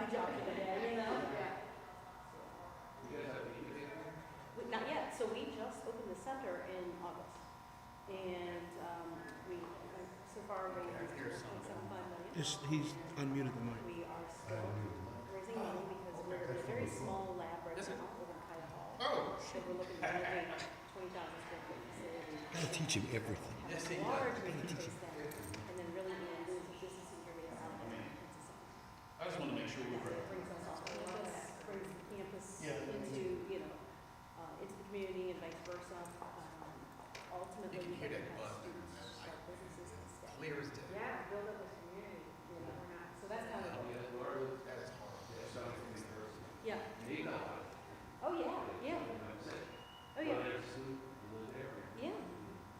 a job for the day, you know? Not yet, so we just opened the center in August. And, so far raised $1.75 million. He's unmuted the mic. We are still raising money because we're in a very small lab right now within Kaya Hall. Oh. So we're looking to renovate 20,000 square foot facility. Gotta teach him everything. Large retail space there, and then really being doing some business and area out there in Princess Anne. I just want to make sure we're It ready. brings us off campus, brings the campus into, into the community and vice versa. Ultimately, You can we hear have that buzz in students that start businesses and stay. Clear as day. Yeah, build up a community, So that's kind of, That is hard. yeah. Oh, yeah, yeah. Oh, yeah. Yeah.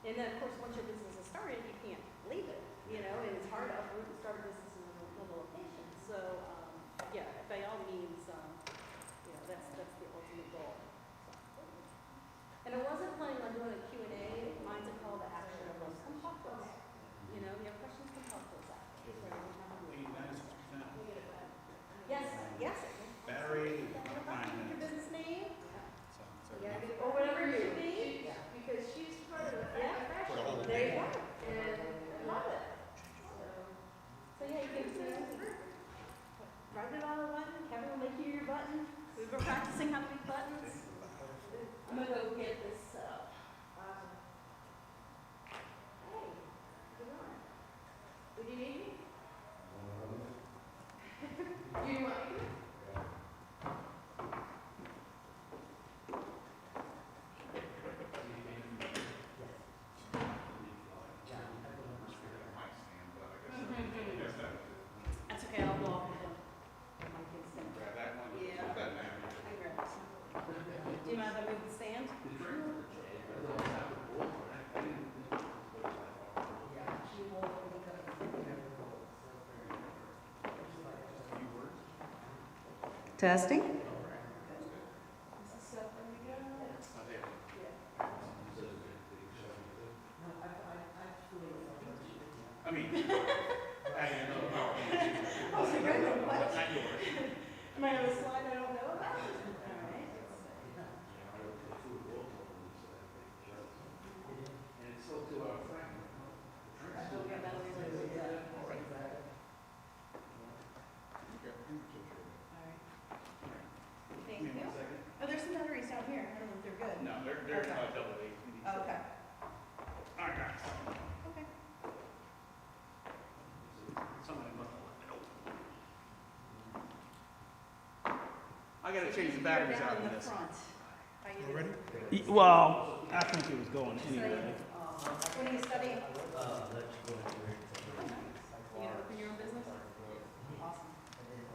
And then, of course, once your business is started, you can't leave it, and it's hard to uproot and start a business in another location. So, by all means, that's the ultimate goal. So. And I wasn't planning on doing a Q&A. Mine's a call to action. Come talk to us. If you have questions, come talk to us after. Yes, yes. Battery. Your business name? Yeah. Or whatever it should be, because she's part of the fashion. There you go. And I love it. So yeah, you can write it on a button. Kevin will make you your button. We've been practicing how to make buttons. I'm gonna go get this set up. Hey, good morning. Would you need me? Do you want me? That's okay, I'll blow off the stand. Yeah. I can grab this. Do you mind if I move the stand? Testing. I mean, I don't know. Oh, so you're going what? Not yours. Am I on a slide I don't know about? All right. And it's still to our friend. I don't get that on the other. All right. Thank you. Oh, there's some batteries down here. I don't know if they're good. No, they're Okay. double A. Oh, okay. All right, guys. Okay. Somebody must have left it open. I gotta change the batteries out in this. Already? Well, I think it was going anyway. What are you studying? You gonna open your own business? Awesome.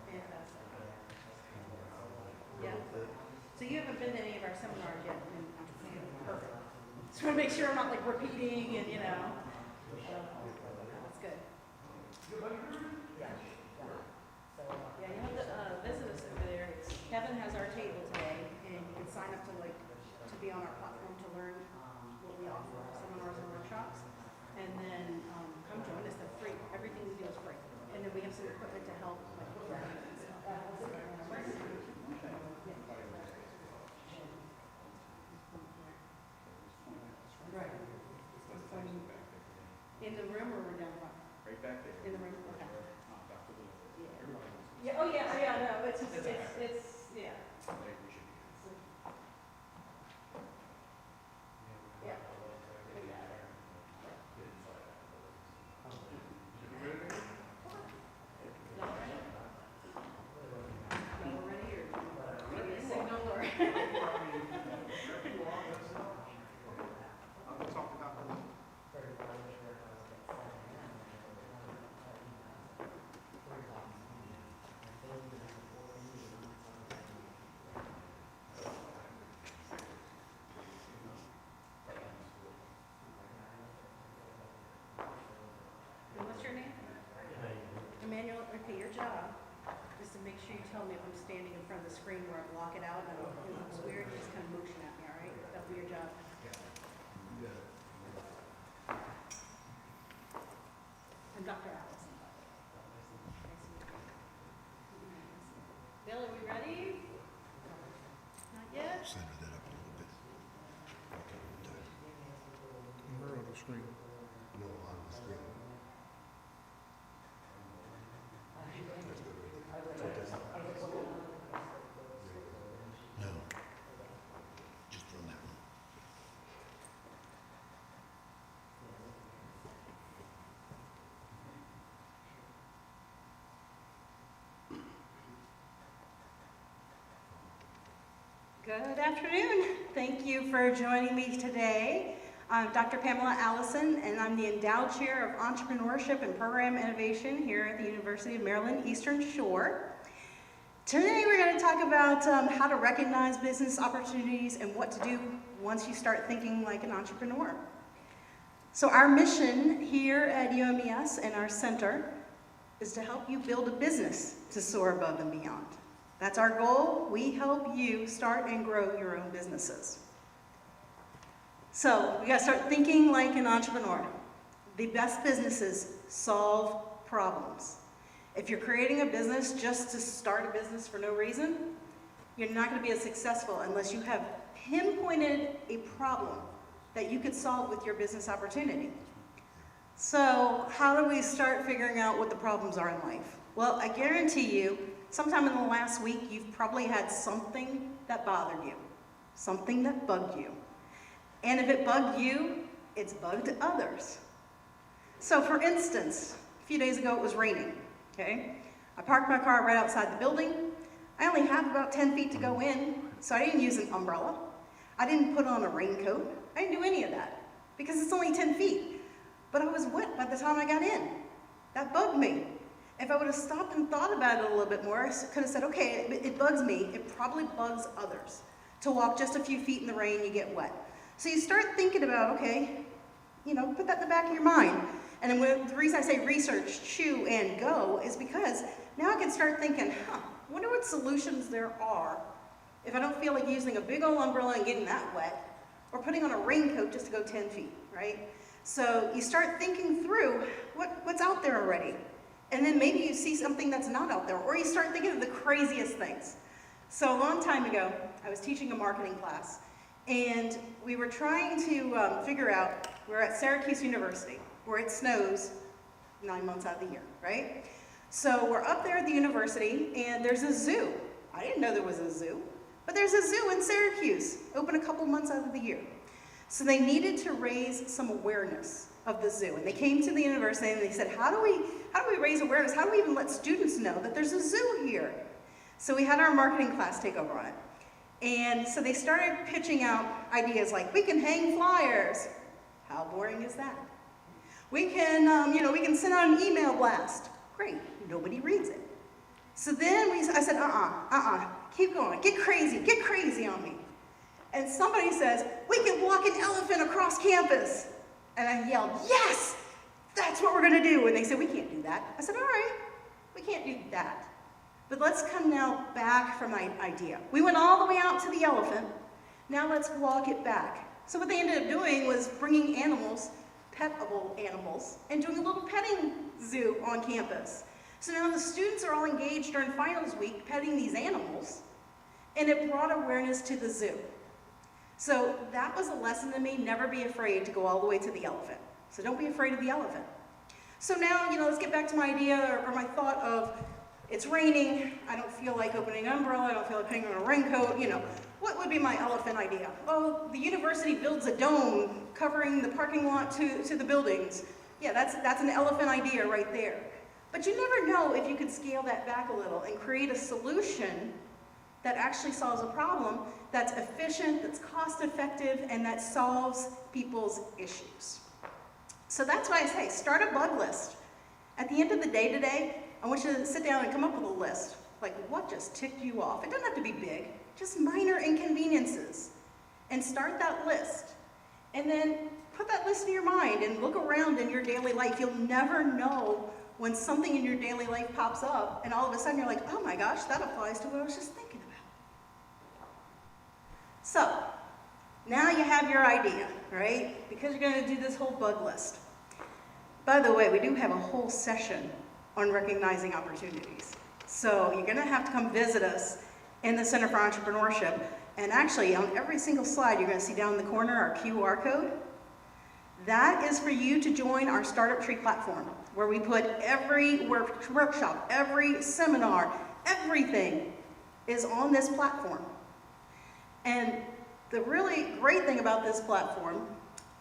Fantastic. Yeah. So you haven't been to any of our seminars yet? Perfect. Just want to make sure I'm not like repeating and, that's good. Yeah, you have to visit us over there. Kevin has our table today, and you can sign up to be on our platform to learn what we offer, seminars and workshops. And then come join us. They're free. Everything we do is free. And then we have some equipment to help, like programming and stuff. Right. In the room or we're down front? Right back there. In the room. Okay. Dr. Lou. Yeah. Everybody wants to- Yeah. Oh yeah. Yeah. No. It's just yeah. They appreciate it. Yeah. What's your name? Emmanuel. Okay, your job is to make sure you tell me if I'm standing in front of the screen where I block it out and it looks weird. You just kind of motion at me, all right? That'll be your job. And Dr. Allison. Nice to meet you. Bill, are we ready? Not yet? Center that up a little bit. Where on the screen? No, on the screen. No. Just from that one. Good afternoon. Thank you for joining me today. I'm Dr. Pamela Allison, and I'm the Endowed Chair of Entrepreneurship and Program Innovation here at the University of Maryland Eastern Shore. Today we're going to talk about how to recognize business opportunities and what to do once you start thinking like an entrepreneur. So our mission here at UMES and our center is to help you build a business to soar above and beyond. That's our goal. We help you start and grow your own businesses. So we got to start thinking like an entrepreneur. The best businesses solve problems. If you're creating a business just to start a business for no reason, you're not going to be as successful unless you have pinpointed a problem that you could solve with your business opportunity. So how do we start figuring out what the problems are in life? Well, I guarantee you, sometime in the last week, you've probably had something that bothered you, something that bugged you. And if it bugged you, it's bugged others. So for instance, a few days ago it was raining, okay? I parked my car right outside the building. I only have about 10 feet to go in, so I didn't use an umbrella. I didn't put on a raincoat. I didn't do any of that because it's only 10 feet. But I was wet by the time I got in. That bugged me. If I would have stopped and thought about it a little bit more, I could have said, okay, it bugs me. It probably bugs others. To walk just a few feet in the rain, you get wet. So you start thinking about, okay, put that in the back of your mind. And then the reason I say research, chew, and go is because now I can start thinking, I wonder what solutions there are if I don't feel like using a big old umbrella and getting that wet, or putting on a raincoat just to go 10 feet, right? So you start thinking through what's out there already. And then maybe you see something that's not out there, or you start thinking of the craziest things. So a long time ago, I was teaching a marketing class, and we were trying to figure out, we're at Syracuse University, where it snows 9 months out of the year, right? So we're up there at the university, and there's a zoo. I didn't know there was a zoo, but there's a zoo in Syracuse, open a couple months out of the year. So they needed to raise some awareness of the zoo, and they came to the university and they said, how do we raise awareness? How do we even let students know that there's a zoo here? So we had our marketing class take over on it. And so they started pitching out ideas like, we can hang flyers. How boring is that? We can, we can send out an email blast. Great, nobody reads it. So then I said, keep going, get crazy on me. And somebody says, we can walk an elephant across campus. And I yelled, yes, that's what we're gonna do. And they said, we can't do that. I said, all right, we can't do that. But let's come now back from my idea. We went all the way out to the elephant. Now let's walk it back. So what they ended up doing was bringing animals, petable animals, and doing a little petting zoo on campus. So now the students are all engaged during finals week petting these animals, and it brought awareness to the zoo. So that was a lesson to me, never be afraid to go all the way to the elephant. So don't be afraid of the elephant. So now, let's get back to my idea or my thought of, it's raining, I don't feel like opening an umbrella, I don't feel like putting on a raincoat, What would be my elephant idea? Well, the university builds a dome covering the parking lot to the buildings. Yeah, that's an elephant idea right there. But you never know if you could scale that back a little and create a solution that actually solves a problem that's efficient, that's cost effective, and that solves people's issues. So that's why I say, start a bug list. At the end of the day today, I want you to sit down and come up with a list. Like, what just ticked you off? It doesn't have to be big, just minor inconveniences. And start that list. And then put that list in your mind and look around in your daily life. You'll never know when something in your daily life pops up and all of a sudden you're like, oh my gosh, that applies to what I was just thinking about. So, now you have your idea, right? Because you're going to do this whole bug list. By the way, we do have a whole session on recognizing opportunities. So you're gonna have to come visit us in the Center for Entrepreneurship. And actually, on every single slide, you're gonna see down in the corner our QR code. That is for you to join our Startup Tree platform, where we put every workshop, every seminar, everything is on this platform. And the really great thing about this platform,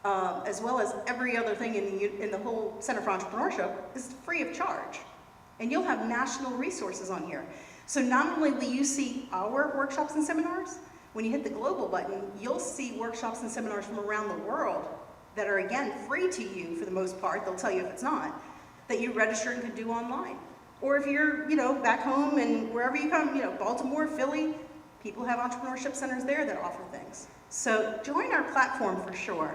as well as every other thing in the whole Center for Entrepreneurship, is free of charge. And you'll have national resources on here. So not only will you see our workshops and seminars, when you hit the global button, you'll see workshops and seminars from around the world that are, again, free to you for the most part. They'll tell you if it's not, that you register and can do online. Or if you're, back home and wherever you come, Baltimore, Philly, people have entrepreneurship centers there that offer things. So join our platform for sure.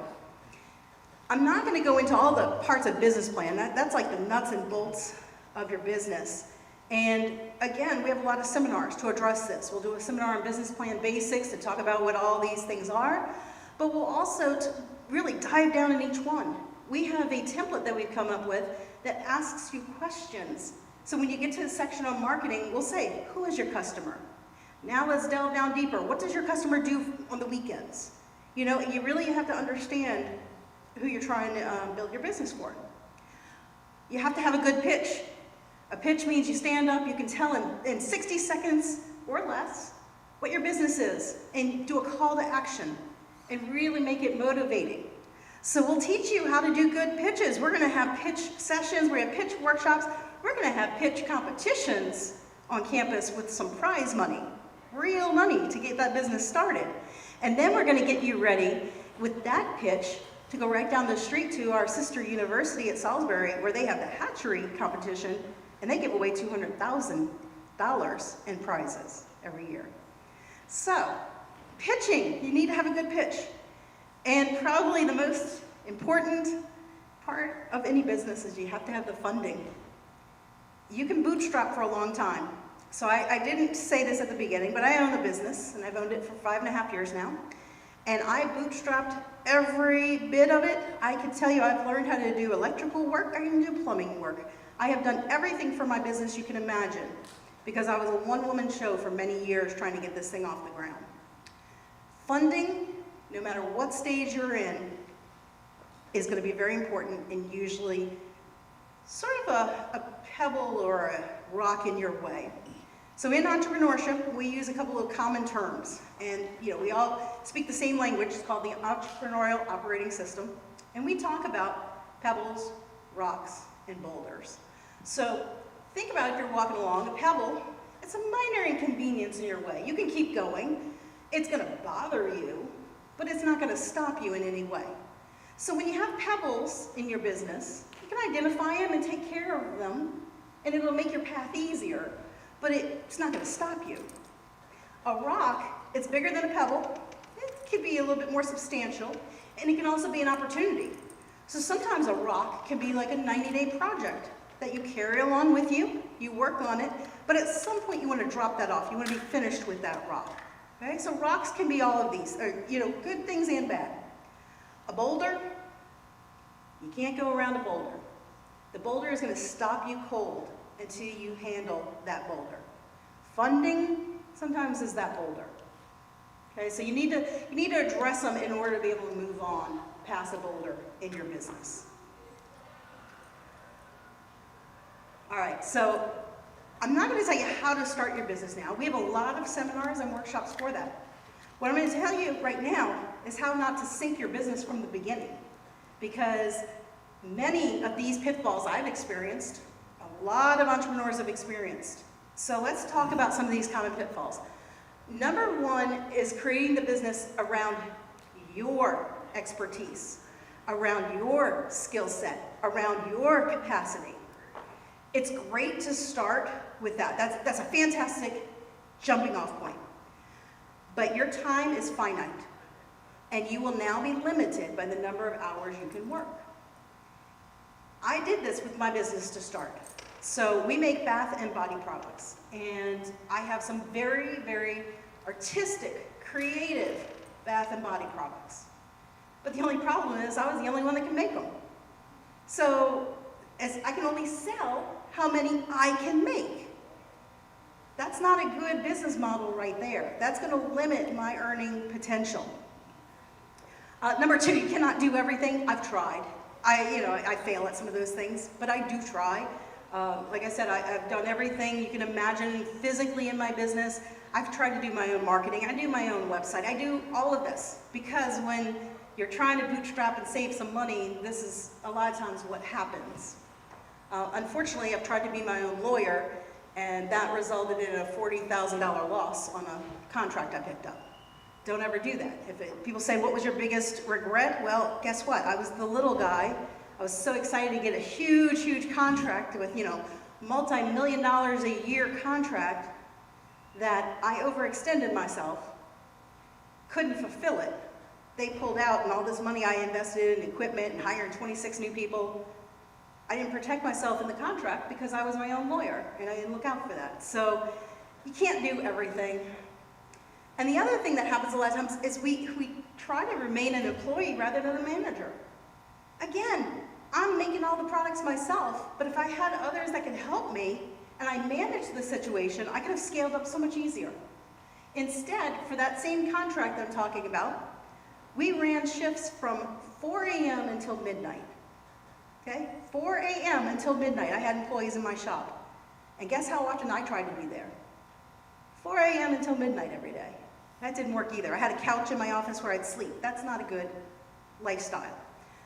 I'm not going to go into all the parts of business plan. That's like the nuts and bolts of your business. And again, we have a lot of seminars to address this. We'll do a seminar on business plan basics to talk about what all these things are, but we'll also really dive down in each one. We have a template that we've come up with that asks you questions. So when you get to the section on marketing, we'll say, who is your customer? Now let's delve down deeper. What does your customer do on the weekends? You really have to understand who you're trying to build your business for. You have to have a good pitch. A pitch means you stand up, you can tell in 60 seconds or less what your business is, and do a call to action, and really make it motivating. So we'll teach you how to do good pitches. We're gonna have pitch sessions, we're gonna have pitch workshops, we're gonna have pitch competitions on campus with some prize money, real money to get that business started. And then we're gonna get you ready with that pitch to go right down the street to our sister university at Salisbury, where they have the hatchery competition, and they give away $200,000 in prizes every year. So, pitching, you need to have a good pitch. And probably the most important part of any business is you have to have the funding. You can bootstrap for a long time. So I didn't say this at the beginning, but I own a business, and I've owned it for 5.5 years now. And I bootstrapped every bit of it. I can tell you I've learned how to do electrical work, I can do plumbing work. I have done everything for my business you can imagine, because I was a one-woman show for many years trying to get this thing off the ground. Funding, no matter what stage you're in, is going to be very important, and usually sort of a pebble or a rock in your way. So in entrepreneurship, we use a couple of common terms, and we all speak the same language. It's called the entrepreneurial operating system, and we talk about pebbles, rocks, and boulders. So think about if you're walking along, a pebble, it's a minor inconvenience in your way. You can keep going. It's going to bother you, but it's not going to stop you in any way. So when you have pebbles in your business, you can identify them and take care of them, and it'll make your path easier, but it's not going to stop you. A rock, it's bigger than a pebble. It could be a little bit more substantial, and it can also be an opportunity. So sometimes a rock can be like a 90-day project that you carry along with you, you work on it, but at some point you want to drop that off. You want to be finished with that rock. Okay? So rocks can be all of these, good things and bad. A boulder, you can't go around a boulder. The boulder is going to stop you cold until you handle that boulder. Funding sometimes is that boulder. Okay, so you need to address them in order to be able to move on past a boulder in your business. All right, so I'm not going to tell you how to start your business now. We have a lot of seminars and workshops for that. What I'm going to tell you right now is how not to sink your business from the beginning, because many of these pitfalls I've experienced, a lot of entrepreneurs have experienced. So let's talk about some of these common pitfalls. Number one is creating the business around your expertise, around your skill set, around your capacity. It's great to start with that. That's a fantastic jumping off point. But your time is finite, and you will now be limited by the number of hours you can work. I did this with my business to start. So we make bath and body products, and I have some very, very artistic, creative bath and body products. But the only problem is I was the only one that can make them. So as I can only sell how many I can make. That's not a good business model right there. That's going to limit my earning potential. Number two, you cannot do everything. I've tried. I fail at some of those things, but I do try. Like I said, I've done everything you can imagine physically in my business. I've tried to do my own marketing. I do my own website. I do all of this because when you're trying to bootstrap and save some money, this is a lot of times what happens. Unfortunately, I've tried to be my own lawyer, and that resulted in a $40,000 loss on a contract I picked up. Don't ever do that. People say, what was your biggest regret? Well, guess what? I was the little guy. I was so excited to get a huge, huge contract with, multi-million dollars a year contract that I overextended myself, couldn't fulfill it. They pulled out, and all this money I invested in equipment and hiring 26 new people, I didn't protect myself in the contract because I was my own lawyer, and I didn't look out for that. So you can't do everything. And the other thing that happens a lot of times is we try to remain an employee rather than a manager. Again, I'm making all the products myself, but if I had others that could help me and I managed the situation, I could have scaled up so much easier. Instead, for that same contract I'm talking about, we ran shifts from 4 a.m. until midnight. Okay? 4 a.m. until midnight, I had employees in my shop. And guess how often I tried to be there? 4 a.m. until midnight every day. That didn't work either. I had a couch in my office where I'd sleep. That's not a good lifestyle.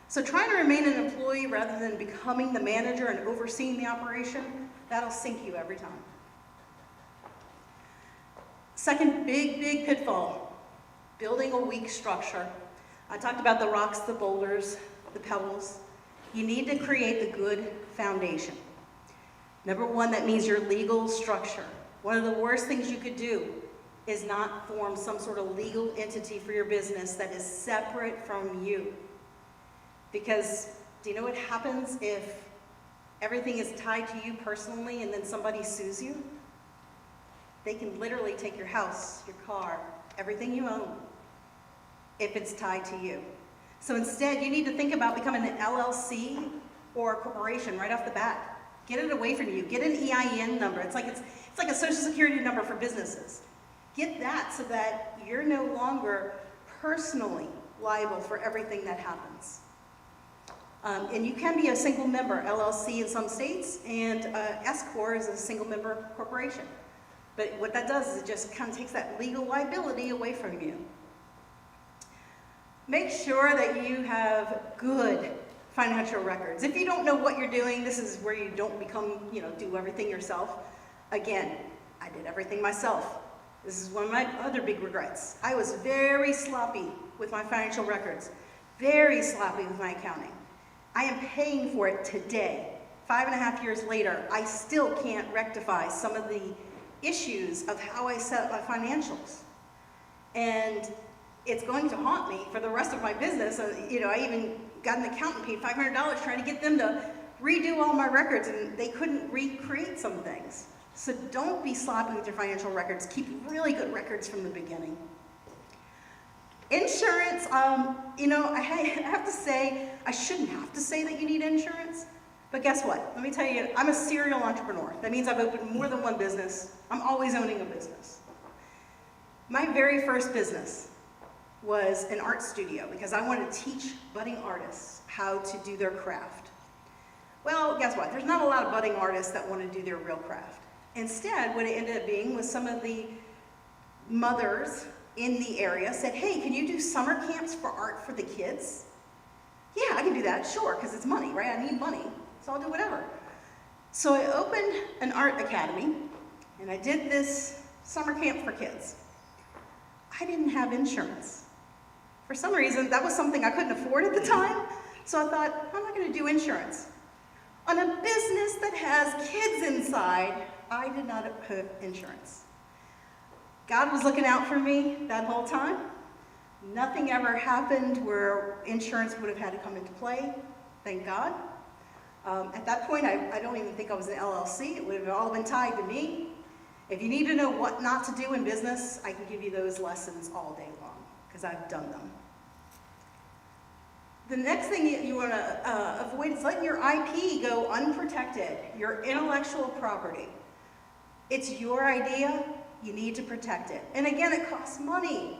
So trying to remain an employee rather than becoming the manager and overseeing the operation, that'll sink you every time. Second big pitfall, building a weak structure. I talked about the rocks, the boulders, the pebbles. You need to create a good foundation. Number one, that means your legal structure. One of the worst things you could do is not form some sort of legal entity for your business that is separate from you. Because do you know what happens if everything is tied to you personally and then somebody sues you? They can literally take your house, your car, everything you own, if it's tied to you. So instead, you need to think about becoming an LLC or a corporation right off the bat. Get it away from you. Get an EIN number. It's like a social security number for businesses. Get that so that you're no longer personally liable for everything that happens. And you can be a single member LLC in some states, and S-Corp is a single member corporation. But what that does is it just kind of takes that legal liability away from you. Make sure that you have good financial records. If you don't know what you're doing, this is where you don't do everything yourself. Again, I did everything myself. This is one of my other big regrets. I was very sloppy with my financial records, very sloppy with my accounting. I am paying for it today. 5.5 years later, I still can't rectify some of the issues of how I set up my financials. And it's going to haunt me for the rest of my business. I even got an accountant, paid $500 trying to get them to redo all my records, and they couldn't recreate some things. So don't be sloppy with your financial records. Keep really good records from the beginning. Insurance, I have to say, I shouldn't have to say that you need insurance, but guess what? Let me tell you, I'm a serial entrepreneur. That means I've opened more than one business. I'm always owning a business. My very first business was an art studio because I wanted to teach budding artists how to do their craft. Well, guess what? There's not a lot of budding artists that want to do their real craft. Instead, what it ended up being was some of the mothers in the area said, hey, can you do summer camps for art for the kids? Yeah, I can do that, sure, because it's money, right? I need money, so I'll do whatever. So I opened an art academy, and I did this summer camp for kids. I didn't have insurance. For some reason, that was something I couldn't afford at the time, so I thought, I'm not going to do insurance. On a business that has kids inside, I did not have insurance. God was looking out for me that whole time. Nothing ever happened where insurance would have had to come into play, thank God. At that point, I don't even think I was an LLC. It would have all been tied to me. If you need to know what not to do in business, I can give you those lessons all day long, because I've done them. The next thing you want to avoid is letting your IP go unprotected, your intellectual property. It's your idea, you need to protect it. And again, it costs money.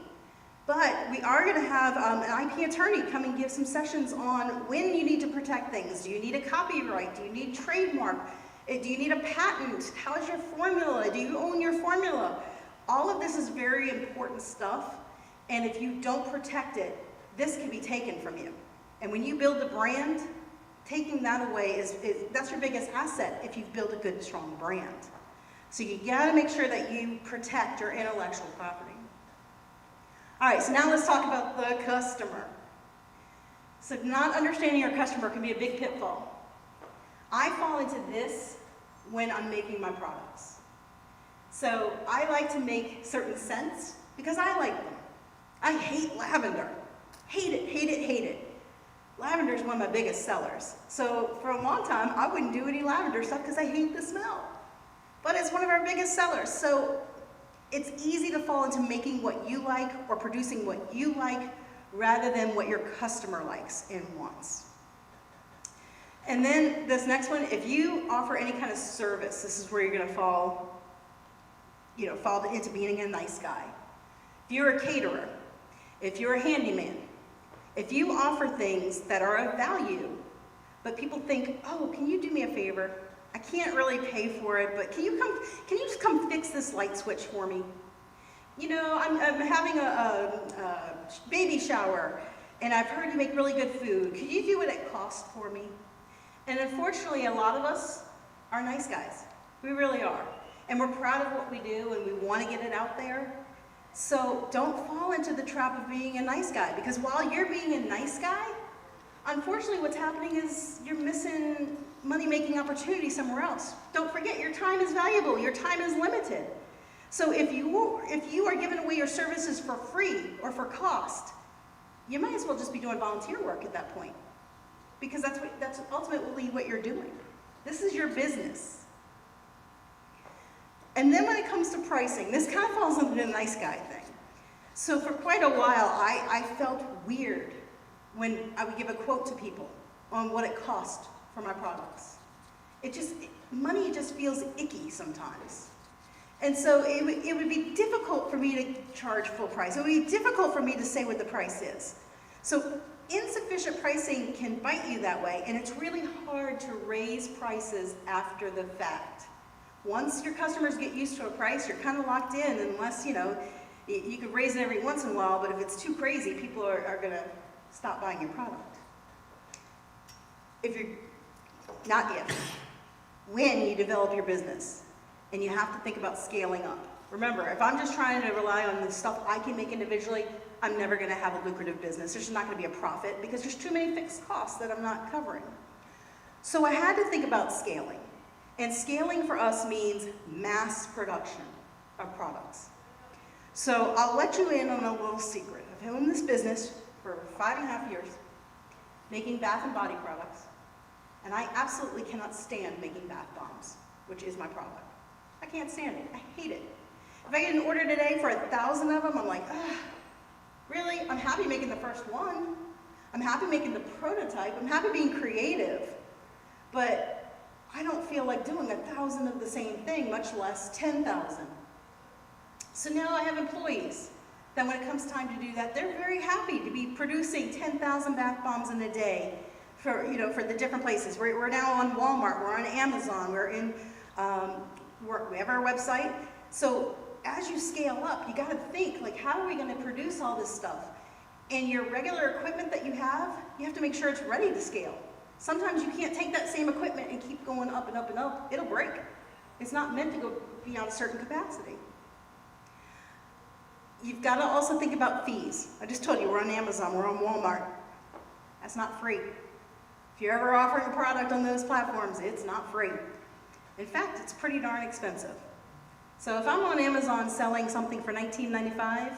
But we are going to have an IP attorney come and give some sessions on when you need to protect things. Do you need a copyright? Do you need trademark? Do you need a patent? How's your formula? Do you own your formula? All of this is very important stuff, and if you don't protect it, this can be taken from you. And when you build a brand, taking that away that's your biggest asset if you've built a good, strong brand. So you gotta make sure that you protect your intellectual property. All right, so now let's talk about the customer. So not understanding your customer can be a big pitfall. I fall into this when I'm making my products. So I like to make certain scents because I like them. I hate lavender. Hate it, hate it, hate it. Lavender is one of my biggest sellers. So for a long time, I wouldn't do any lavender stuff because I hate the smell. But it's one of our biggest sellers. So it's easy to fall into making what you like or producing what you like rather than what your customer likes and wants. And then this next one, if you offer any kind of service, this is where you're going to fall into being a nice guy. If you're a caterer, if you're a handyman, if you offer things that are of value, but people think, oh, can you do me a favor? I can't really pay for it, but can you just come fix this light switch for me? You know, I'm having a baby shower, and I've heard you make really good food. Could you do what it costs for me? And unfortunately, a lot of us are nice guys. We really are. And we're proud of what we do, and we want to get it out there. So don't fall into the trap of being a nice guy, because while you're being a nice guy, unfortunately what's happening is you're missing money-making opportunity somewhere else. Don't forget, your time is valuable, your time is limited. So if you are giving away your services for free or for cost, you might as well just be doing volunteer work at that point, because that's ultimately what you're doing. This is your business. And then when it comes to pricing, this kind of falls into the nice guy thing. So for quite a while, I felt weird when I would give a quote to people on what it cost for my products. Money just feels icky sometimes. And so it would be difficult for me to charge full price. It would be difficult for me to say what the price is. So insufficient pricing can bite you that way, and it's really hard to raise prices after the fact. Once your customers get used to a price, you're kind of locked in, unless, you could raise it every once in a while, but if it's too crazy, people are going to stop buying your product. When you develop your business, and you have to think about scaling up. Remember, if I'm just trying to rely on the stuff I can make individually, I'm never going to have a lucrative business. There's just not going to be a profit because there's too many fixed costs that I'm not covering. So I had to think about scaling. And scaling for us means mass production of products. So I'll let you in on a little secret. I've been in this business for 5.5 years, making bath and body products, and I absolutely cannot stand making bath bombs, which is my product. I can't stand it. I hate it. If I get an order today for 1,000 of them, I'm like, really? I'm happy making the first one. I'm happy making the prototype. I'm happy being creative. But I don't feel like doing 1,000 of the same thing, much less 10,000. So now I have employees that when it comes time to do that, they're very happy to be producing 10,000 bath bombs in a day for the different places. We're now on Walmart, we're on Amazon, we have our website. So as you scale up, you got to think, like, how are we going to produce all this stuff? And your regular equipment that you have to make sure it's ready to scale. Sometimes you can't take that same equipment and keep going up and up and up. It'll break. It's not meant to go beyond a certain capacity. You've got to also think about fees. I just told you we're on Amazon, we're on Walmart. That's not free. If you're ever offering a product on those platforms, it's not free. In fact, it's pretty darn expensive. So if I'm on Amazon selling something for $19.95,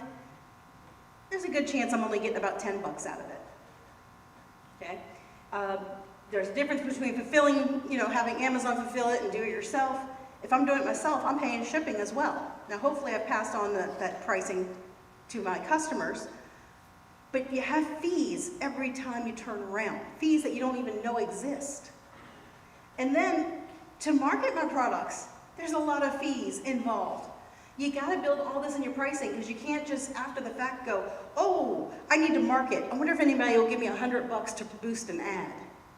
there's a good chance I'm only getting about 10 bucks out of it. Okay? There's a difference between fulfilling, having Amazon fulfill it and do it yourself. If I'm doing it myself, I'm paying shipping as well. Now, hopefully I've passed on that pricing to my customers, but you have fees every time you turn around, fees that you don't even know exist. And then to market my products, There's a lot of fees involved. You got to build all this in your pricing because you can't just after the fact go, oh, I need to market. I wonder if anybody will give me $100 to boost an ad.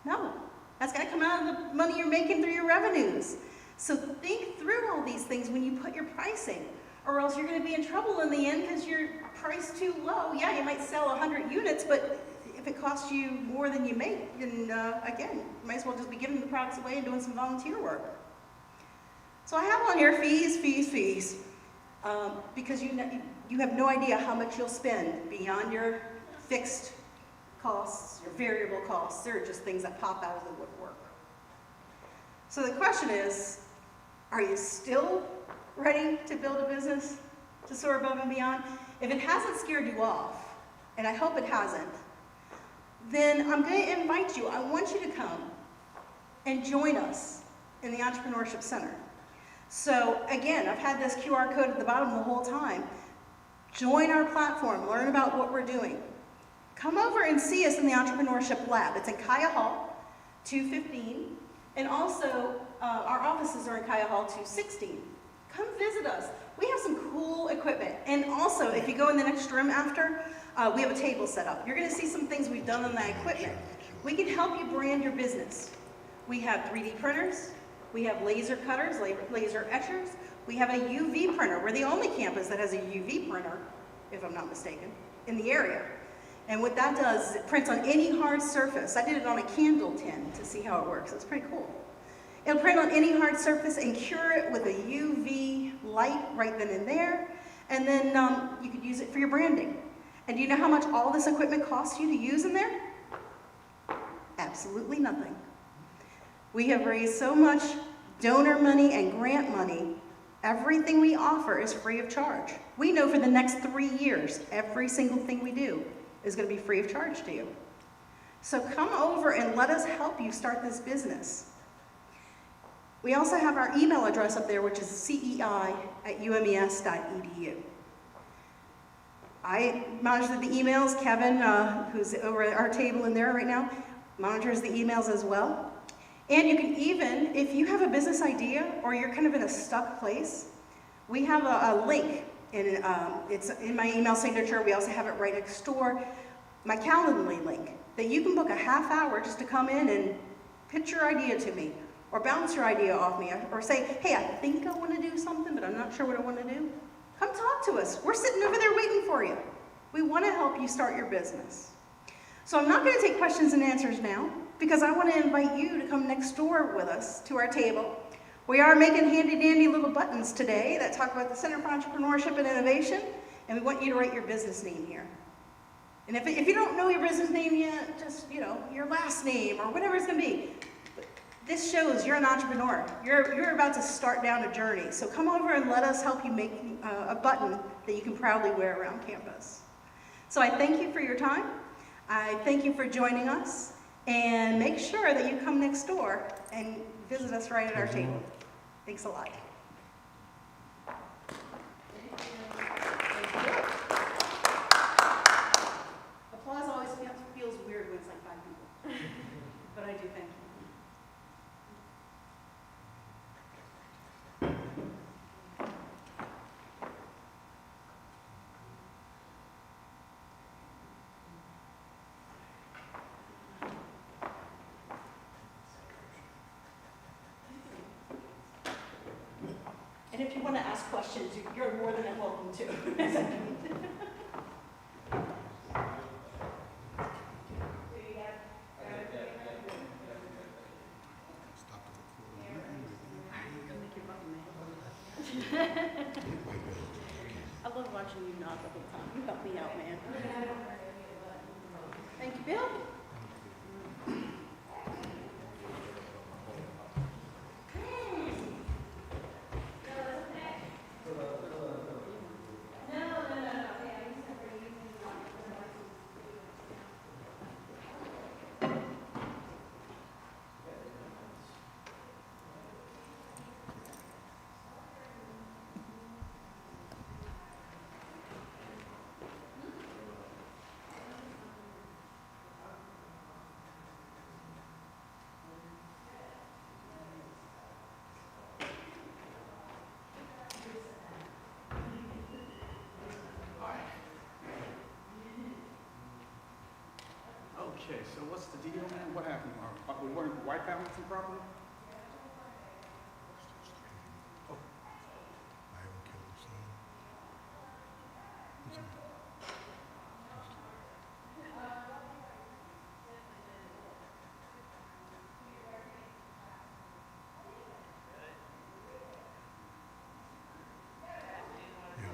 No, that's got to come out of the money you're making through your revenues. So think through all these things when you put your pricing, or else you're going to be in trouble in the end because you're priced too low. Yeah, you might sell 100 units, but if it costs you more than you make, then again, you might as well just be giving the products away and doing some volunteer work. So I have on here fees, because you have no idea how much you'll spend beyond your fixed costs, your variable costs. They're just things that pop out of the woodwork. So the question is, are you still ready to build a business to soar above and beyond? If it hasn't scared you off, and I hope it hasn't, then I'm going to invite you. I want you to come and join us in the Entrepreneurship Center. So again, I've had this QR code at the bottom the whole time. Join our platform, learn about what we're doing. Come over and see us in the Entrepreneurship Lab. It's in Kaya Hall, 215, and also our offices are in Kaya Hall, 216. Come visit us. We have some cool equipment. And also, if you go in the next room after, we have a table set up. You're going to see some things we've done on that equipment. We can help you brand your business. We have 3D printers. We have laser cutters, laser etchers. We have a UV printer. We're the only campus that has a UV printer, if I'm not mistaken, in the area. And what that does is it prints on any hard surface. I did it on a candle tin to see how it works. It's pretty cool. It'll print on any hard surface and cure it with a UV light right then and there. And then you could use it for your branding. And do you know how much all this equipment costs you to use in there? Absolutely nothing. We have raised so much donor money and grant money. Everything we offer is free of charge. We know for the next 3 years, every single thing we do is going to be free of charge to you. So come over and let us help you start this business. We also have our email address up there, which is cei@umes.edu. I monitor the emails. Kevin, who's over at our table in there right now, monitors the emails as well. And you can even, if you have a business idea or you're kind of in a stuck place, we have a link. It's in my email signature. We also have it right next door, my Calendly link, that you can book a half hour just to come in and pitch your idea to me, or bounce your idea off me, or say, hey, I think I want to do something, but I'm not sure what I want to do. Come talk to us. We're sitting over there waiting for you. We want to help you start your business. So I'm not going to take questions and answers now, because I want to invite you to come next door with us to our table. We are making handy-dandy little buttons today that talk about the Center for Entrepreneurship and Innovation, and we want you to write your business name here. And if you don't know your business name yet, just, your last name or whatever it's going to be. But this shows you're an entrepreneur. You're about to start down a journey. So come over and let us help you make a button that you can proudly wear around campus. So I thank you for your time. I thank you for joining us. And make sure that you come next door and visit us right at our table. Thanks a lot. Applause always feels weird when it's like 5 people. But I do thank you. And if you want to ask questions, you're more than welcome to. I love watching you nod the whole time. You help me out, man. Thank you, Bill. Okay, so what's the deal, man? What happened? We weren't white balancing properly? I haven't killed the son. What's that? Yeah.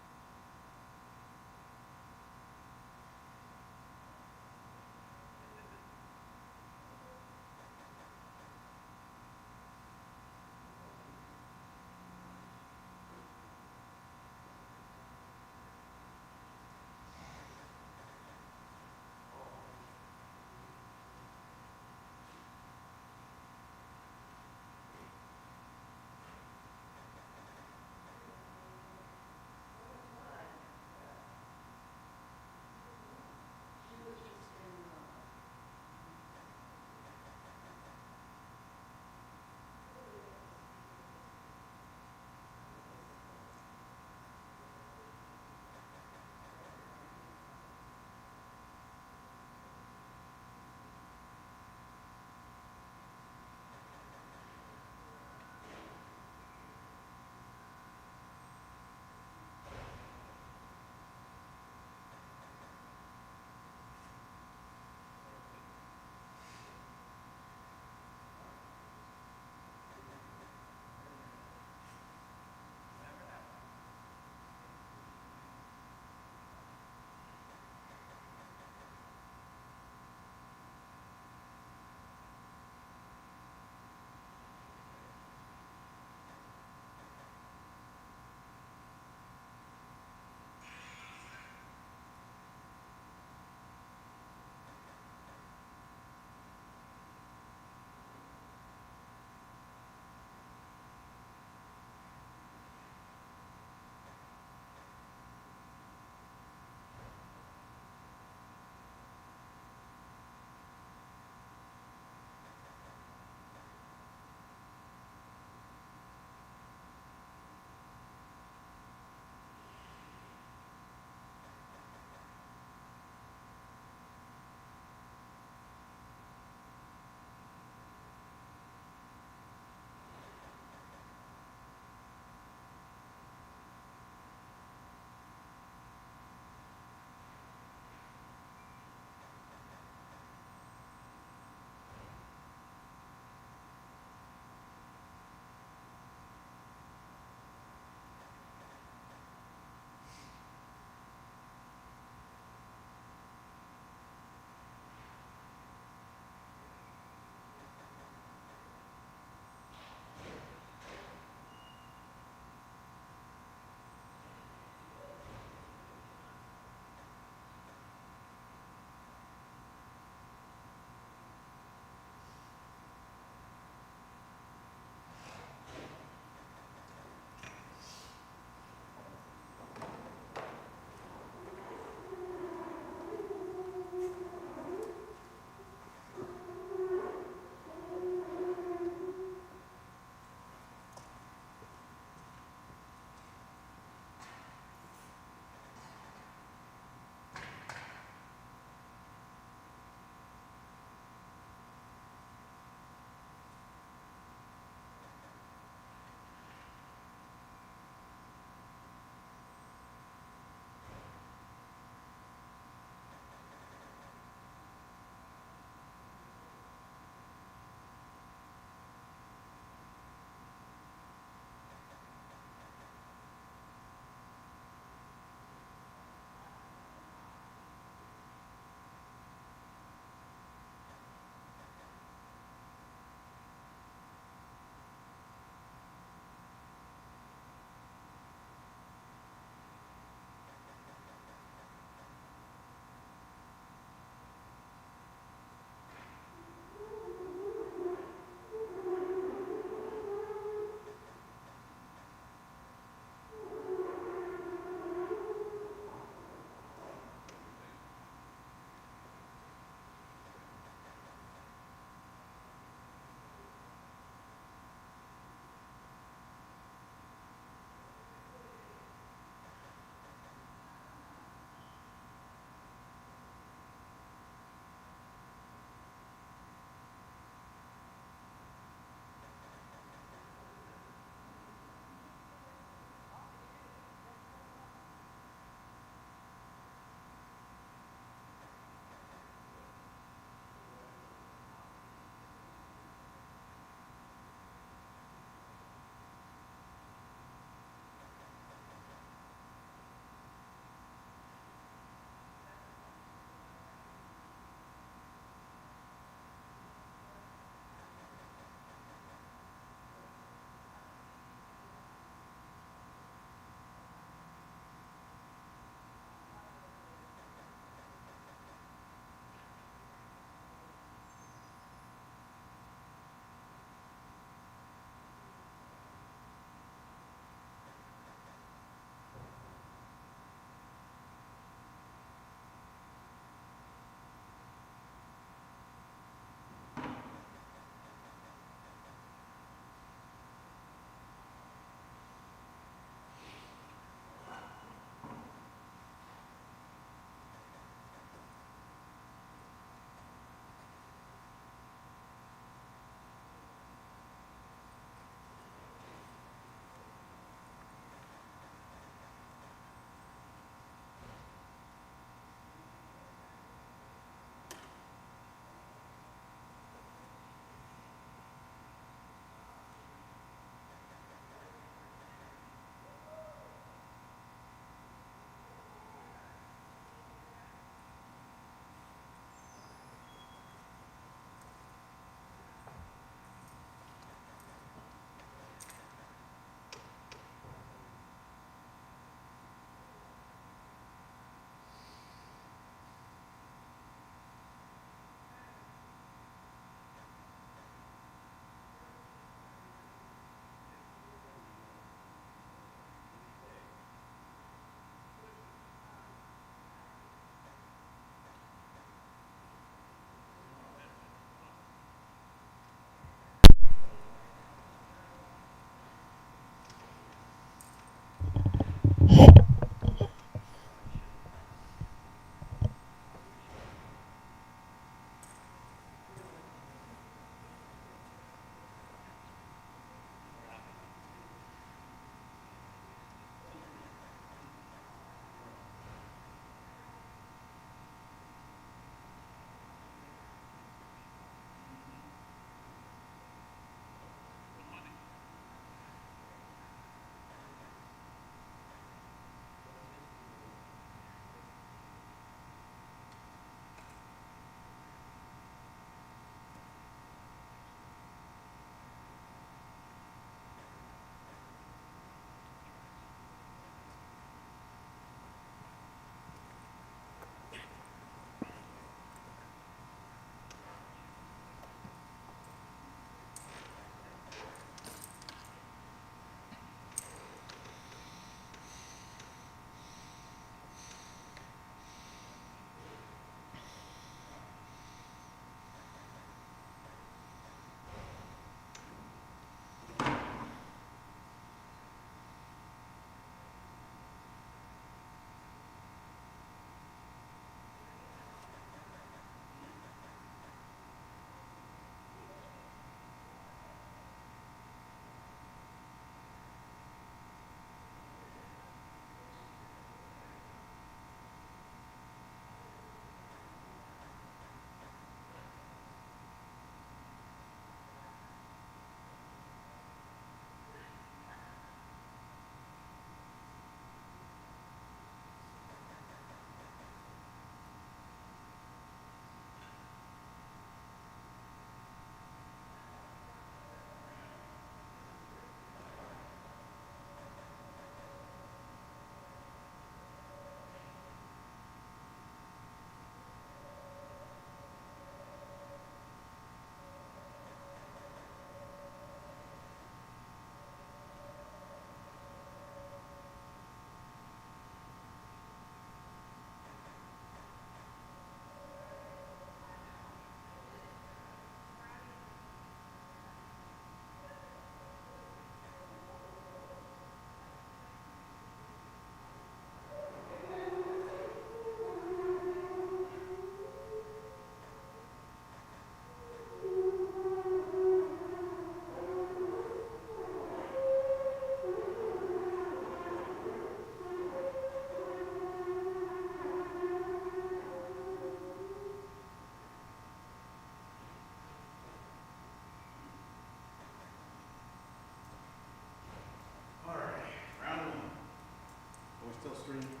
screen.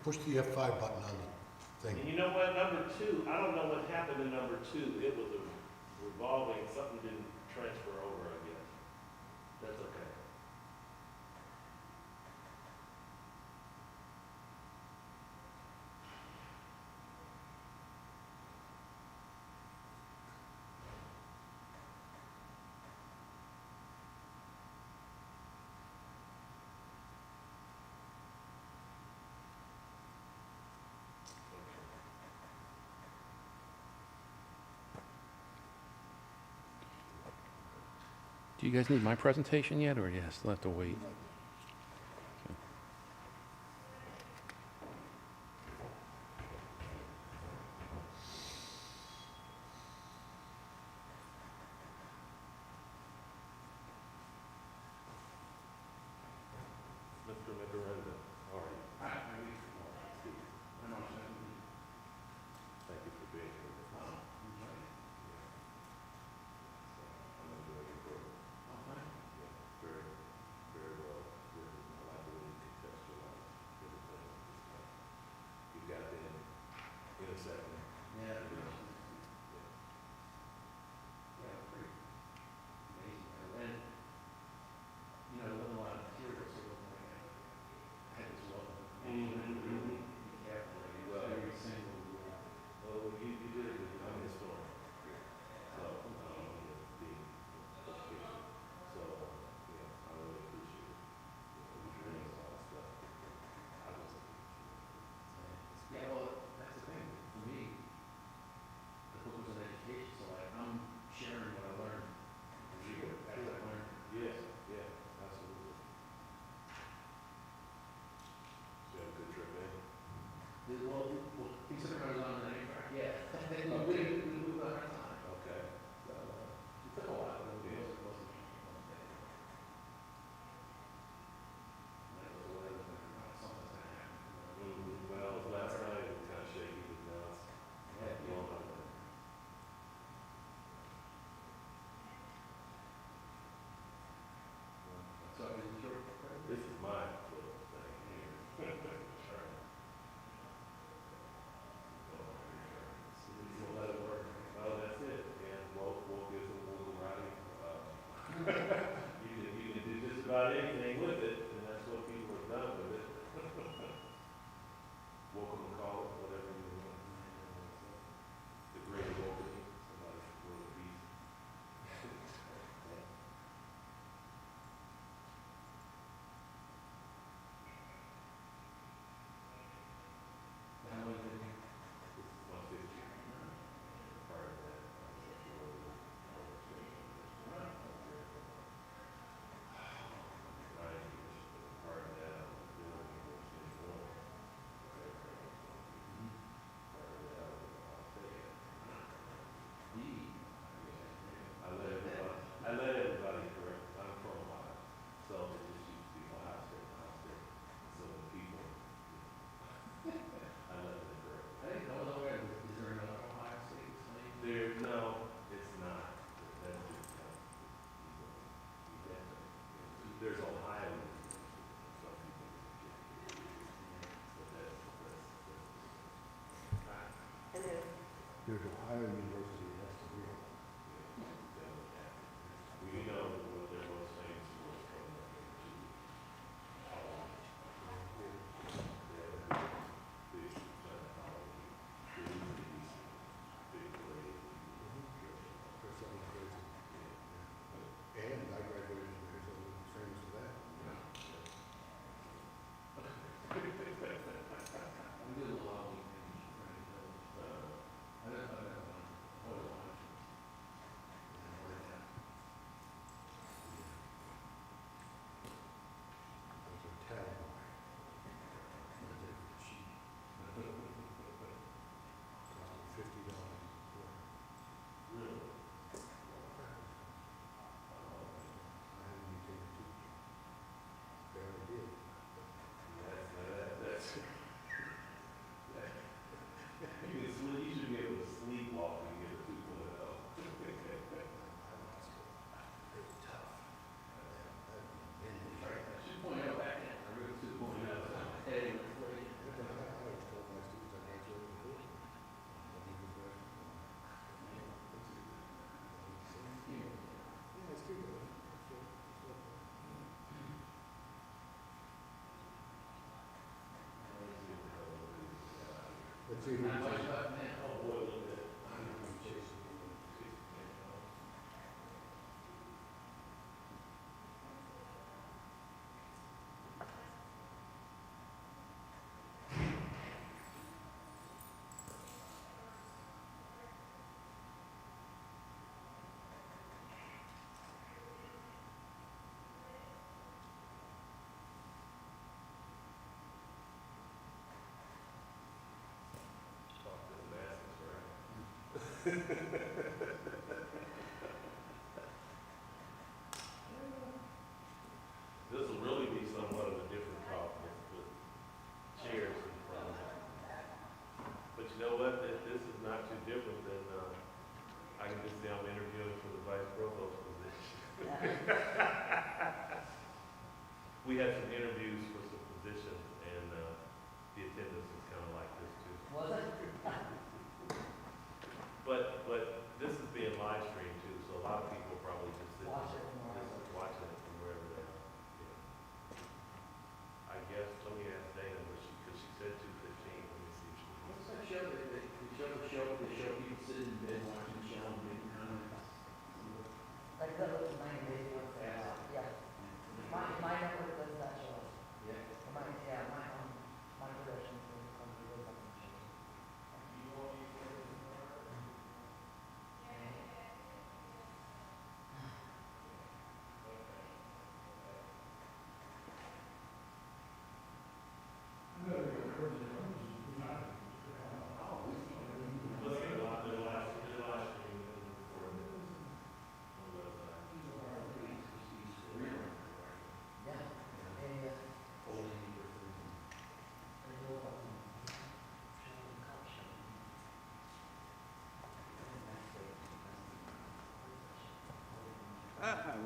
push the F5 button on the And thing. you know what, number two, I don't know what happened in number two. It was a revolving, something didn't transfer over, I guess. That's okay. Do you guys need my presentation yet, or you still have to wait? Mr. Medoranda, how are you? Thank you for being here. I'm enjoying your work. Yeah, very, very well written. I like the way you contextualize everything. You've got the intersecting. Yeah. Yeah, pretty amazing. And, you know, there wasn't a lot of material, so like, I had this well. Mm-hmm. Be careful, like, Well, every single rule. Well, you did it. I'm a historian. So, being fiction. So, yeah, I really appreciate it. You bring a lot of stuff. I was. Yeah, well, that's the thing, for me, the book was an education, so like, I'm sharing what I learned. Sure, As I learned. Yeah, yeah, absolutely. So you have a good trip in? Well, considering I was on an track, yeah. We moved on our time. Okay. So, it took a while, but it wasn't one day. And I was aware that something's gonna happen. Well, last night it was kind of shaky, but now it's Yeah, long. So is it your? This is my little thing here. You'll let it work. Well, that's it, and we'll get some wiggle riding. You can do just about anything with it, and that's what people have done with it. Welcome to call it, whatever you want. The great awakening, somebody wrote a piece. How long did you? This is my fifth year. Prior to that, I was at Florida, Ryan, prior to that, I was doing University of Florida. Prior to that, I was at Ohio State. I let everybody correct. I'm from Ohio, so it just used to be Ohio State, Ohio State. So when people, I let them correct. I didn't know that. Is there another Ohio State thing? There, no, it's not. That's just, there's Ohio. Some people get, but that's. And then, There's Ohio University, that's the real. We know what there was things was from the There's something crazy. And I graduated from there, so it was famous for that. We did a little lobbying in Village. I don't know. Let's see if we can Now chase it's it. up now. Oh, boy, look at that. Chase it. Talk to the masses, right? This will really be somewhat of a different talk with chairs in front of me. But you know what? This is not too different than, I can just say I'm interviewing for the vice provost position. We had some interviews for some positions, and the attendance was kind of like this too. Was it? But this is being live streamed too, so a lot of people probably just sit Watch it from wherever. just watching it from wherever they are. Yeah. I guess, let me ask Dana, because she said 2:15, let me see if she. What's that show that they show people sitting in bed watching the show and making comments? Like that was 90 days worth of, yeah. My network does that show. Yeah. My production is on the show.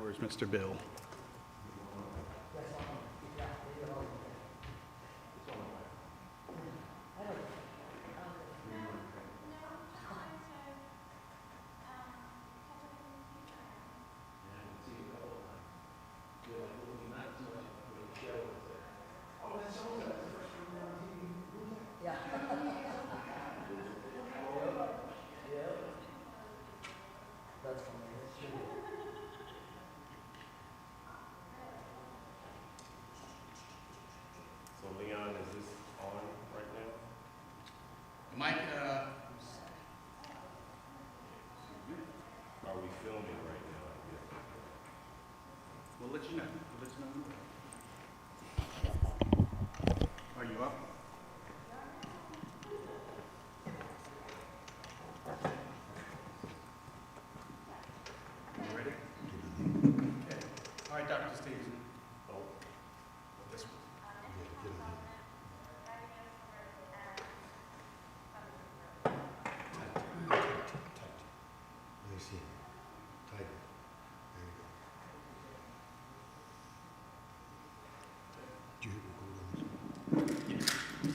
Where's Mr. Bill? Yeah. That's funny, that's true. So Leon, is this on right now? Mike, Are we filming right now? I guess. we'll let you know. Are you up? You ready? Okay. All right, Dr. Stevenson. Oh, This one. Yeah, get it in. Tight. Let me see. Tight. There you go. Did you hit record on this one?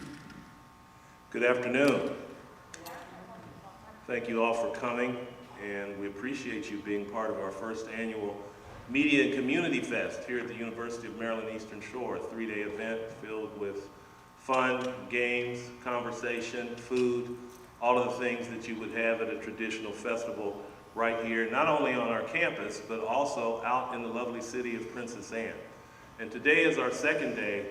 good afternoon. Thank you all for coming, and we appreciate you being part of our first annual Media and Community Fest here at the University of Maryland Eastern Shore, a 3-day event filled with fun, games, conversation, food, all of the things that you would have at a traditional festival right here, not only on our campus, but also out in the lovely city of Princess Anne. And today is our second day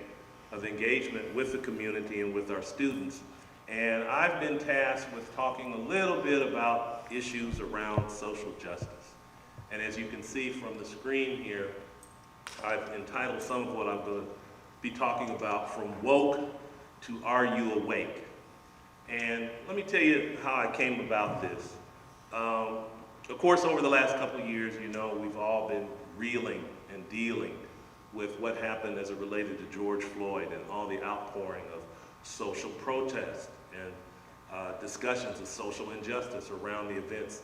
of engagement with the community and with our students. And I've been tasked with talking a little bit about issues around social justice. And as you can see from the screen here, I've entitled some of what I'm going to be talking about from woke to are you awake? And let me tell you how I came about this. Of course, over the last couple of years, you know, we've all been reeling and dealing with what happened as it related to George Floyd and all the outpouring of social protest and discussions of social injustice around the events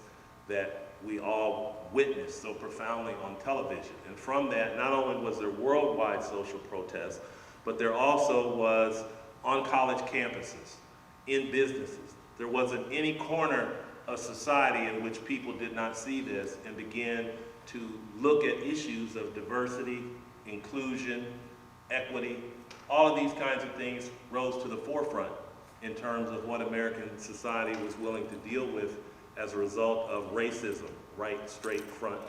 that we all witnessed so profoundly on television. And from that, not only was there worldwide social protest, but there also was on college campuses, in businesses. There wasn't any corner of society in which people did not see this and began to look at issues of diversity, inclusion, equity. All of these kinds of things rose to the forefront. in terms of what American society was willing to deal with as a result of racism, right straight front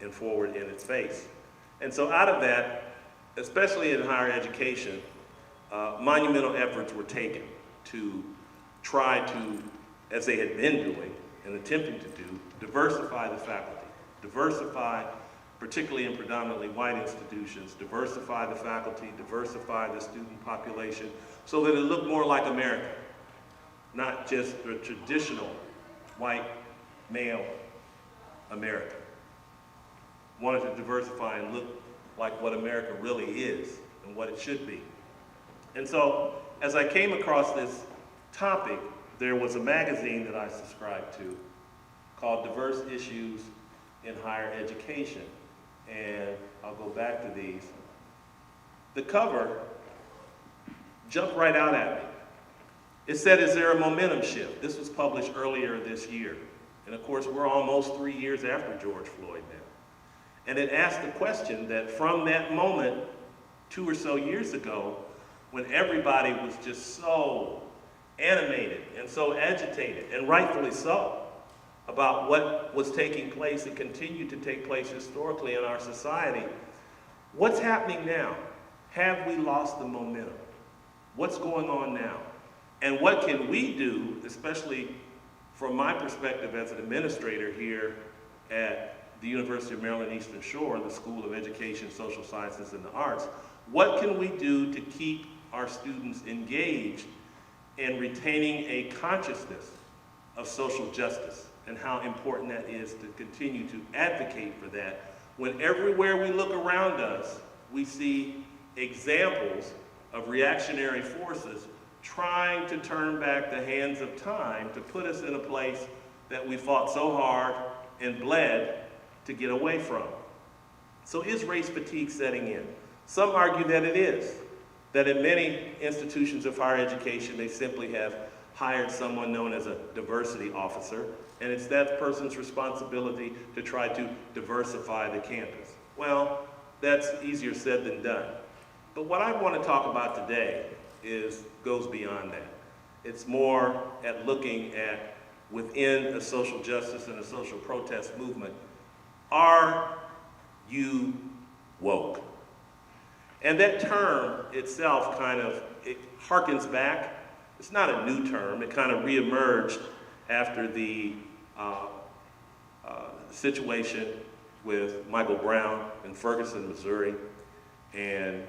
and forward in its face. And so out of that, especially in higher education, monumental efforts were taken to try to, as they had been doing and attempting to do, diversify the faculty, diversify, particularly in predominantly white institutions, diversify the faculty, diversify the student population, so that it looked more like America, not just the traditional white male America. Wanted to diversify and look like what America really is and what it should be. And so, as I came across this topic, there was a magazine that I subscribed to called Diverse Issues in Higher Education. And I'll go back to these. The cover jumped right out at me. It said, "Is there a momentum shift?" This was published earlier this year. And of course, we're almost 3 years after George Floyd now. And it asked the question that from that moment 2 or so years ago, when everybody was just so animated and so agitated, and rightfully so, about what was taking place and continued to take place historically in our society, what's happening now? Have we lost the momentum? What's going on now? And what can we do, especially from my perspective as an administrator here at the University of Maryland Eastern Shore, the School of Education, Social Sciences, and the Arts, what can we do to keep our students engaged in retaining a consciousness of social justice and how important that is to continue to advocate for that when everywhere we look around us, we see examples of reactionary forces trying to turn back the hands of time to put us in a place that we fought so hard and bled to get away from. So is race fatigue setting in? Some argue that it is, that in many institutions of higher education, they simply have hired someone known as a diversity officer, and it's that person's responsibility to try to diversify the campus. Well, that's easier said than done. But what I want to talk about today goes beyond that. It's more at looking at within a social justice and a social protest movement, are you woke? And that term itself it harkens back. It's not a new term. It kind of reemerged after the situation with Michael Brown in Ferguson, Missouri, and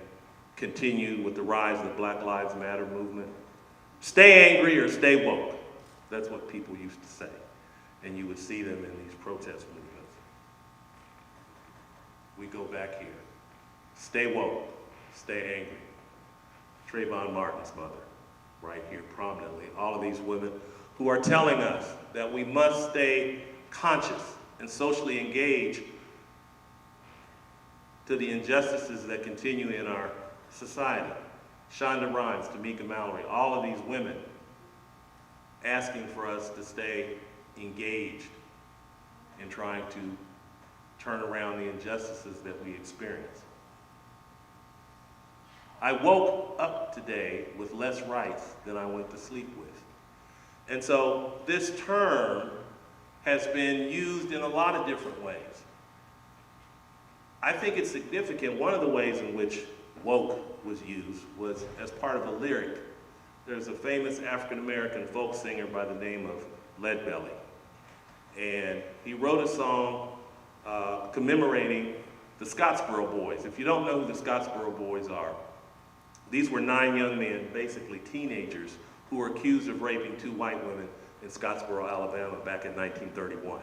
continued with the rise of the Black Lives Matter movement. Stay angry or stay woke. That's what people used to say. And you would see them in these protest movements. We go back here. Stay woke, stay angry. Trayvon Martin's mother, right here prominently. All of these women who are telling us that we must stay conscious and socially engaged to the injustices that continue in our society. Shonda Rhimes, Tamika Mallory, all of these women asking for us to stay engaged in trying to turn around the injustices that we experience. I woke up today with less rights than I went to sleep with. And so this term has been used in a lot of different ways. I think it's significant. One of the ways in which woke was used was as part of a lyric. There's a famous African-American folk singer by the name of Leadbelly. And he wrote a song commemorating the Scottsboro Boys. If you don't know who the Scottsboro Boys are, these were 9 young men, basically teenagers, who were accused of raping 2 white women in Scottsboro, Alabama back in 1931.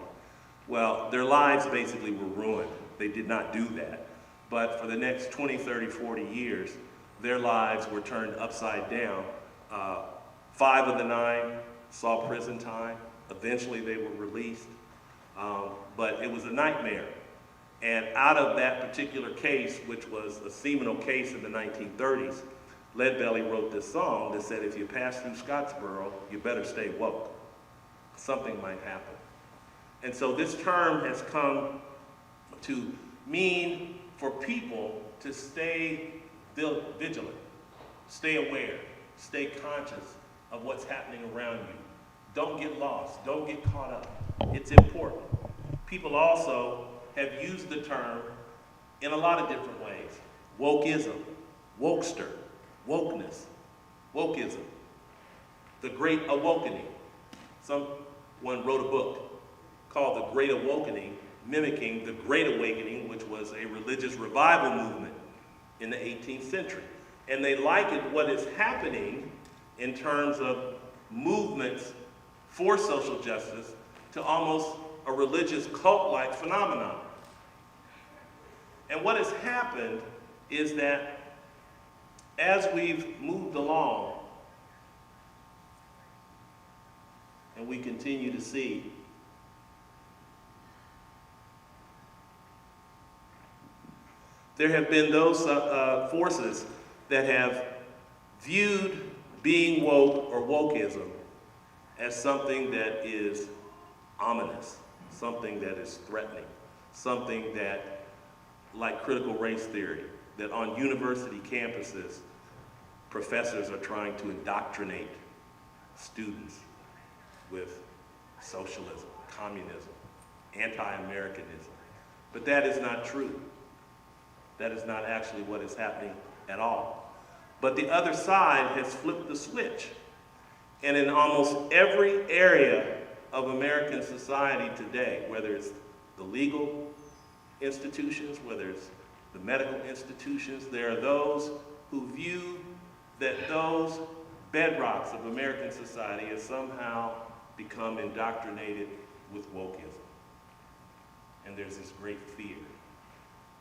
Well, their lives basically were ruined. They did not do that. But for the next 20, 30, 40 years, their lives were turned upside down. 5 of the 9 saw prison time. Eventually they were released. But it was a nightmare. And out of that particular case, which was a seminal case in the 1930s, Leadbelly wrote this song that said, if you pass through Scottsboro, you better stay woke. Something might happen. And so this term has come to mean for people to stay vigilant, stay aware, stay conscious, of what's happening around you. Don't get lost. Don't get caught up. It's important. People also have used the term in a lot of different ways. Wokeism, wokester, wokeness, wokeism, the Great Awakening. Someone wrote a book called The Great Awakening, mimicking the Great Awakening, which was a religious revival movement in the 18th century. And they likened what is happening in terms of movements for social justice to almost a religious cult-like phenomenon. And what has happened is that as we've moved along, and we continue to see there have been those forces that have viewed being woke or wokeism as something that is ominous, something that is threatening, something that, like critical race theory, that on university campuses, professors are trying to indoctrinate students with socialism, communism, anti-Americanism. But that is not true. That is not actually what is happening at all. But the other side has flipped the switch. And in almost every area of American society today, whether it's the legal institutions, whether it's the medical institutions, there are those who view that those bedrocks of American society have somehow become indoctrinated with wokeism. And there's this great fear.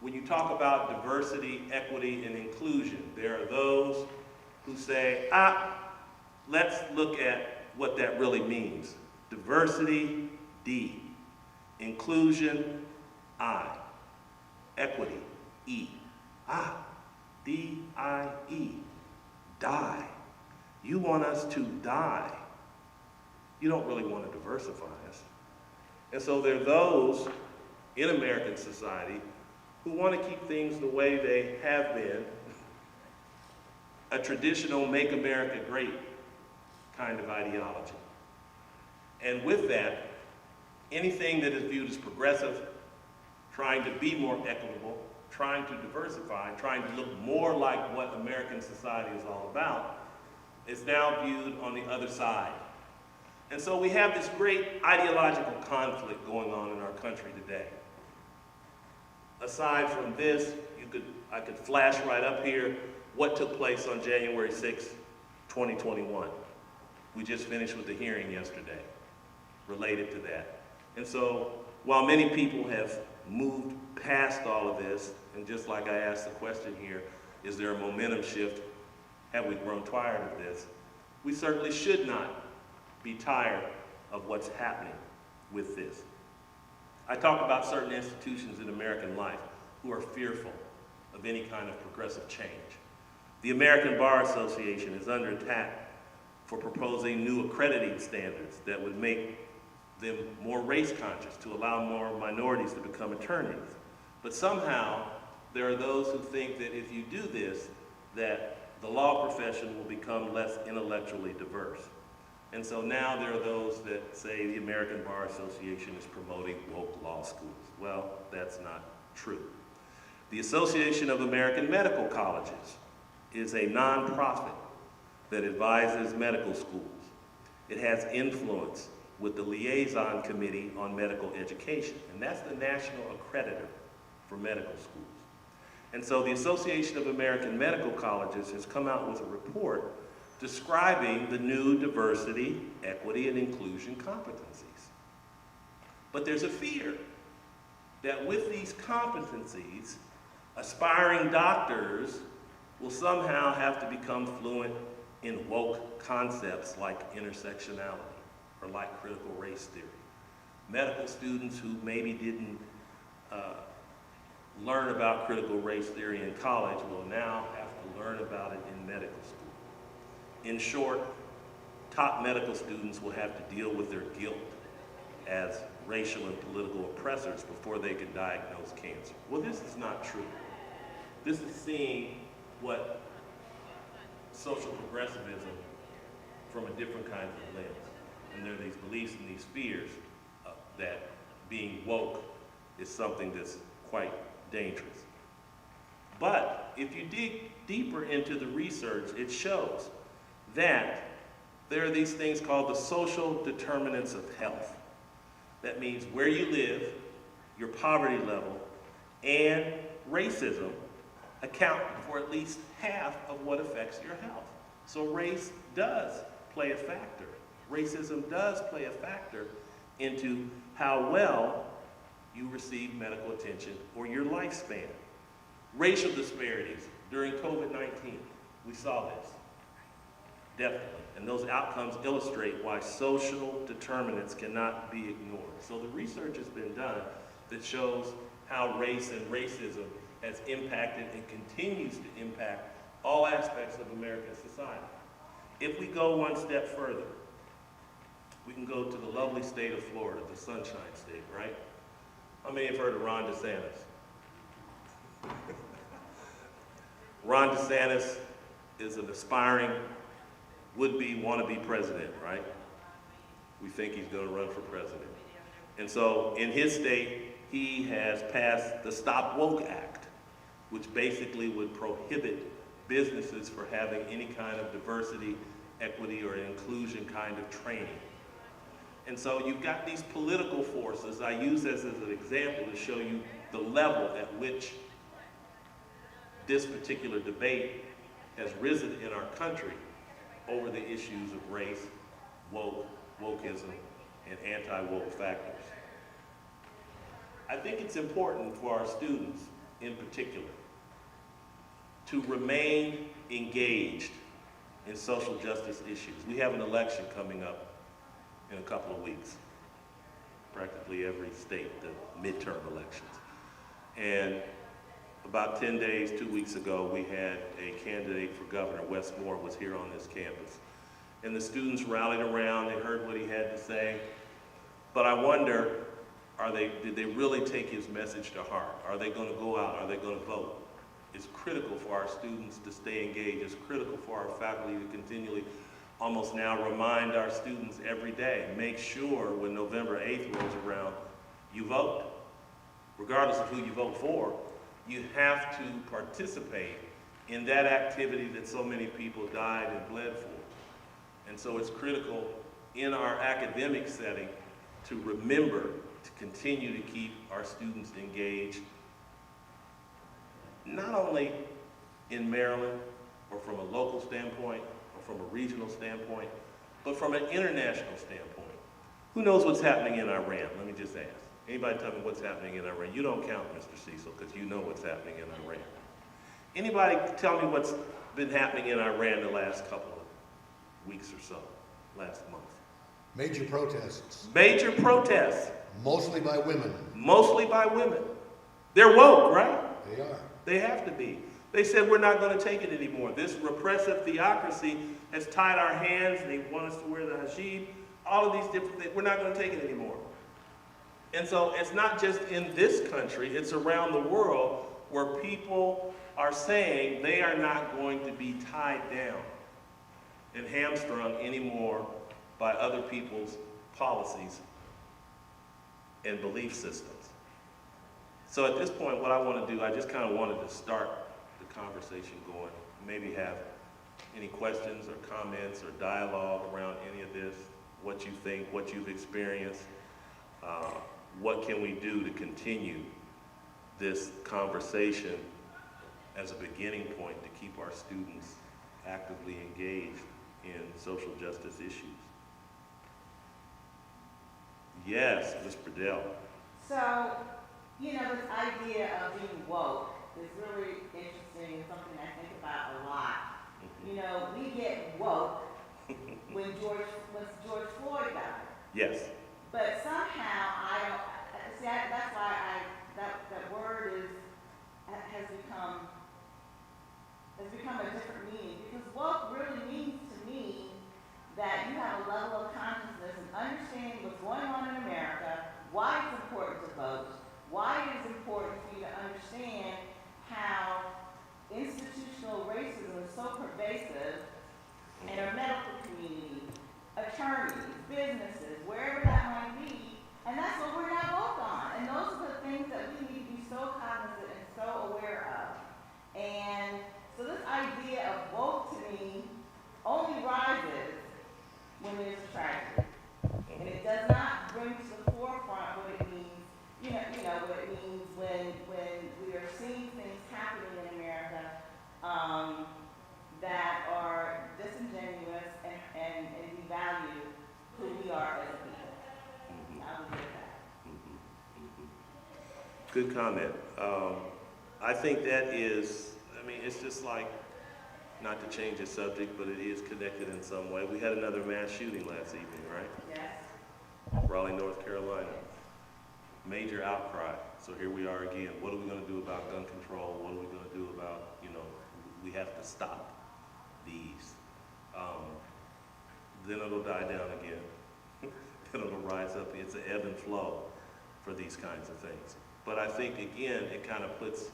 When you talk about diversity, equity, and inclusion, there are those who say, let's look at what that really means. Diversity, D. Inclusion, I. Equity, E. D-I-E. Die. You want us to die. You don't really want to diversify us. And so there are those in American society who want to keep things the way they have been, a traditional make America great kind of ideology. And with that, anything that is viewed as progressive, trying to be more equitable, trying to diversify, trying to look more like what American society is all about, is now viewed on the other side. And so we have this great ideological conflict going on in our country today. Aside from this, I could flash right up here what took place on January 6, 2021. We just finished with the hearing yesterday related to that. And so while many people have moved past all of this, and just like I asked the question here, is there a momentum shift? Have we grown tired of this? We certainly should not be tired of what's happening with this. I talk about certain institutions in American life who are fearful of any kind of progressive change. The American Bar Association is under attack for proposing new accrediting standards that would make them more race conscious, to allow more minorities to become attorneys. But somehow, there are those who think that if you do this, that the law profession will become less intellectually diverse. And so now there are those that say the American Bar Association is promoting woke law schools. Well, that's not true. The Association of American Medical Colleges is a nonprofit that advises medical schools. It has influence with the Liaison Committee on Medical Education, and that's the national accreditor for medical schools. And so the Association of American Medical Colleges has come out with a report describing the new diversity, equity, and inclusion competencies. But there's a fear that with these competencies, aspiring doctors will somehow have to become fluent in woke concepts like intersectionality or like critical race theory. Medical students who maybe didn't learn about critical race theory in college will now have to learn about it in medical school. In short, top medical students will have to deal with their guilt as racial and political oppressors before they can diagnose cancer. Well, this is not true. This is seeing what social progressivism from a different kind of lens. And there are these beliefs and these fears that being woke is something that's quite dangerous. But if you dig deeper into the research, it shows that there are these things called the social determinants of health. That means where you live, your poverty level, and racism account for at least half of what affects your health. So race does play a factor. Racism does play a factor into how well you receive medical attention or your lifespan. Racial disparities during COVID-19, we saw this, definitely. And those outcomes illustrate why social determinants cannot be ignored. So the research has been done that shows how race and racism has impacted and continues to impact all aspects of American society. If we go one step further, we can go to the lovely state of Florida, the Sunshine State, right? How many have heard of Ron DeSantis? Ron DeSantis is an aspiring would-be, wannabe president, right? We think he's going to run for president. And so in his state, he has passed the Stop Woke Act, which basically would prohibit businesses for having any kind of diversity, equity, or inclusion kind of training. And so you've got these political forces. I use this as an example to show you the level at which this particular debate has risen in our country over the issues of race, wokeism, and anti-woke factors. I think it's important for our students in particular to remain engaged in social justice issues. We have an election coming up in a couple of weeks. Practically every state, the midterm elections. And about 10 days, 2 weeks ago, we had a candidate for governor. Wes Moore was here on this campus. And the students rallied around, they heard what he had to say. But I wonder, did they really take his message to heart? Are they going to go out? Are they going to vote? It's critical for our students to stay engaged. It's critical for our faculty to continually, almost now, remind our students every day. Make sure when November 8th rolls around, you vote. Regardless of who you vote for, you have to participate in that activity that so many people died and bled for. And so it's critical in our academic setting to remember to continue to keep our students engaged, not only in Maryland or from a local standpoint or from a regional standpoint, but from an international standpoint. Who knows what's happening in Iran? Let me just ask. Anybody tell me what's happening in Iran? You don't count, Mr. Cecil, because you know what's happening in Iran. Anybody tell me what's been happening in Iran the last couple of weeks or so, last month? Major protests. Major protests. Mostly by women. Mostly by women. They're woke, right? They are. They have to be. They said, we're not going to take it anymore. This repressive theocracy has tied our hands. They want us to wear the hijab. All of these different things. We're not going to take it anymore. And so it's not just in this country, it's around the world where people are saying they are not going to be tied down and hamstrung anymore by other people's policies and belief systems. So at this point, what I want to do, I just kind of wanted to start the conversation going, maybe have any questions or comments or dialogue around any of this, what you think, what you've experienced. What can we do to continue this conversation as a beginning point to keep our students actively engaged in social justice issues? Yes, Ms. Burdell. So, you know, this idea of being woke is really interesting and something I think about a lot. You know, we get woke when George Floyd died. Yes. But somehow I don't, see, that's why that word has become a different meaning. Because woke really means to me that you have a level of consciousness and understanding what's going on in America, why it's important to vote, why it is important for you to understand how institutional racism is so pervasive in our medical community, Good comment. I think that is, I mean, it's just like, not to change the subject, but it is connected in some way. We had another mass shooting last evening, right? Yes. Raleigh, North Carolina. Major outcry. So here we are again. What are we going to do about gun control? What are we going to do about, you know, we have to stop these. Then it'll die down again. Then it'll rise up. It's an ebb and flow for these kinds of things. But I think, again, it kind of puts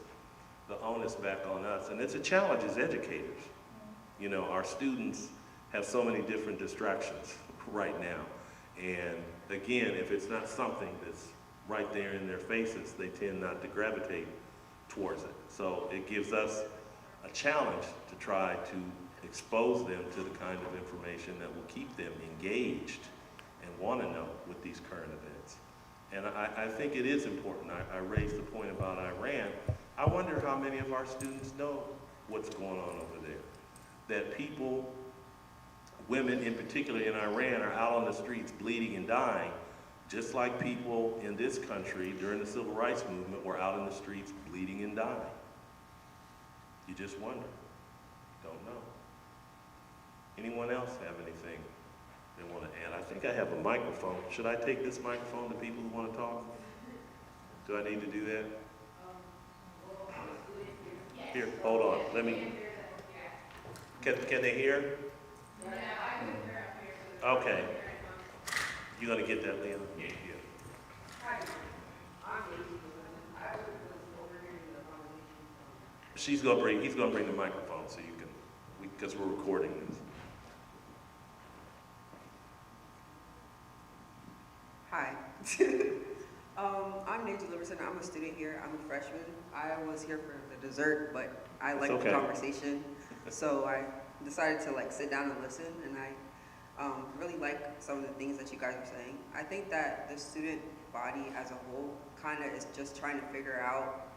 the onus back on us. And it's a challenge as educators. You know, our students have so many different distractions right now. And again, if it's not something that's right there in their faces, they tend not to gravitate towards it. So it gives us a challenge to try to expose them to the kind of information that will keep them engaged and want to know with these current events. And I think it is important. I raised the point about Iran. I wonder how many of our students know what's going on over there. That people, women in particular in Iran, are out on the streets bleeding and dying, just like people in this country during the Civil Rights Movement were out in the streets bleeding and dying. You just wonder. Don't know. Anyone else have anything they want to add? I think I have a microphone. Should I take this microphone to people who want to talk? Do I need to do that? Here, hold on. Let me. Can they hear? Okay. You gonna get that, Leon? Yeah. He's gonna bring the microphone so you can, because we're recording this. Hi. I'm Nancy Liverson. I'm a student here. I'm a freshman. I was here for the dessert, but I like the conversation. So I decided to sit down and listen, and I really like some of the things that you guys are saying. I think that the student body as a whole kind of is just trying to figure out,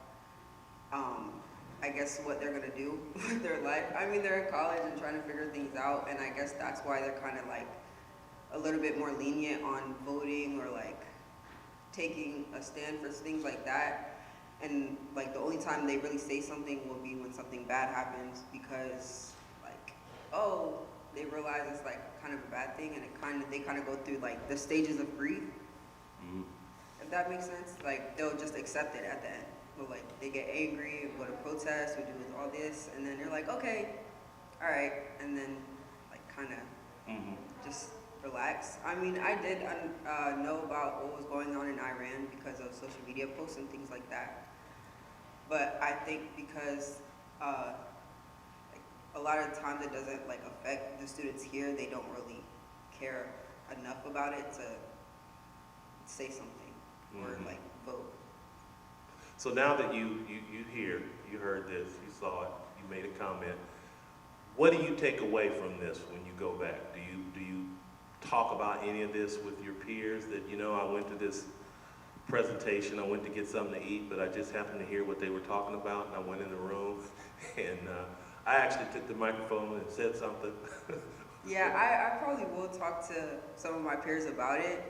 I guess, what they're going to do with their life. I mean, they're in college and trying to figure things out, and I guess that's why they're kind of a little bit more lenient on voting or taking a stand for things like that. And the only time they really say something will be when something bad happens, because oh, they realize it's kind of a bad thing, and they kind of go through the stages of grief. Mm-hmm. If that makes sense, they'll just accept it at the end. But they get angry, go to protest, or do all this, and then they're like, okay, all right, and then kind of just relax. I mean, I did know about what was going on in Iran because of social media posts and things like that. But I think because a lot of times it doesn't affect the students here, they don't really care enough about it to say something or vote. So now that you heard this, you saw it, you made a comment. What do you take away from this when you go back? Do you talk about any of this with your peers that, I went to this presentation, I went to get something to eat, but I just happened to hear what they were talking about, and I went in the room, and I actually took the microphone and said something. Yeah, I probably will talk to some of my peers about it.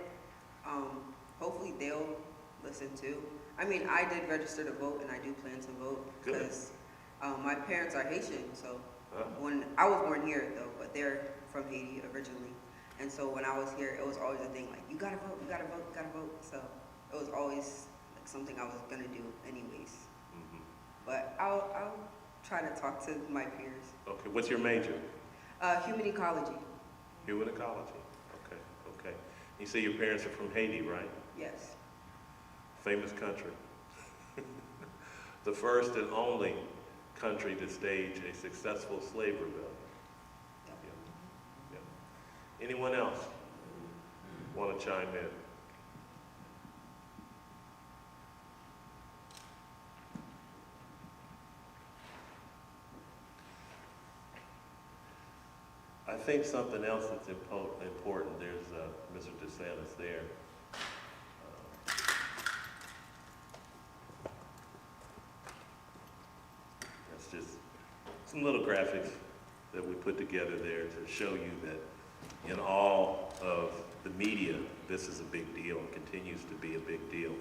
Hopefully they'll listen too. I mean, I did register to vote, and I do plan to vote because my parents are Haitian, so when I was born here though, but they're from Haiti originally. And so when I was here, it was always a thing you gotta vote, you gotta vote, you gotta vote. So it was always something I was gonna do anyways. Mm-hmm. But I'll try to talk to my peers. Okay, what's your major? Human ecology. Human ecology, okay. You say your parents are from Haiti, right? Yes. Famous country. The first and only country to stage a successful slave rebellion. Yeah. Anyone else want to chime in? I think something else that's important, there's Mr. DeSantis there. That's just some little graphics that we put together there to show you that in all of the media, this is a big deal and continues to be a big deal.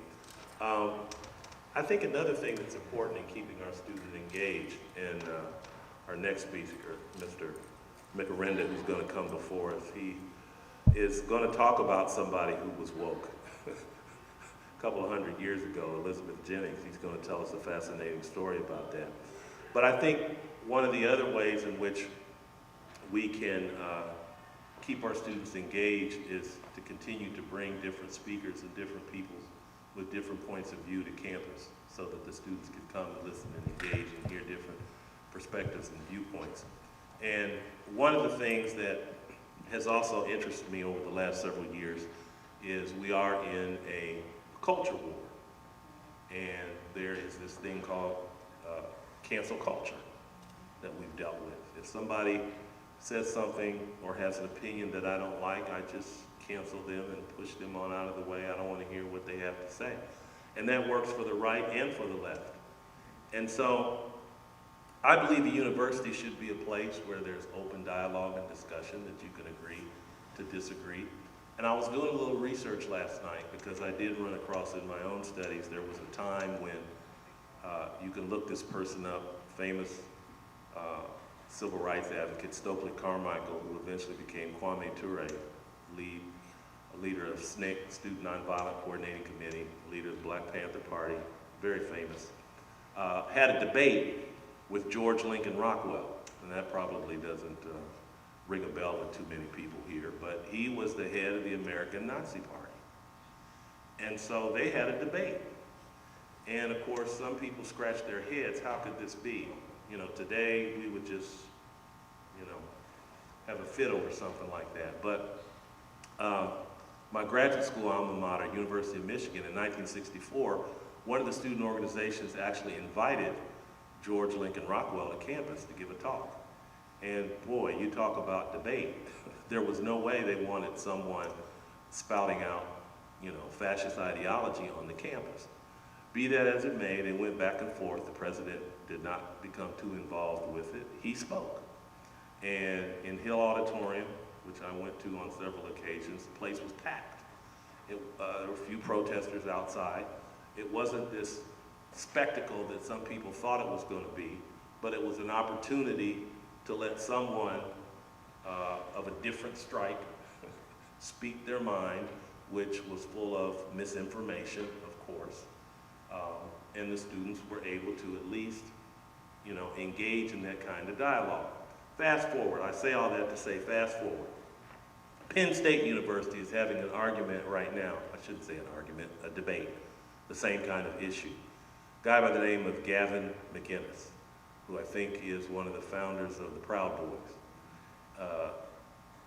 I think another thing that's important in keeping our students engaged, and our next speaker, Mr. McArenda, who's going to come before us, he is going to talk about somebody who was woke. A couple of 100 years ago, Elizabeth Jennings, he's going to tell us a fascinating story about that. But I think one of the other ways in which we can keep our students engaged is to continue to bring different speakers and different people with different points of view to campus so that the students can come and listen and engage and hear different perspectives and viewpoints. And one of the things that has also interested me over the last several years is we are in a culture war. And there is this thing called cancel culture that we've dealt with. If somebody says something or has an opinion that I don't like, I just cancel them and push them on out of the way. I don't want to hear what they have to say. And that works for the right and for the left. And so I believe the university should be a place where there's open dialogue and discussion, that you can agree to disagree. And I was doing a little research last night because I did run across in my own studies, there was a time when you can look this person up, famous civil rights advocate Stokely Carmichael, who eventually became Kwame Ture, leader of SNCC, Student Nonviolent Coordinating Committee, leader of the Black Panther Party, very famous, had a debate with George Lincoln Rockwell, and that probably doesn't ring a bell with too many people here, but he was the head of the American Nazi Party. And so they had a debate. And of course, some people scratched their heads, how could this be? You know, today we would just, you know, have a fit over something like that. But my graduate school alma mater, University of Michigan, in 1964, one of the student organizations actually invited George Lincoln Rockwell to campus to give a talk. And boy, you talk about debate. There was no way they wanted someone spouting out, you know, fascist ideology on the campus. Be that as it may, they went back and forth. The president did not become too involved with it. He spoke. And in Hill Auditorium, which I went to on several occasions, the place was packed. There were a few protesters outside. It wasn't this spectacle that some people thought it was going to be, but it was an opportunity to let someone of a different stripe speak their mind, which was full of misinformation, of course. And the students were able to at least, you know, engage in that kind of dialogue. Fast forward, I say all that to say fast forward. Penn State University is having an argument right now, I shouldn't say an argument, a debate, the same kind of issue. A guy by the name of Gavin McInnes, who I think is one of the founders of the Proud Boys.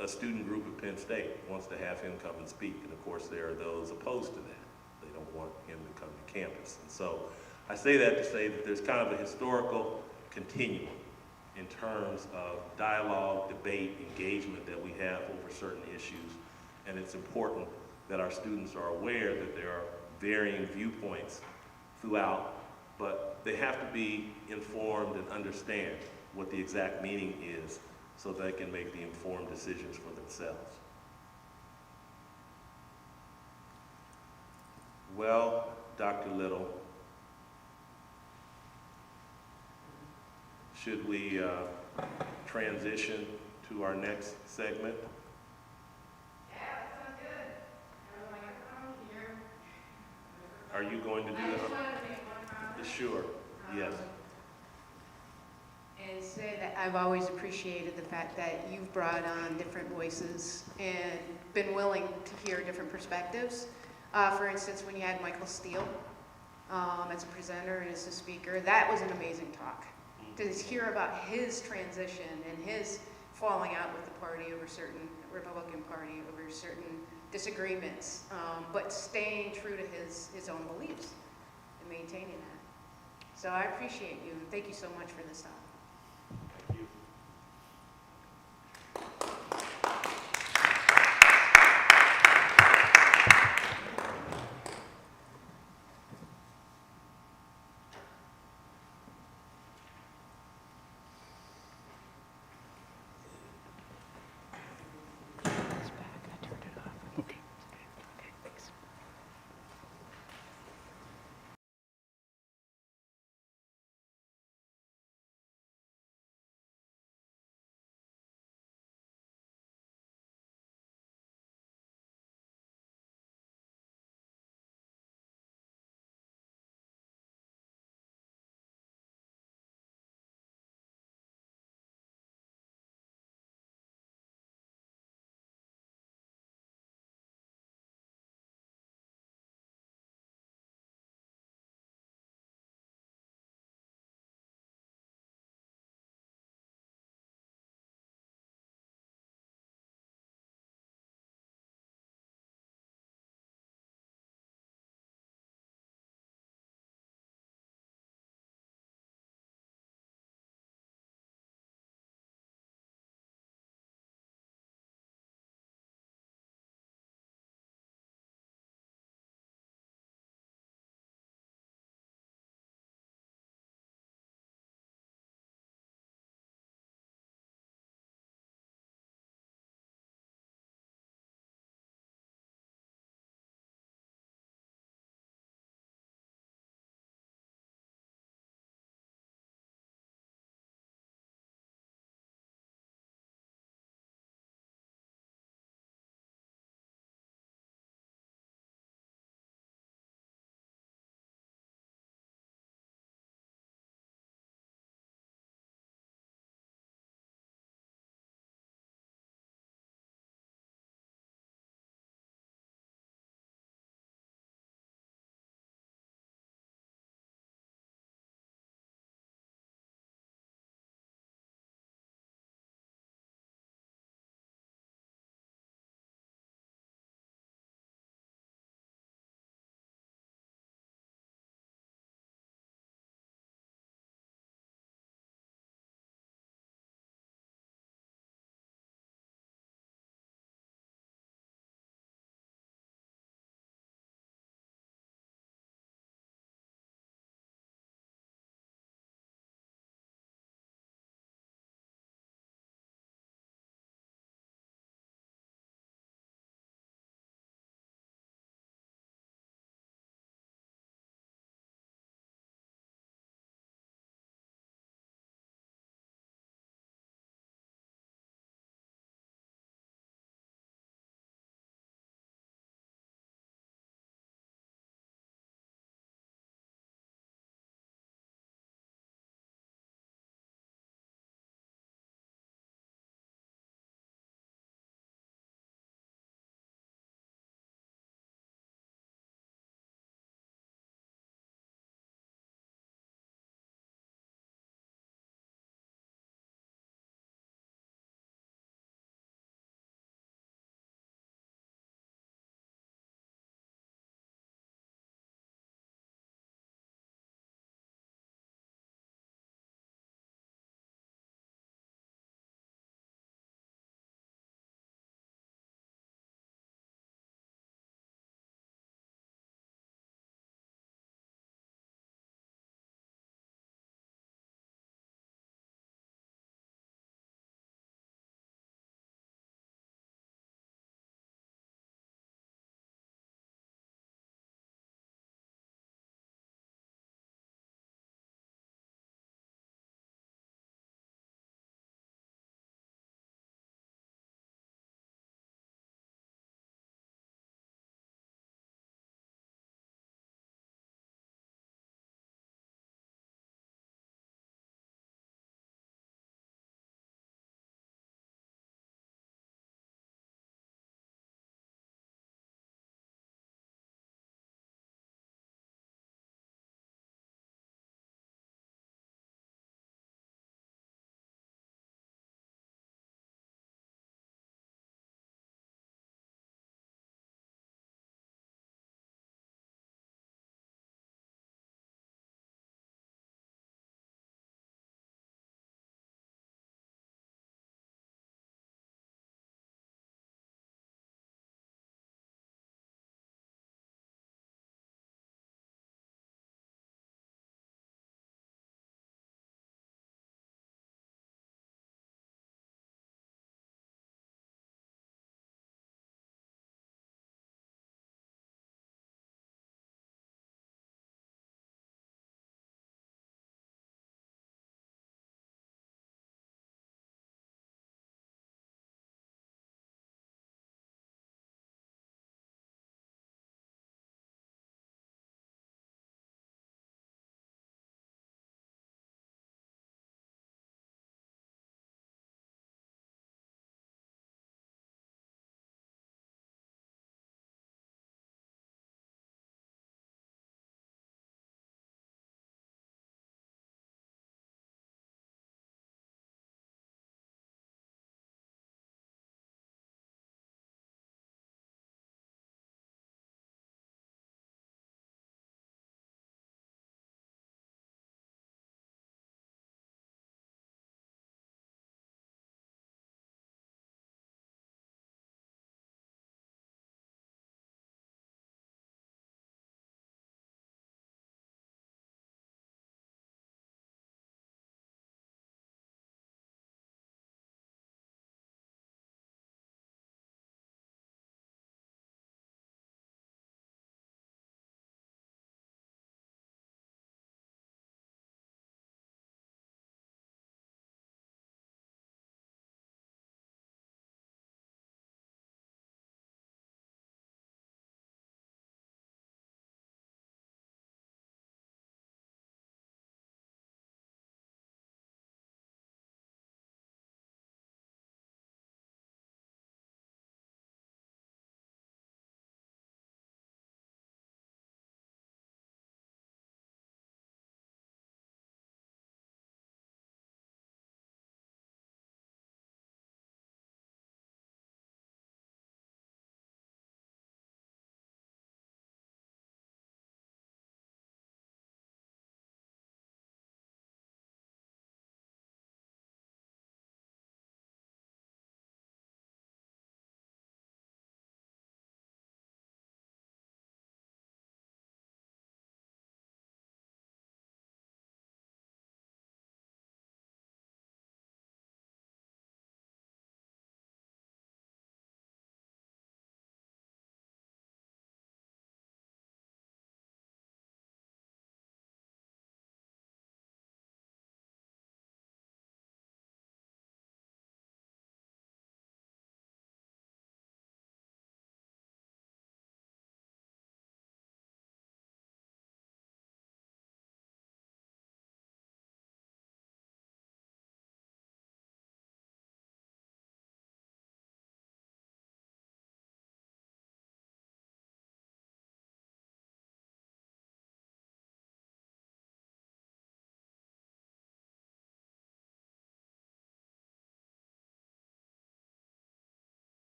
A student group at Penn State wants to have him come and speak, and of course there are those opposed to that. They don't want him to come to campus. And so I say that to say that there's kind of a historical continuum in terms of dialogue, debate, engagement that we have over certain issues. And it's important that our students are aware that there are varying viewpoints throughout, but they have to be informed and understand what the exact meaning is so they can make the informed decisions for themselves. Well, Dr. Little, should we transition to our next segment? Yeah, that sounds good. Have a microphone here. Are you going to do I just that? wanted to make one comment. Sure, yes. And say that I've always appreciated the fact that you've brought on different voices and been willing to hear different perspectives. For instance, when you had Michael Steele as a presenter and as a speaker, that was an amazing talk. To hear about his transition and his falling out with the party over certain Republican Party, over certain disagreements, but staying true to his own beliefs and maintaining that. So I appreciate you. Thank you so much for this talk.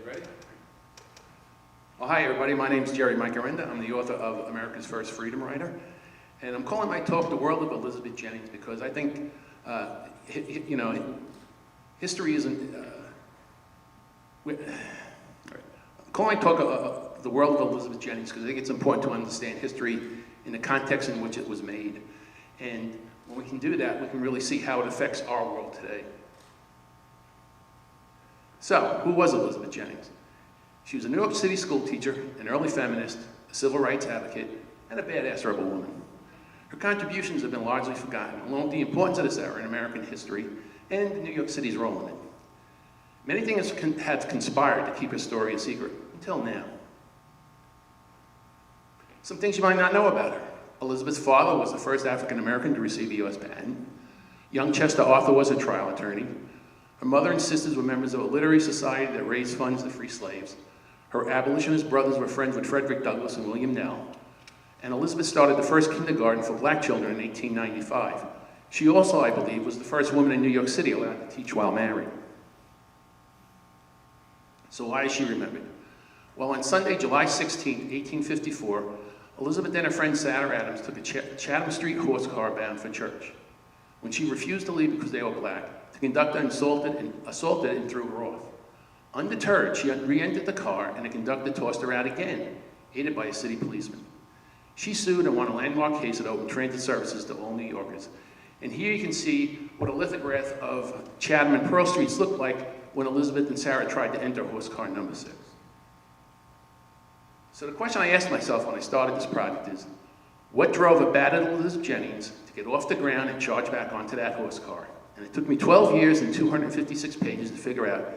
ready? Well, hi, everybody. My name's Jerry Micarenda. I'm the author of America's First Freedom Writer. And I'm calling my talk The World of Elizabeth Jennings because I think, you know, history isn't... I'm calling my talk The World of Elizabeth Jennings because I think it's important to understand history in the context in which it was made. And when we can do that, we can really see how it affects our world today. So, who was Elizabeth Jennings? She was a New York City school teacher, an early feminist, a civil rights advocate, and a badass rebel woman. Her contributions have been largely forgotten, along with the importance of this era in American history and New York City's role in it. Many things have conspired to keep her story a secret, until now. Some things you might not know about her. Elizabeth's father was the first African-American to receive a U.S. patent. Young Chester Arthur was a trial attorney. Her mother and sisters were members of a literary society that raised funds to free slaves. Her abolitionist brothers were friends with Frederick Douglass and William Nell. And Elizabeth started the first kindergarten for black children in 1895. She also, I believe, was the first woman in New York City allowed to teach while married. So why is she remembered? Well, on Sunday, July 16, 1854, Elizabeth and her friend Sarah Adams took a Chatham Street horse car bound for church. When she refused to leave because they were black, the conductor assaulted and threw her off. Undeterred, she re-entered the car and the conductor tossed her out again, aided by a city policeman. She sued and won a landmark case that opened transit services to all New Yorkers. And here you can see what a lithograph of Chatham and Pearl Streets looked like when Elizabeth and Sarah tried to enter horse car number 6. So the question I asked myself when I started this project is, what drove a battered Elizabeth Jennings to get off the ground and charge back onto that horse car? And it took me 12 years and 256 pages to figure out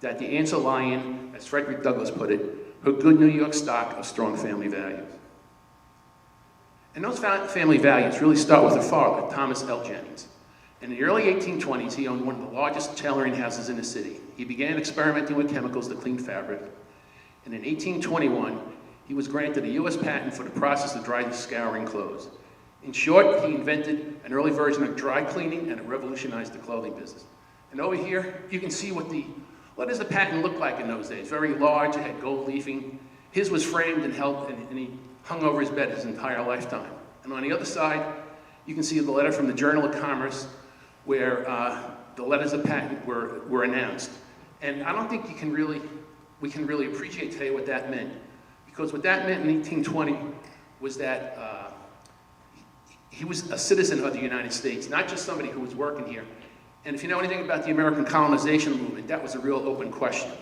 that the answer lay in, as Frederick Douglass put it, her good New York stock of strong family values. And those family values really start with her father, Thomas L. Jennings. In the early 1820s, he owned one of the largest tailoring houses in the city. He began experimenting with chemicals to clean fabric. And in 1821, he was granted a U.S. patent for the process of dry scouring clothes. In short, he invented an early version of dry cleaning and it revolutionized the clothing business. And over here, you can see what does the patent look like in those days? Very large, it had gold leafing. His was framed and held, and he hung over his bed his entire lifetime. And on the other side, you can see the letter from the Journal of Commerce where the letters of patent were announced. And I don't think we can really appreciate today what that meant. Because what that meant in 1820 was that he was a citizen of the United States, not just somebody who was working here. And if you know anything about the American colonization movement, that was a real open question.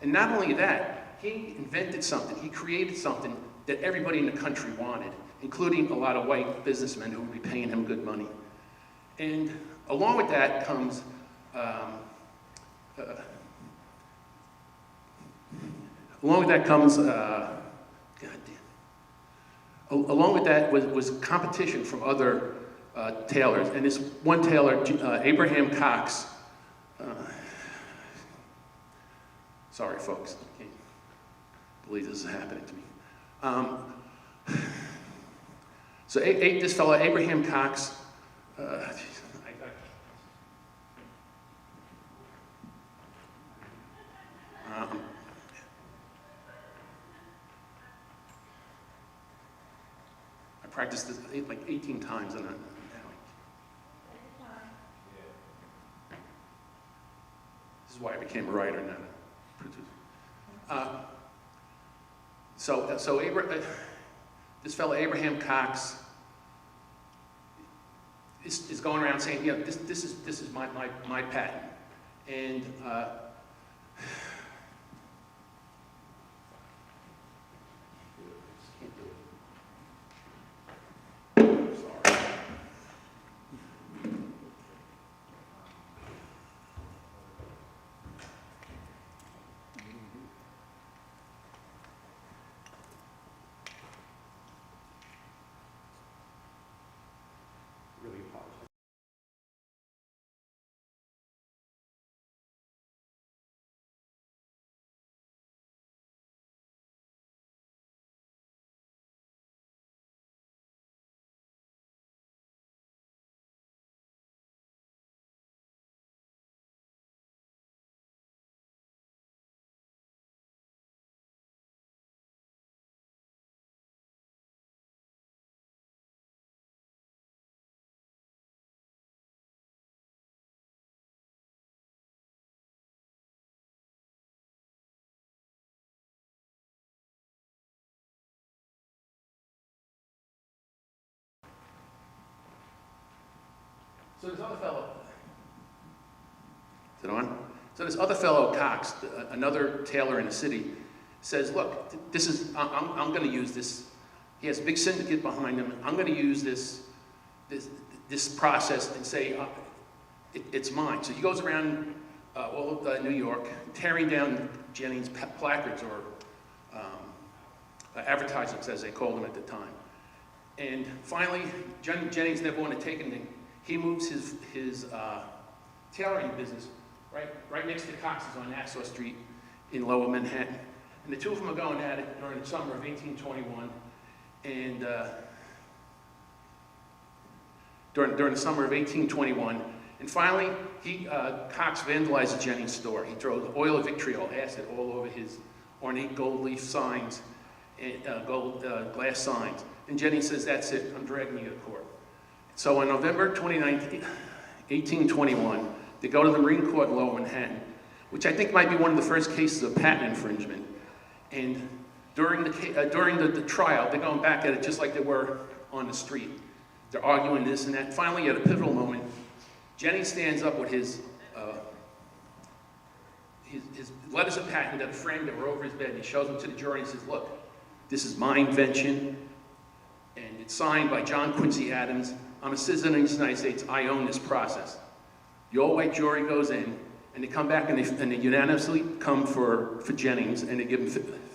And not only that, he invented something, he created something that everybody in the country wanted, including a lot of white businessmen who would be paying him good money. And along with that comes along with that was competition from other tailors. And this one tailor, Abraham Cox, sorry folks, I can't believe this is happening to me. So this fellow, Abraham Cox, I practiced this like 18 times and this is why I became a writer, not a producer. This fellow Abraham Cox is going around saying, yeah, this is my patent, and So this other fellow, is it on? So this other fellow, Cox, another tailor in the city, says, look, this is, I'm going to use this. He has a big syndicate behind him. I'm going to use this process and say, it's mine. So he goes around all of New York, tearing down Jennings' placards or advertisements, as they called them at the time. And finally, Jennings never wanted to take anything. He moves his tailoring business right next to Cox's on Nassau Street in Lower Manhattan. And the two of them are going at it during the summer of 1821. And during the summer of 1821. And finally, Cox vandalizes Jennings' store. He throws oil of vitriol, acid, all over his ornate gold leaf signs, and gold glass signs. And Jennings says, that's it, I'm dragging you to court. So on November 29th, 1821, they go to the Marine Court in Lower Manhattan, which I think might be one of the first cases of patent infringement. And during the trial, they're going back at it just like they were on the street. They're arguing this and that. Finally, at a pivotal moment, Jennings stands up with his letters of patent that are framed that were over his bed. He shows them to the jury and says, look, this is my invention, and it's signed by John Quincy Adams. I'm a citizen of the United States. I own this process. The all-white jury goes in, and they come back and they unanimously come for Jennings, and they give him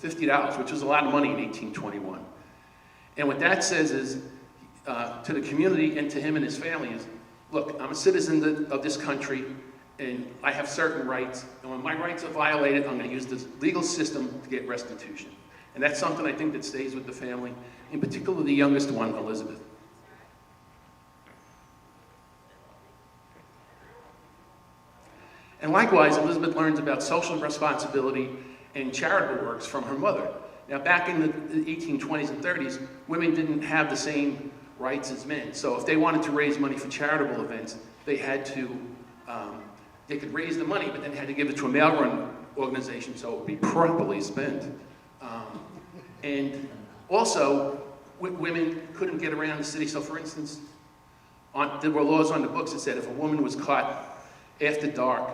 $50, which was a lot of money in 1821. And what that says is, to the community and to him and his family is, look, I'm a citizen of this country, and I have certain rights, and when my rights are violated, I'm going to use the legal system to get restitution. And that's something I think that stays with the family, in particular the youngest one, Elizabeth. And likewise, Elizabeth learns about social responsibility and charitable works from her mother. Now, back in the 1820s and 30s, women didn't have the same rights as men. So if they wanted to raise money for charitable events, they had to, they could raise the money, but then they had to give it to a mail-run organization so it would be properly spent. And also, women couldn't get around the city. So for instance, there were laws on the books that said if a woman was caught after dark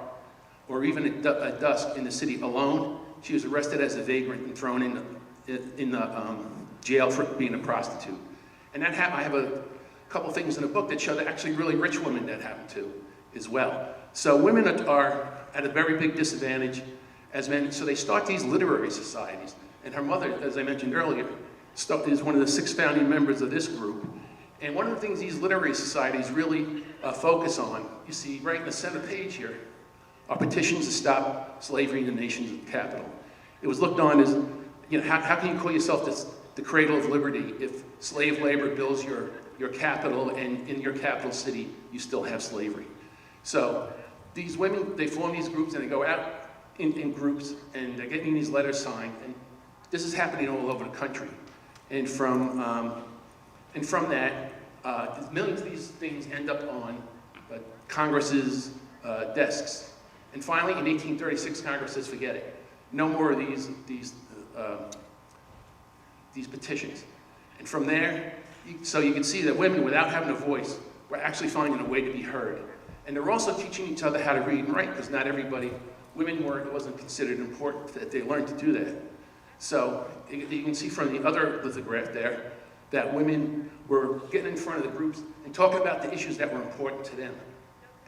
or even at dusk in the city alone, she was arrested as a vagrant and thrown in the jail for being a prostitute. And that happened. I have a couple things in the book that show that actually really rich women that happened to as well. So women are at a very big disadvantage as men. So they start these literary societies. And her mother, as I mentioned earlier, is one of the 6 founding members of this group. And one of the things these literary societies really focus on, you see right in the center page here, are petitions to stop slavery in the nation's capital. It was looked on as, you know, how can you call yourself the cradle of liberty if slave labor builds your capital, and in your capital city you still have slavery? So these women, they form these groups and they go out in groups and they're getting these letters signed, and this is happening all over the country. And from that, millions of these things end up on Congress's desks. And finally, in 1836, Congress says, forget it. No more of these petitions. And from there, so you can see that women, without having a voice, were actually finding a way to be heard. And they're also teaching each other how to read and write, because not everybody, it wasn't considered important that they learned to do that. So you can see from the other lithograph there that women were getting in front of the groups and talking about the issues that were important to them.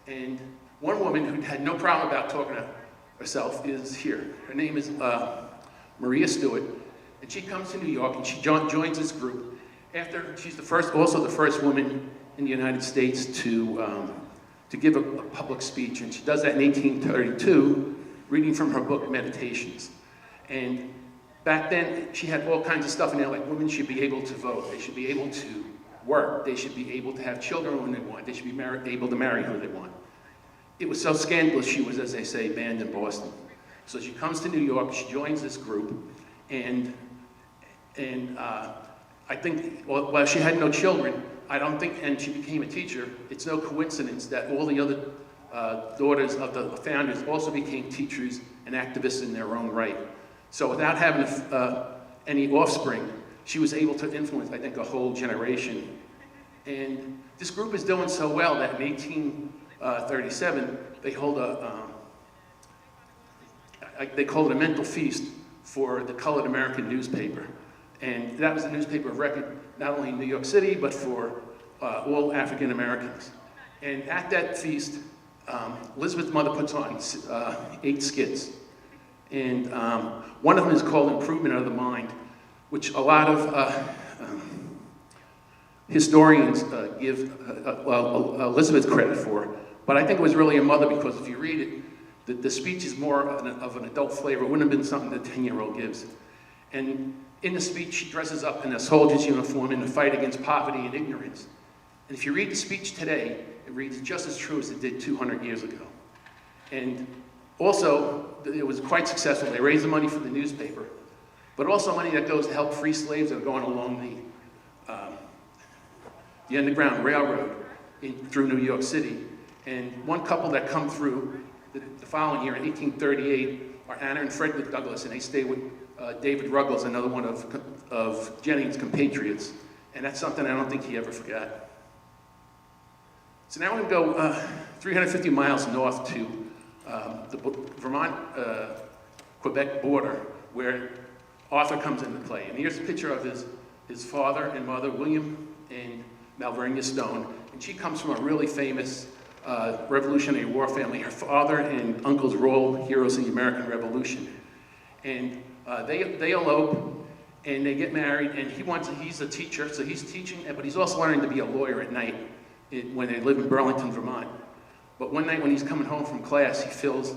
And one woman who had no problem about talking to herself is here. Her name is Maria Stewart, and she comes to New York and she joins this group after she's also the first woman in the United States to give a public speech, and she does that in 1832, reading from her book Meditations. And back then, she had all kinds of stuff in there, like women should be able to vote, they should be able to work, they should be able to have children when they want, they should be able to marry who they want. It was so scandalous, she was, as they say, banned in Boston. So she comes to New York, she joins this group, and I think, while she had no children, I don't think, and she became a teacher, it's no coincidence that all the other daughters of the founders also became teachers and activists in their own right. So without having any offspring, she was able to influence, I think, a whole generation. And this group is doing so well that in 1837, they hold they call it a mental feast for the colored American newspaper. And that was the newspaper of record, not only in New York City, but for all African Americans. And at that feast, Elizabeth's mother puts on 8 skits. And one of them is called Improvement of the Mind, which a lot of historians give Elizabeth credit for. But I think it was really a mother, because if you read it, the speech is more of an adult flavor. It wouldn't have been something that a 10-year-old gives. And in the speech, she dresses up in a soldier's uniform in the fight against poverty and ignorance. And if you read the speech today, it reads just as true as it did 200 years ago. And also, it was quite successful. They raised the money for the newspaper, but also money that goes to help free slaves that are going along the Underground Railroad through New York City. And one couple that come through the following year, in 1838, are Anna and Frederick Douglass, and they stay with David Ruggles, another one of Jennings' compatriots. And that's something I don't think he ever forgot. So now we're going to go 350 miles north to the Vermont-Quebec border, where Arthur comes into play. And here's a picture of his father and mother, William and Malvernia Stone. And she comes from a really famous Revolutionary War family. Her father and uncles were all heroes in the American Revolution. And they elope, and they get married, and he's a teacher, so he's teaching, but he's also learning to be a lawyer at night when they live in Burlington, Vermont. But one night when he's coming home from class, he feels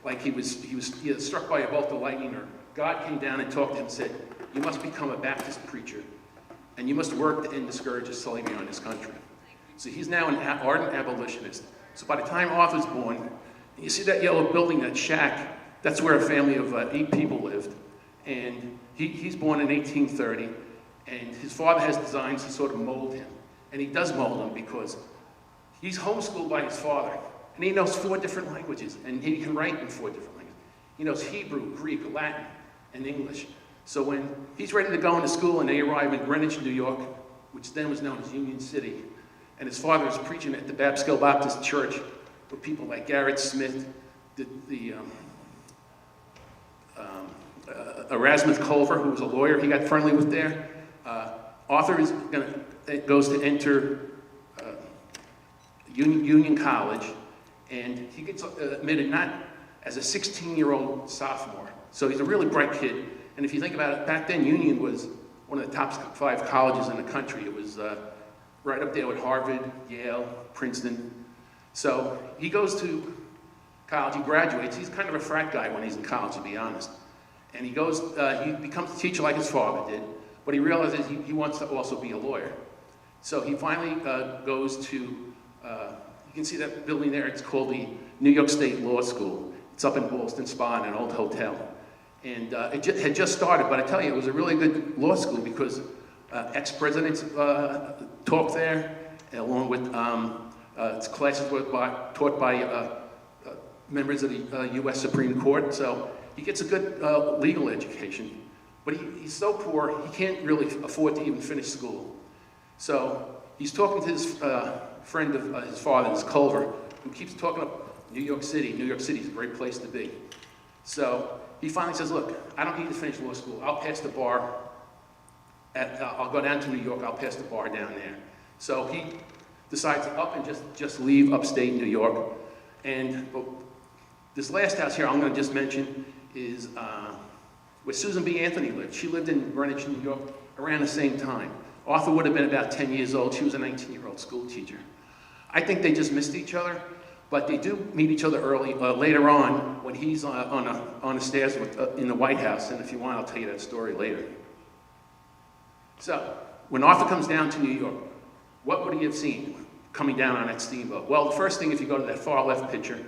like he was either struck by a bolt of lightning, or God came down and talked to him and said, "You must become a Baptist preacher, and you must work to end the scourge of slavery on this country." So he's now an ardent abolitionist. So by the time Arthur's born, you see that yellow building, that shack, that's where a family of 8 people lived. And he's born in 1830, and his father has designs to sort of mold him. And he does mold him because he's homeschooled by his father, and he knows 4 different languages, and he can write in 4 different languages. He knows Hebrew, Greek, Latin, and English. So when he's ready to go into school and they arrive in Greenwich, New York, which then was known as Union City, and his father is preaching at the Babskill Baptist Church with people like Garrett Smith, Erasmus Culver, who was a lawyer he got friendly with there. Arthur goes to enter Union College, and he gets admitted not as a 16-year-old sophomore. So he's a really bright kid. And if you think about it, back then Union was one of the top 5 colleges in the country. It was right up there with Harvard, Yale, Princeton. So he goes to college, he graduates. He's kind of a frat guy when he's in college, to be honest. And he becomes a teacher like his father did, but he realizes he wants to also be a lawyer. So he finally goes to, you can see that building there, it's called the New York State Law School. It's up in Ballston Spa in an old hotel. And it had just started, but I tell you, it was a really good law school because ex-presidents taught there, along with classes were taught by members of the U.S. Supreme Court. So he gets a good legal education, but he's so poor, he can't really afford to even finish school. So he's talking to his friend of his father's, Culver, who keeps talking about New York City. New York City is a great place to be. So he finally says, "Look, I don't need to finish law school. I'll pass the bar. I'll go down to New York. I'll pass the bar down there." So he decides to up and just leave upstate New York. And this last house here I'm going to just mention is where Susan B. Anthony lived. She lived in Greenwich, New York, around the same time. Arthur would have been about 10 years old. She was a 19-year-old school teacher. I think they just missed each other, but they do meet each other later on when he's on the stairs in the White House. And if you want, I'll tell you that story later. So when Arthur comes down to New York, what would he have seen coming down on that steamboat? Well, the first thing, if you go to that far left picture,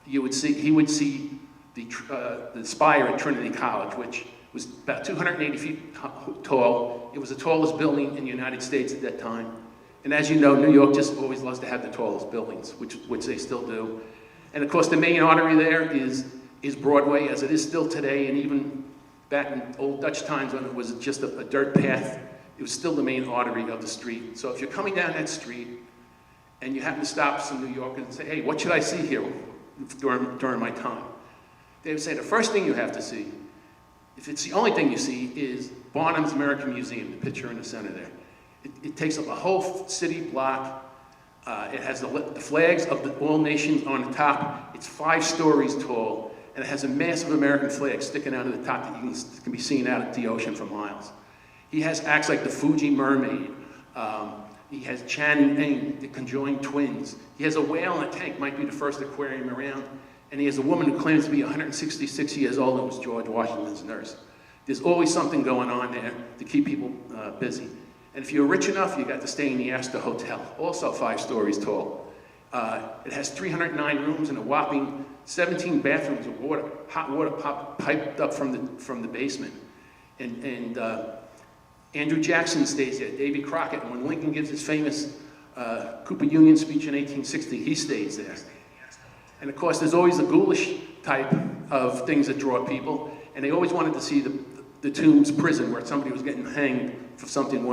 he would see the spire at Trinity College, which was about 280 feet tall. It was the tallest building in the United States at that time. And as you know, New York just always loves to have the tallest buildings, which they still do. And of course, the main artery there is Broadway, as it is still today, and even back in old Dutch times when it was just a dirt path it was still the main artery of the street. So if you're coming down that street and you happen to stop some New Yorkers and say, hey, what should I see here during my time? They would say the first thing you have to see, if it's the only thing you see, is Barnum's American Museum, the picture in the center there. It takes up a whole city block. It has the flags of all nations on the top. It's 5 stories tall, and it has a massive American flag sticking out of the top that can be seen out at the ocean for miles. He has acts like the Fuji Mermaid. He has Chan and Eng, the conjoined twins. He has a whale in a tank, might be the first aquarium around. And he has a woman who claims to be 166 years old and was George Washington's nurse. There's always something going on there to keep people busy. And if you're rich enough, you got to stay in the Astor Hotel, also 5 stories tall. It has 309 rooms and a whopping 17 bathrooms with hot water piped up from the basement. And Andrew Jackson stays there, Davy Crockett, and when Lincoln gives his famous Cooper Union speech in 1860, he stays there. And of course, there's always a ghoulish type of things that draw people, and they always wanted to see the Tombs prison where somebody was getting hanged for something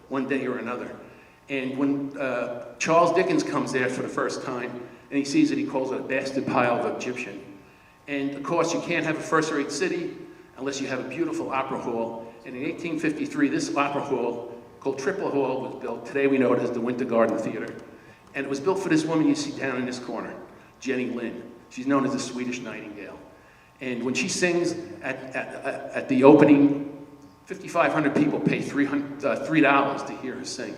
one day or another. And when Charles Dickens comes there for the first time, and he sees it, he calls it a bastard pile of Egyptian. And of course, you can't have a first-rate city unless you have a beautiful opera hall. And in 1853, this opera hall, called Triple Hall, was built. Today we know it as the Winter Garden Theater. And it was built for this woman you see down in this corner, Jenny Lind. She's known as the Swedish Nightingale. And when she sings at the opening, 5,500 people pay $3 to hear her sing.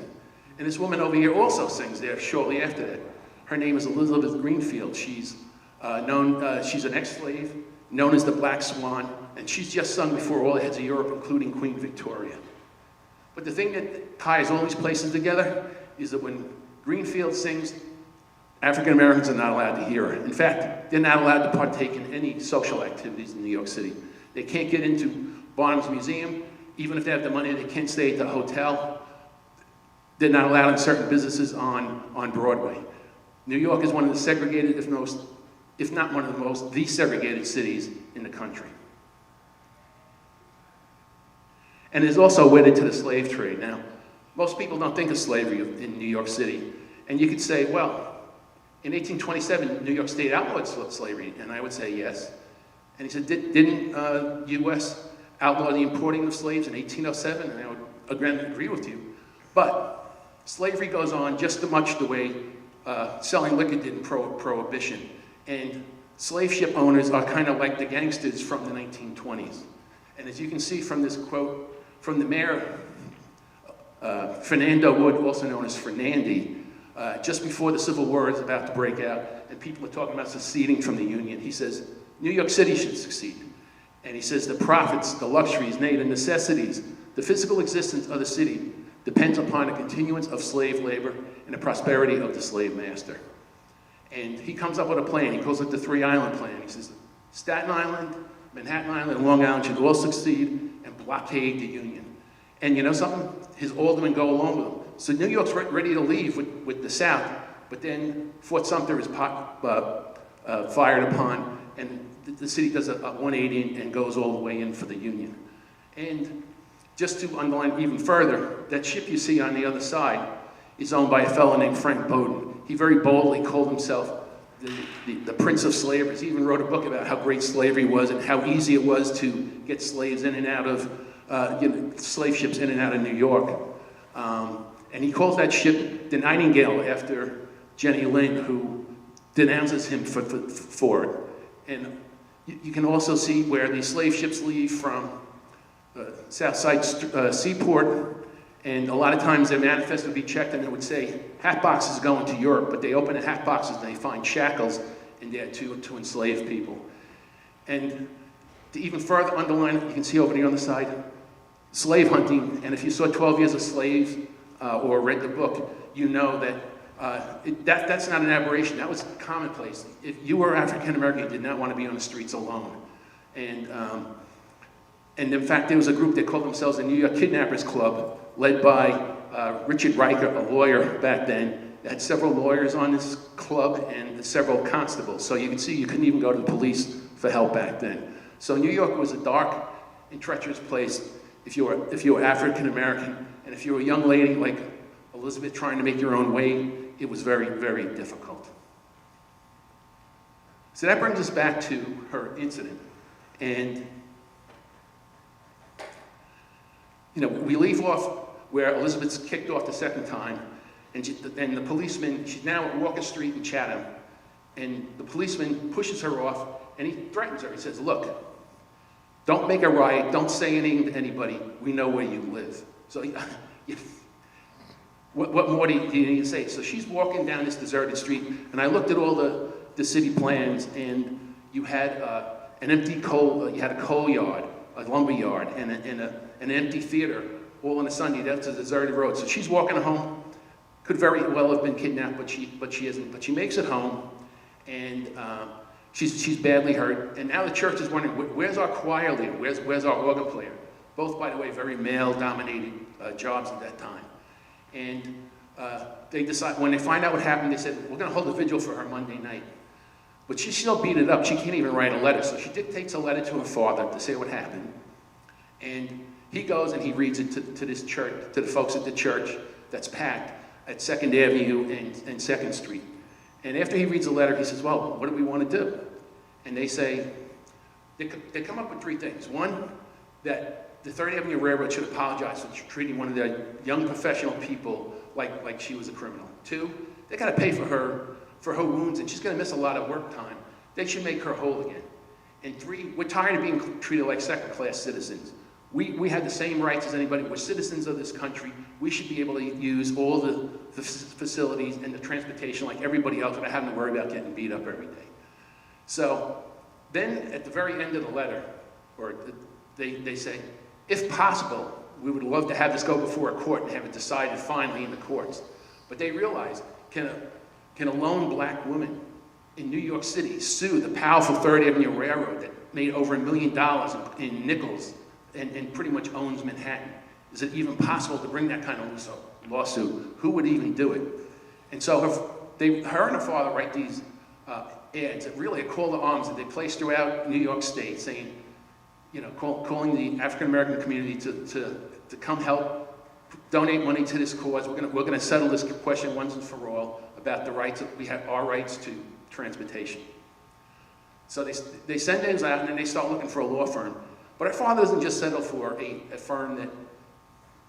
And this woman over here also sings there shortly after that. Her name is Elizabeth Greenfield. She's she's an ex-slave, known as the Black Swan, and she's just sung before all the heads of Europe, including Queen Victoria. But the thing that ties all these places together is that when Greenfield sings, African Americans are not allowed to hear her. In fact, they're not allowed to partake in any social activities in New York City. They can't get into Barnum's Museum. Even if they have the money, they can't stay at the hotel. They're not allowed in certain businesses on Broadway. New York is one of the segregated, if not one of the most desegregated cities in the country. And is also wedded to the slave trade. Now, most people don't think of slavery in New York City. And you could say, well, in 1827, New York State outlawed slavery. And I would say yes. And he said, didn't U.S. outlaw the importing of slaves in 1807? And I would agree with you. But slavery goes on just as much the way selling liquor did in Prohibition. And slave ship owners are kind of like the gangsters from the 1920s. And as you can see from this quote from the mayor, Fernando Wood, also known as Fernandy, just before the Civil War is about to break out, and people are talking about seceding from the Union, he says, New York City should succeed. And he says the profits, the luxuries, nay, the necessities, the physical existence of the city depends upon the continuance of slave labor and the prosperity of the slave master. And he comes up with a plan. He calls it the 3-Island Plan. He says Staten Island, Manhattan Island, and Long Island should all succeed and blockade the Union. And you know something? His aldermen go along with him. So New York's ready to leave with the South, but then Fort Sumter is fired upon, and the city does a 180 and goes all the way in for the Union. And just to underline even further, that ship you see on the other side is owned by a fellow named Frank Bowden. He very boldly called himself the Prince of Slavery. He even wrote a book about how great slavery was and how easy it was to get slaves in and out of, slave ships in and out of New York. And he calls that ship the Nightingale after Jenny Lind, who denounces him for it. And you can also see where the slave ships leave from Southside Seaport, and a lot of times their manifest would be checked and it would say, hat boxes going to Europe, but they open the hat boxes and they find shackles in there to enslave people. And to even further underline it, you can see over the other side, slave hunting, and if you saw 12 Years a Slave or read the book, you know that that's not an aberration, that was commonplace. If you were African American, you did not want to be on the streets alone. And in fact, there was a group that called themselves the New York Kidnappers Club, led by Richard Riker, a lawyer back then. They had several lawyers on this club and several constables. So you can see you couldn't even go to the police for help back then. So New York was a dark and treacherous place. if you're African American, and if you're a young lady like Elizabeth trying to make your own way, it was very, very difficult. So that brings us back to her incident. And, you know, we leave off where Elizabeth's kicked off the second time, and the policeman, she's now at Walker Street in Chatham, and the policeman pushes her off, and he threatens her. He says, look, don't make a riot, don't say anything to anybody, we know where you live. So, what more do you need to say? So she's walking down this deserted street, and I looked at all the city plans, and you had an empty coal, you had a coal yard, a lumber yard, and an empty theater, all on a Sunday. That's a deserted road. So she's walking home, could very well have been kidnapped, but she isn't. But she makes it home, and she's badly hurt. And now the church is wondering, where's our choir leader? Where's our organ player? Both, by the way, very male-dominated jobs at that time. And they decide, when they find out what happened, they said, we're going to hold a vigil for her Monday night. But she still beat it up. She can't even write a letter. So she dictates a letter to her father to say what happened. And he goes and he reads it to this church, to the folks at the church that's packed at 2nd Avenue and 2nd Street. And after he reads the letter, he says, well, what do we want to do? And they say, they come up with 3 things. One, that the 3rd Avenue Railroad should apologize for treating one of their young professional people like she was a criminal. 2, they got to pay for her wounds, and she's going to miss a lot of work time. They should make her whole again. And 3, we're tired of being treated like second-class citizens. We have the same rights as anybody. We're citizens of this country. We should be able to use all the facilities and the transportation like everybody else without having to worry about getting beat up every day. So then at the very end of the letter, they say, if possible, we would love to have this go before a court and have it decided finally in the courts. But they realize, can a lone black woman in New York City sue the powerful 3rd Avenue Railroad that made over $1 million in nickels and pretty much owns Manhattan? Is it even possible to bring that kind of lawsuit? Who would even do it? And so her and her father write these ads that really a call to arms that they place throughout New York State, saying, you know, calling the African American community to come help, donate money to this cause. We're going to settle this question once and for all about the rights we have, our rights to transportation. So they send those out, and then they start looking for a law firm. But her father doesn't just settle for a firm that,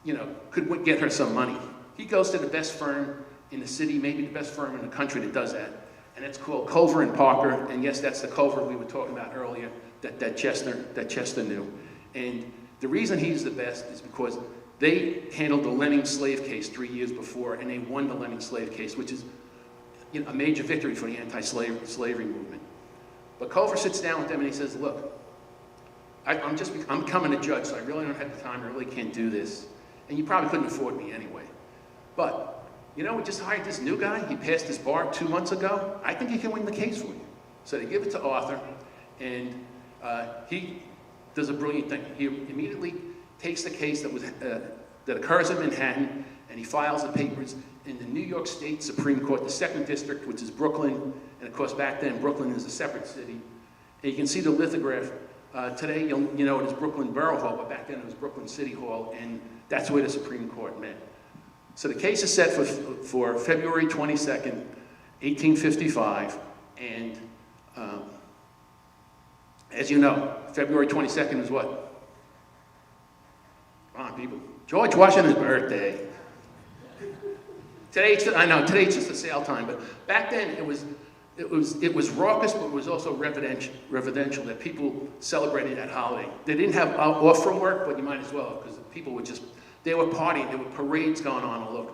you know, could get her some money. He goes to the best firm in the city, maybe the best firm in the country that does that, and it's called Culver and Parker. And yes, that's the Culver we were talking about earlier that Chester knew. And the reason he's the best is because they handled the Lenning slave case 3 years before, and they won the Lenning slave case, which is, you know, a major victory for the anti-slavery movement. But Culver sits down with them and he says, look, I'm becoming a judge, so I really don't have the time, I really can't do this. And you probably couldn't afford me anyway. But, you know, we just hired this new guy, he passed his bar 2 months ago, I think he can win the case for you. So they give it to Arthur, and he does a brilliant thing. He immediately takes the case that occurs in Manhattan, and he files the papers in the New York State Supreme Court, the 2nd District, which is Brooklyn, and of course back then Brooklyn is a separate city. And you can see the lithograph. Today, you know it is Brooklyn Borough Hall, but back then it was Brooklyn City Hall, and that's where the Supreme Court met. So the case is set for February 22nd, 1855, and as you know, February 22nd is what? Come on, people. George Washington's birthday. Today it's just a sale time, but back then it was raucous, but it was also reverential that people celebrated that holiday. They didn't have off from work, but you might as well, because people were they were partying, there were parades going on all over.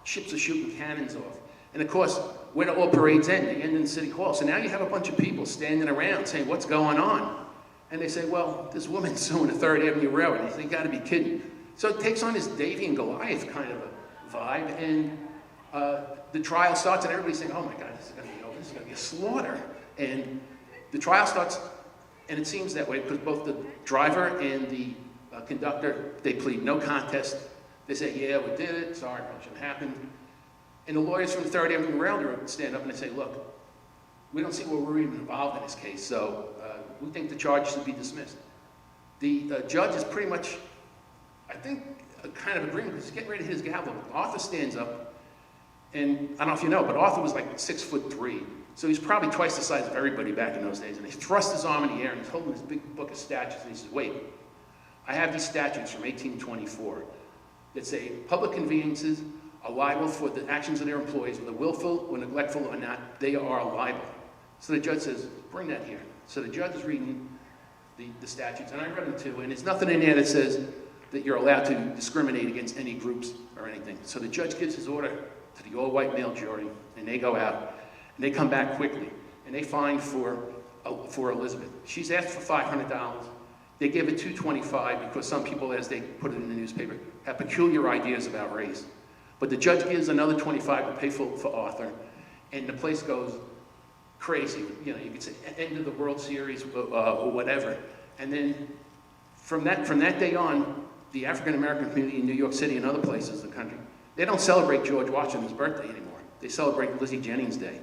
Ships are shooting cannons off. And of course, where do all parades end? They end in City Hall. So now you have a bunch of people standing around saying, what's going on? And they say, well, this woman's suing the 3rd Avenue Railroad. And they say, you gotta be kidding. So it takes on this Davy and Goliath kind of a vibe, and the trial starts, and everybody's saying, oh my God, this is gonna be a slaughter. And the trial starts, and it seems that way because both the driver and the conductor, they plead no contest. They say, yeah, we did it, sorry, it shouldn't happen. And the lawyers from the 3rd Avenue Railroad stand up and they say, look, we don't see where we're even involved in this case, so we think the charge should be dismissed. The judge is pretty much I think, kind of agreeing, because he's getting ready to hit his gavel. Arthur stands up, and I don't know if you know, but Arthur was like 6'3", so he's probably twice the size of everybody back in those days. And he thrusts his arm in the air, and he's holding this big book of statutes, and he says, wait, I have these statutes from 1824 that say public conveyances are liable for the actions of their employees, whether willful or neglectful or not, they are liable. So the judge says, bring that here. So the judge is reading the statutes, and I read them too, and there's nothing in there that says that you're allowed to discriminate against any groups or anything. So the judge gives his order to the all-white male jury, and they go out, and they come back quickly, and they find for Elizabeth. She's asked for $500. They give it $225 because some people, as they put it in the newspaper, have peculiar ideas about race. But the judge gives another $25 to pay for Arthur, and the place goes crazy. You know, you could say end of the World Series or whatever. And then from that day on, the African American community in New York City and other places in the country, they don't celebrate George Washington's birthday anymore. They celebrate Lizzie Jennings' Day.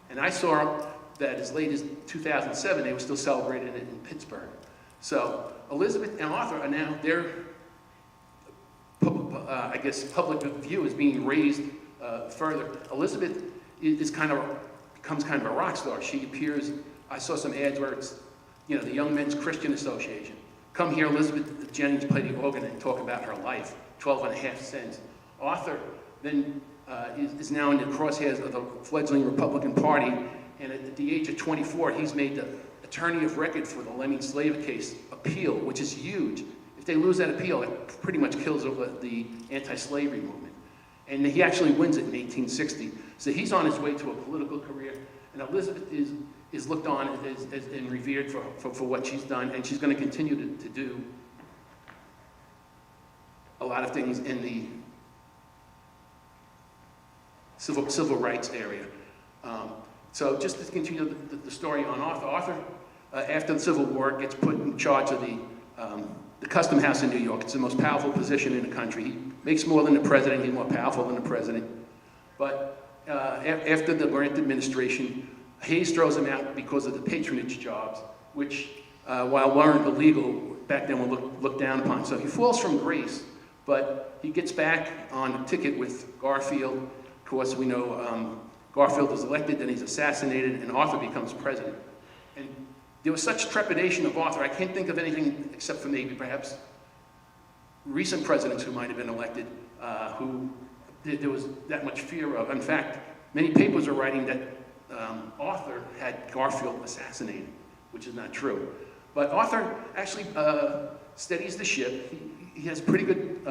And I saw that as late as 2007, they were still celebrating it in Pittsburgh. So Elizabeth and Arthur are now, their I guess public view is being raised further. Elizabeth becomes kind of a rock star. She appears, I saw some ads where it's, you know, the Young Men's Christian Association. Come here, Elizabeth Jennings, play the organ and talk about her life, 12.5 cents. Arthur then is now in the crosshairs of the fledgling Republican Party, and at the age of 24, he's made the attorney of record for the Lemmy Slaver case appeal, which is huge. If they lose that appeal, it pretty much kills the anti-slavery movement. And he actually wins it in 1860. So he's on his way to a political career, and Elizabeth is looked on and revered for what she's done, and she's going to continue to do a lot of things in the civil rights area. So just to continue the story on Arthur. Arthur, after the Civil War, gets put in charge of the Custom House in New York. It's the most powerful position in the country. He makes more than the president. He's more powerful than the president. But after the Grant administration, Hayes throws him out because of the patronage jobs, which, while weren't illegal, back then were looked down upon. So he falls from grace, but he gets back on a ticket with Garfield. Of course, we know Garfield is elected, then he's assassinated, and Arthur becomes president. And there was such trepidation of Arthur, I can't think of anything except for maybe perhaps recent presidents who might have been elected, who there was that much fear of. In fact, many papers are writing that Arthur had Garfield assassinated, which is not true. But Arthur actually steadies the ship. He has pretty good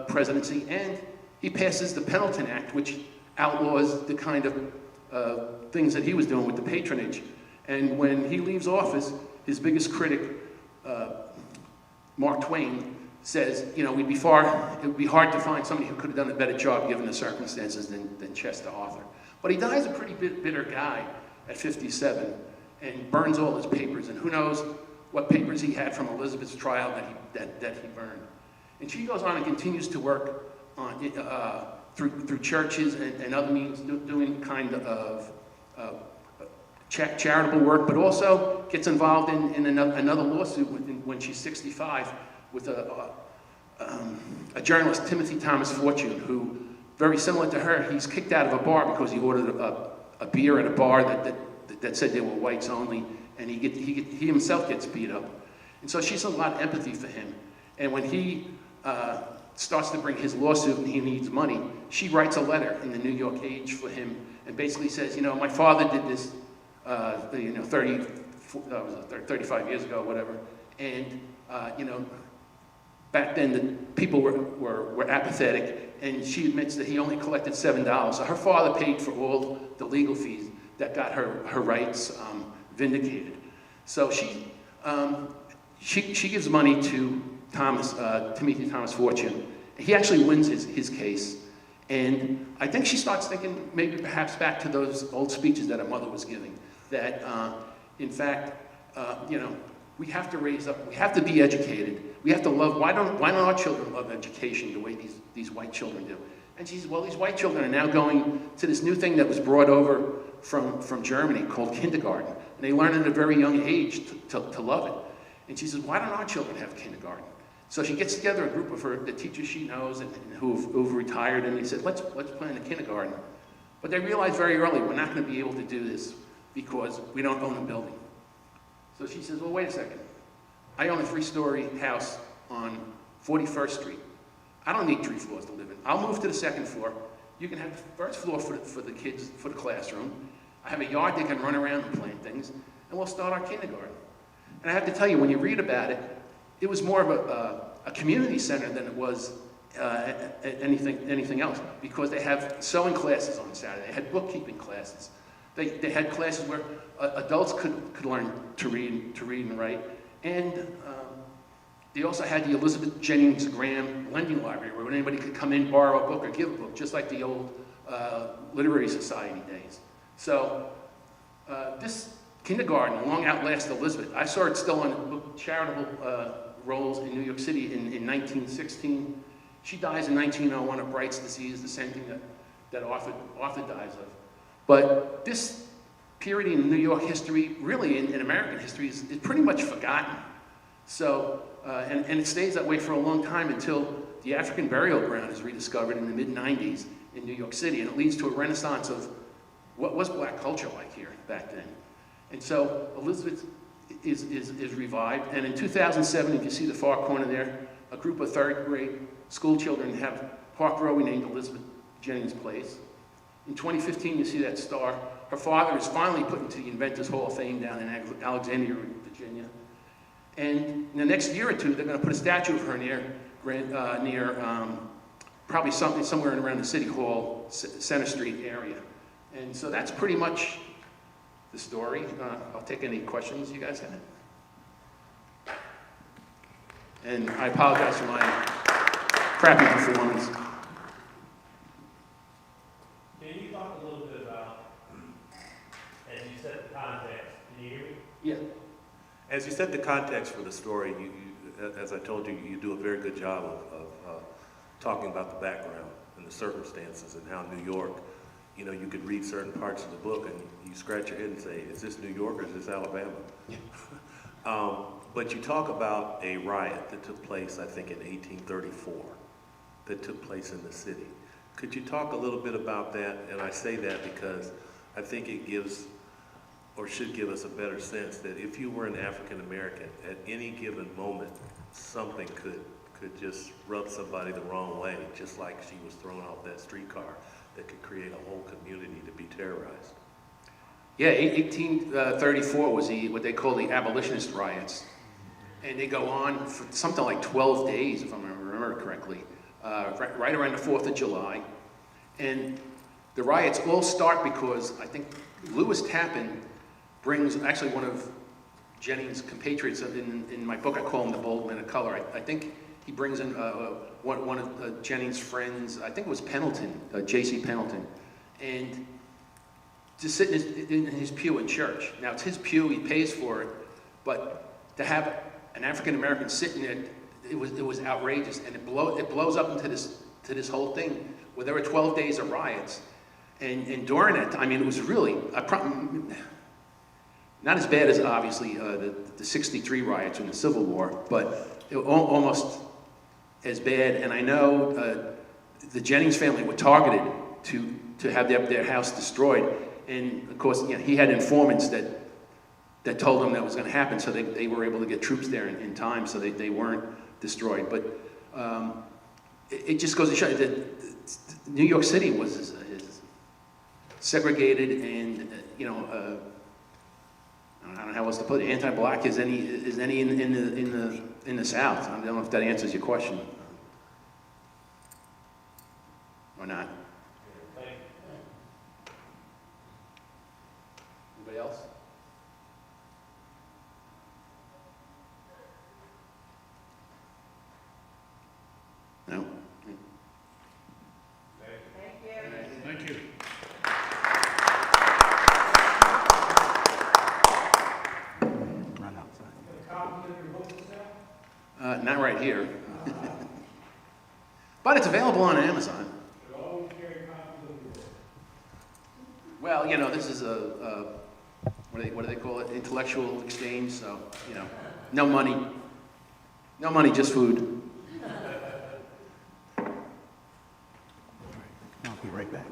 presidency, and he passes the Pendleton Act, which outlaws the kind of things that he was doing with the patronage. And when he leaves office, his biggest critic, Mark Twain, says, you know, it would be hard to find somebody who could have done a better job given the circumstances than Chester Arthur. But he dies a pretty bitter guy at 57 and burns all his papers, and who knows what papers he had from Elizabeth's trial that he burned. And she goes on and continues to work on through churches and other means, doing kind of charitable work, but also gets involved in another lawsuit when she's 65 with a journalist, Timothy Thomas Fortune, who, very similar to her, he's kicked out of a bar because he ordered a beer at a bar that said they were whites only, and he himself gets beat up. And so she has a lot of empathy for him. And when he starts to bring his lawsuit and he needs money, she writes a letter in the New York Age for him and basically says, you know, my father did this, 35 years ago, whatever, and, you know, back then the people were apathetic, and she admits that he only collected $7. So her father paid for all the legal fees that got her rights vindicated. So she gives money to Timothy Thomas Fortune. He actually wins his case. And I think she starts thinking maybe perhaps back to those old speeches that her mother was giving, that in fact, you know, we have to raise up, we have to be educated, we have to love, why don't our children love education the way these white children do? And she says, well, these white children are now going to this new thing that was brought over from Germany called kindergarten. And they learn at a very young age to love it. And she says, why don't our children have kindergarten? So she gets together a group of the teachers she knows and who've retired, and they said, let's plan a kindergarten. But they realized very early, we're not going to be able to do this because we don't own a building. So she says, well, wait a second. I own a 3-story house on 41st Street. I don't need 3 floors to live in. I'll move to the 2nd floor. You can have the 1st floor for the kids, for the classroom. I have a yard they can run around and plant things, and we'll start our kindergarten. And I have to tell you, when you read about it, it was more of a community center than it was anything else, because they have sewing classes on Saturday. They had bookkeeping classes. They had classes where adults could learn to read and write. And they also had the Elizabeth Jennings Graham Lending Library, where anybody could come in, borrow a book, or give a book, just like the old Literary Society days. So this kindergarten long outlasted Elizabeth. I saw it still on charitable rolls in New York City in 1916. She dies in 1901 of Bright's disease, the same thing that Arthur dies of. But this period in New York history, really in American history, is pretty much forgotten. So, and it stays that way for a long time until the African burial ground is rediscovered in the mid-90s in New York City, and it leads to a renaissance of what was black culture like here back then. And so Elizabeth is revived, and in 2007, if you see the far corner there, a group of 3rd grade school children have Park Row renamed Elizabeth Jennings Place. In 2015, you see that star. Her father is finally put into the Inventors Hall of Fame down in Alexandria, Virginia. And in the next year or two, they're going to put a statue of her near probably somewhere around the City Hall, Center Street area. And so that's pretty much the story. I'll take any questions you guys have. And I apologize for my crappy performance. Can you talk a little bit about, as you set the context, can you hear me? Yeah. As you set the context for the story, as I told you, you do a very good job of talking about the background and the circumstances and how New York, you know, you could read certain parts of the book and you scratch your head and say, is this New York or is this Alabama? Yeah. But you talk about a riot that took place, I think, in 1834, that took place in the city. Could you talk a little bit about that? And I say that because I think it gives, or should give us a better sense that if you were an African American, at any given moment, something could just rub somebody the wrong way, just like she was thrown off that streetcar, that could create a whole community to be terrorized. Yeah, 1834 was what they call the abolitionist riots. And they go on for something like 12 days, if I remember correctly, right around the 4th of July. And the riots all start because I think Lewis Tappan brings, actually one of Jennings' compatriots, in my book I call him the bold man of color. I think he brings in one of Jennings' friends, I think it was Pendleton, J.C. Pendleton, and to sit in his pew in church. Now it's his pew, he pays for it, but to have an African American sitting there, it was outrageous, and it blows up into this whole thing where there were 12 days of riots, and during it, I mean, it was really not as bad as obviously the '63 riots in the Civil War, but almost as bad. And I know the Jennings family were targeted to have their house destroyed, and of course, you know, he had informants that told him that was going to happen, so they were able to get troops there in time, so they weren't destroyed. But it just goes to show you that New York City was segregated, and you know, I don't know how else to put it, anti-black as any in the South. I don't know if that answers your question or not. Anybody else? No? Thank you. Run outside. Not right here. But it's available on Amazon. Well, you know, this is what do they call it? Intellectual exchange. So, you know, no No money, just food. I'll be right back.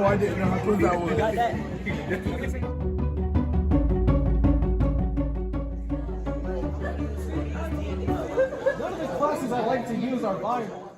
Oh, I didn't know how cool that was. Got that? One of the classes I like to use are Bible.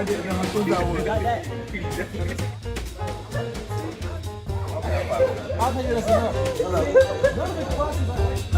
I didn't know how cool I was. You got that? I'll take it as enough. None of the classes I like.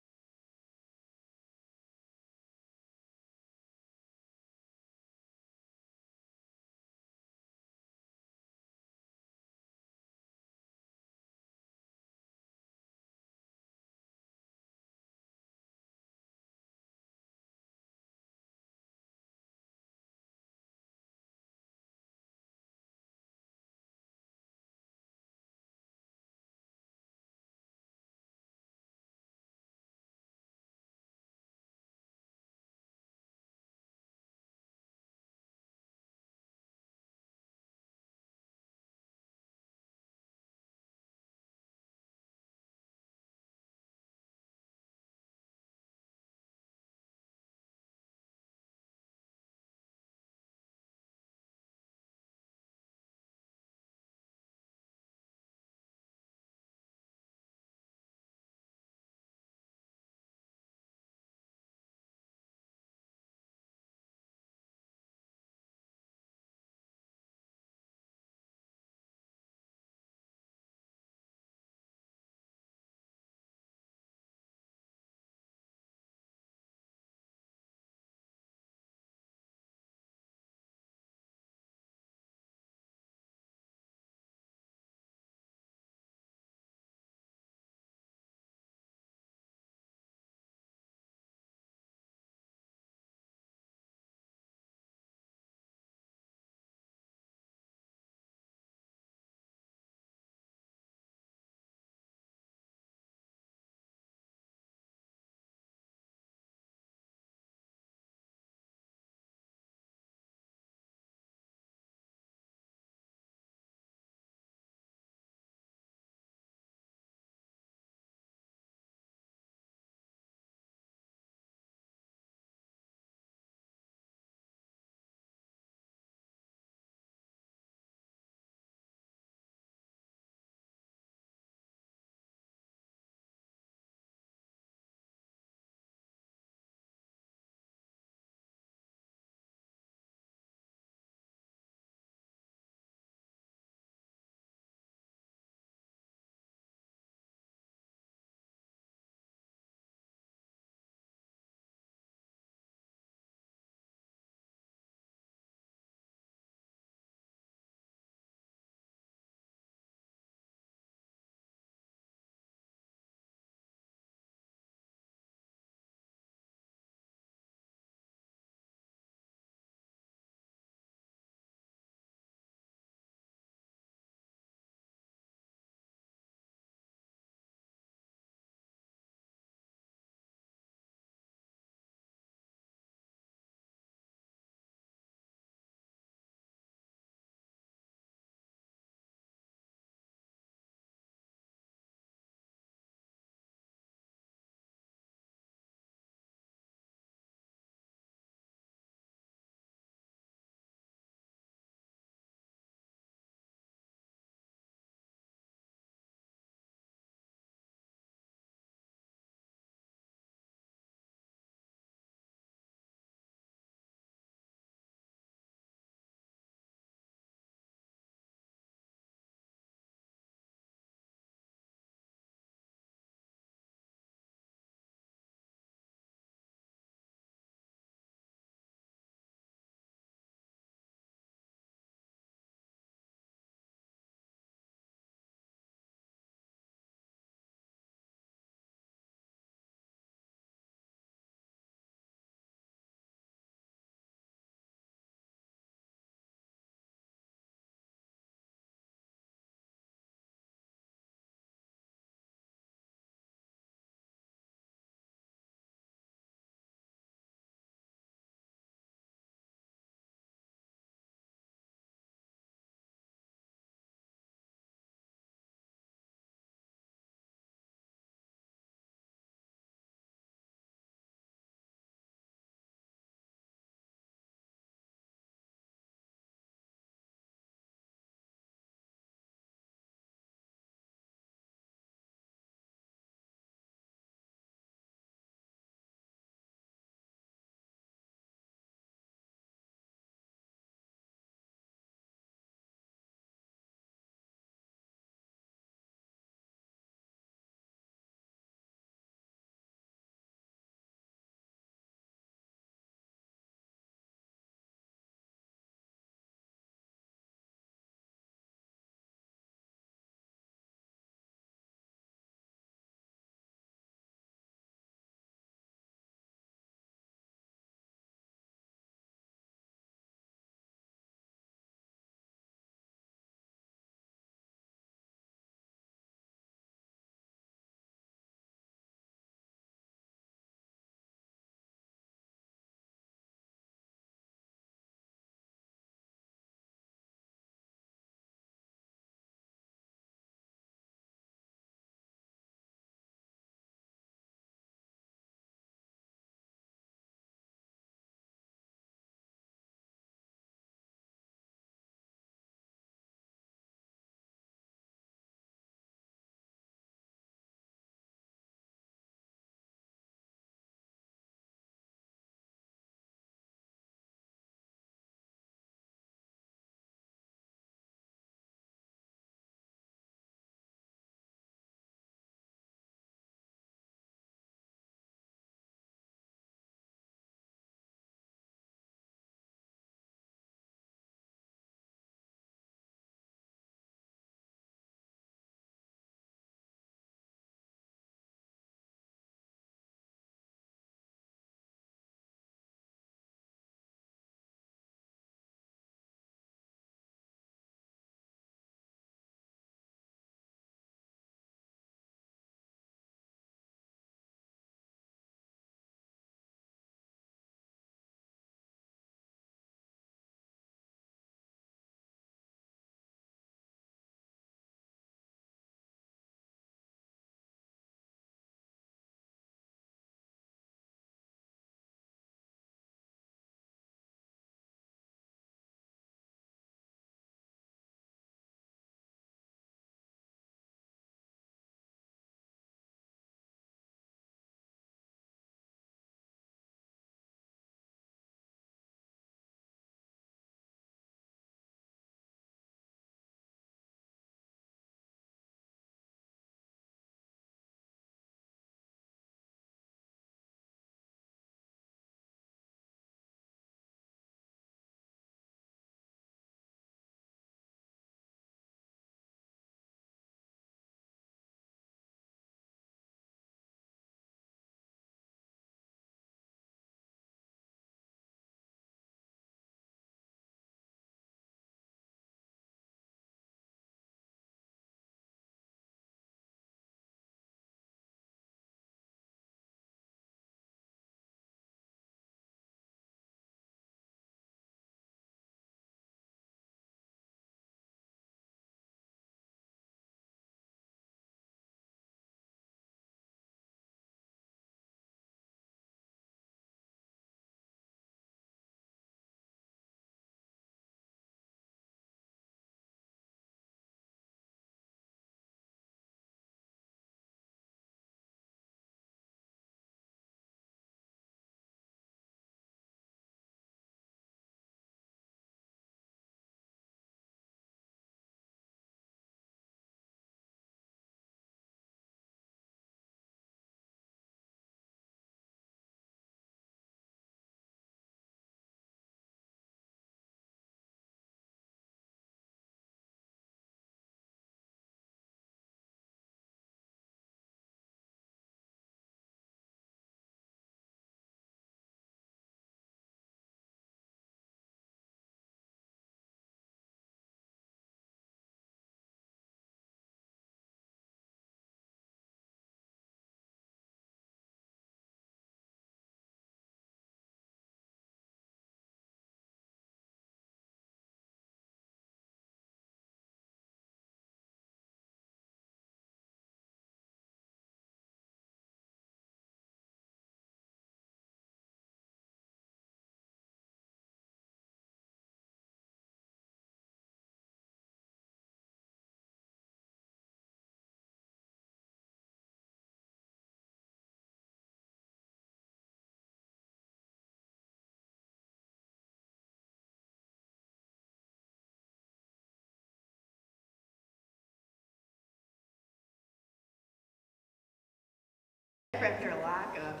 After lockup.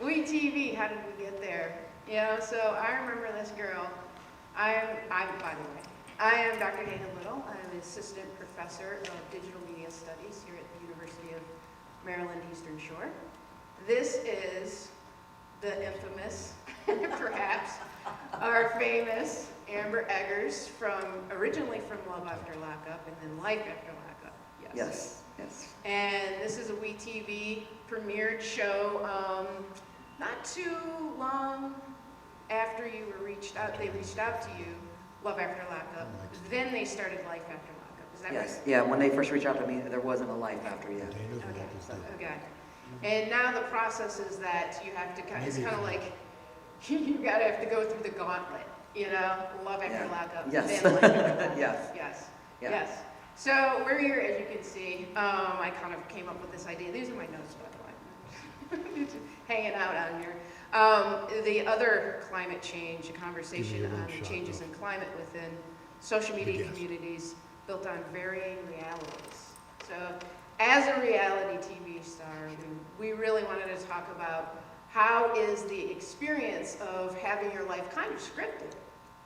TV, how did we get there? You know, so I remember this girl. By the way, I am Dr. Dana Little. I'm an assistant professor of digital media studies here at the University of Maryland Eastern Shore. This is the infamous, perhaps, our famous Amber Eggers originally from Love After Lockup and then Life After Lockup. Yes, yes. And this is a WeTV premiered show not too long after you were reached out. They reached out to you, Love After Lockup. Then they started Life After Lockup. Is that Yes, right? yeah, when they first reached out to me, there wasn't a life after yet. Okay. And now the process is that you have to it's kind of like you gotta have to go through the gauntlet, you know, Love After Lockup. Yes. Then Life After Lockup. Yes. Yeah. Yes. So we're here, as you can see. I kind of came up with this idea. These are my notes, by the way. Hanging out on here. The other climate change, a conversation on the changes in climate within social media communities built on varying realities. So as a reality TV star, we really wanted to talk about how is the experience of having your life kind of scripted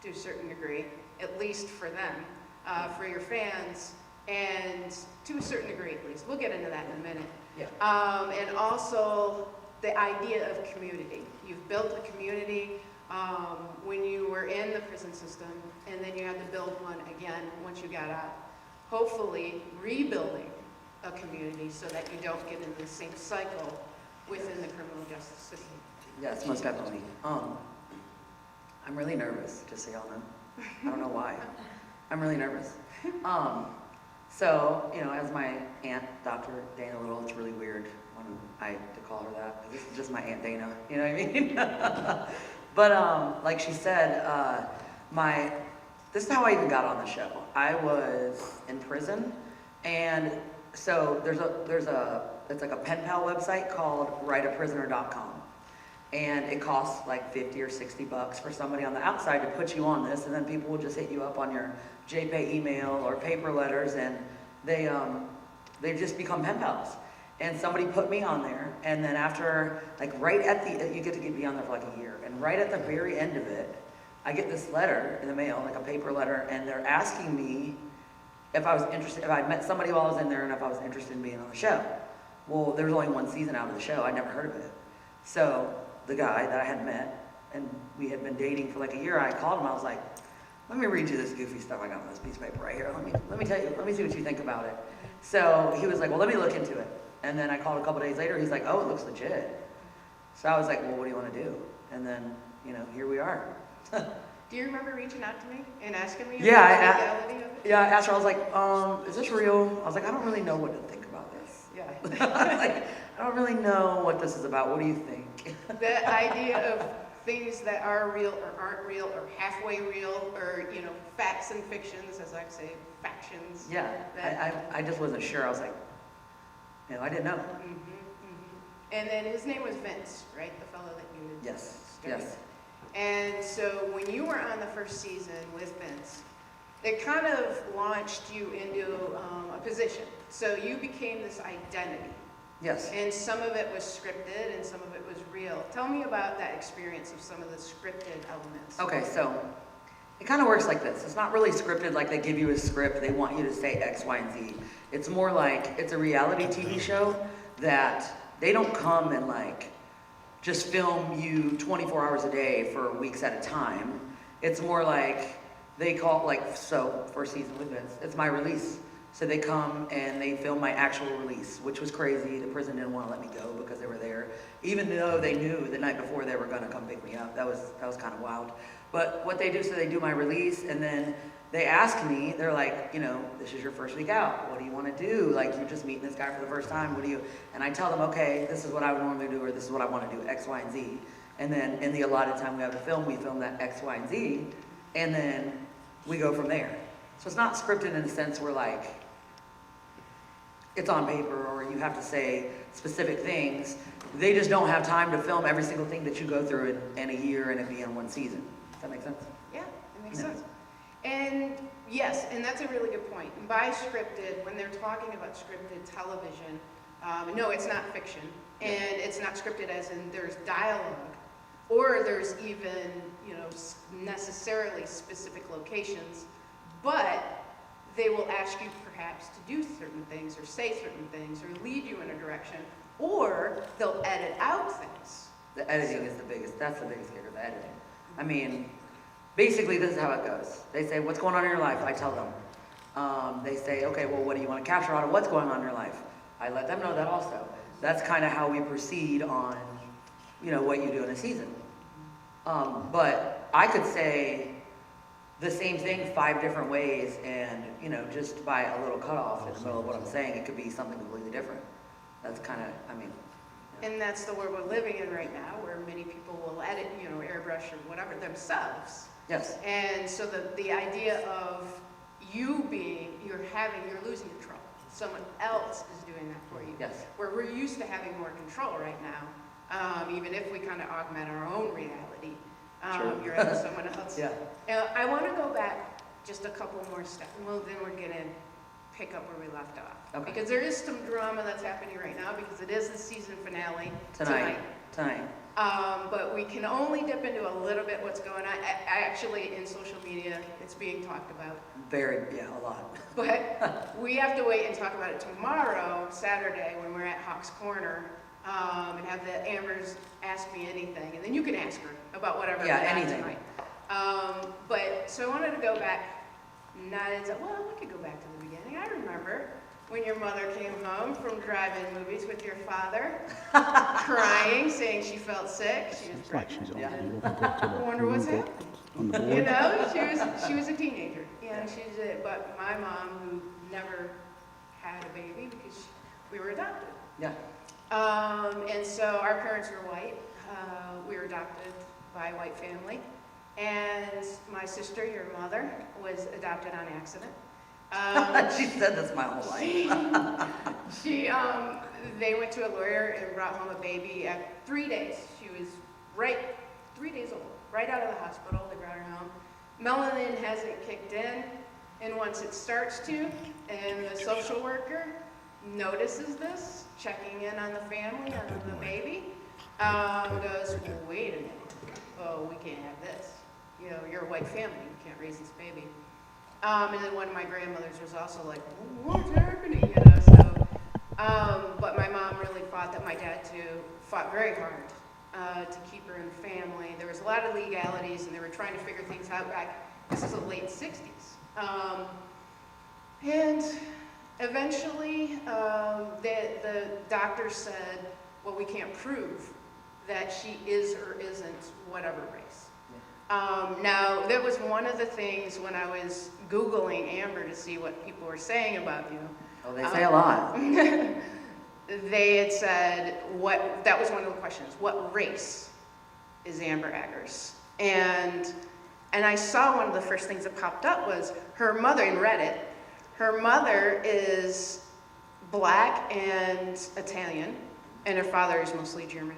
to a certain degree, at least for them, for your fans, and to a certain degree at least. We'll get into that in a minute. Yeah. And also the idea of community. You've built a community when you were in the prison system, and then you had to build one again once you got out. Hopefully rebuilding a community so that you don't get into the same cycle within the criminal justice system. Yes, most definitely. I'm really nervous, just so y'all know. I don't know why. I'm really nervous. So, you know, as my aunt, Dr. Dana Little, it's really weird when to call her that. This is just my Aunt Dana, you know what I mean? But like she said, this is how I even got on the show. I was in prison, and so it's like a pen pal website called writeaprisoner.com. And it costs like 50 or 60 bucks for somebody on the outside to put you on this, and then people will just hit you up on your JPay email or paper letters, and they just become pen pals. And somebody put me on there, and then after, like you get to be on there for like a year, and right at the very end of it, I get this letter in the mail, like a paper letter, and they're asking me if I was interested, if I'd met somebody while I was in there, and if I was interested in being on the show. Well, there was only one season out of the show. I'd never heard of it. So the guy that I had met, and we had been dating for like a year, I called him. I was like, let me read you this goofy stuff I got on this piece of paper right here. Let me tell you, let me see what you think about it. So he was like, well, let me look into it. And then I called a couple days later. He's like, oh, it looks legit. So I was like, well, what do you want to do? And then, you know, here we are. Do you remember reaching out to me and asking me about Yeah, the reality of it? Yeah, I asked her, I was like, is this real? I was like, I don't really know what to think about this. Yeah. Like, I don't really know what this is about. What do you think? The idea of things that are real or aren't real or halfway real or, you know, facts and fictions, as I say, factions. Yeah, I just wasn't sure. I was like, you know, I didn't know. And then his name was Vince, right? The fellow that you had Yes, studied. yes. And so when you were on the first season with Vince, it kind of launched you into a position. So you became this identity. Yes. And some of it was scripted and some of it was real. Tell me about that experience of some of the scripted elements. Okay, so it kind of works like this. It's not really scripted like they give you a script, they want you to say X, Y, and Z. It's more like it's a reality TV show that they don't come and like just film you 24 hours a day for weeks at a time. It's more like they call like, so first season with Vince, it's my release. So they come and they film my actual release, which was crazy. The prison didn't want to let me go because they were there, even though they knew the night before they were going to come pick me up. That was kind of wild. But what they do, so they do my release, and then they ask me, they're like, you know, this is your first week out. What do you want to do? Like, you're just meeting this guy for the first time. What do you? And I tell them, okay, this is what I would normally do, or this is what I want to do, X, Y, and Z. And then in the allotted time we have to film, we film that X, Y, and Z, and then we go from there. So it's not scripted in a sense where like, it's on paper or you have to say specific things. They just don't have time to film every single thing that you go through in a year and it be in one season. Does that make sense? Yeah, it makes sense. And yes, and that's a really good point. And by scripted, when they're talking about scripted television, No, it's not fiction, and it's not scripted as in there's dialogue, or there's even, you know, necessarily specific locations, but they will ask you perhaps to do certain things, or say certain things, or lead you in a direction, or they'll edit out things. The editing is that's the biggest kicker, the editing. I mean, basically this is how it goes. They say, what's going on in your life? I tell them. They say, okay, well, what do you want to capture out of what's going on in your life? I let them know that also. That's kind of how we proceed on, you know, what you do in a season. But I could say the same thing 5 different ways, and, you know, just by a little cutoff in the middle of what I'm saying, it could be something completely different. That's kind of, I mean. And that's the world we're living in right now, where many people will edit, you know, airbrush or whatever themselves. Yes. And so the idea of you're losing control. Someone else is doing that for you. Yes. Where we're used to having more control right now, even if we kind of augment our own reality. Sure. You're having someone else. Yeah. I want to go back just a couple more steps. Well, then we're going to pick up where we left off. Okay. Because there is some drama that's happening right now, because it is the season finale Tonight. but we can only dip into a little bit what's going on. Actually, in social media, it's being talked about. A lot. But we have to wait and talk about it tomorrow, Saturday, when we're at Hawk's Corner, and have the Ambers ask me anything, and then you can ask her about whatever we have anything. tonight. So I wanted to go back. Well, we could go back to the beginning. I remember when your mother came home from drive-in movies with your father, crying, saying she felt sick. She was pregnant. I wonder what's happening. You know, she was a teenager. And but my mom, who never had a baby because we were adopted. Yeah. And so our parents were white. We were adopted by a white family. And my sister, your mother, was adopted on accident. She said this my whole life. They went to a lawyer and brought home a baby at 3 days. She was 3 days old, right out of the hospital. They brought her home. Melanin hasn't kicked in, and once it starts to, and the social worker notices this, checking in on the family, on the baby, goes, wait a minute, oh, we can't have this. You know, you're a white family, you can't raise this baby. And then one of my grandmothers was also like, what's happening, you know, so. But my mom really fought that my dad too, fought very hard to keep her in the family. There was a lot of legalities, and they were trying to figure things out back, this is the late 60s. And eventually, the doctor said, well, we can't prove that she is or isn't whatever race. Now, that was one of the things when I was Googling Amber to see what people were saying about you. Oh, they say a lot. They had said, that was one of the questions, what race is Amber Eggers? And I saw one of the first things that popped up was her mother in Reddit. Her mother is black and Italian, and her father is mostly German.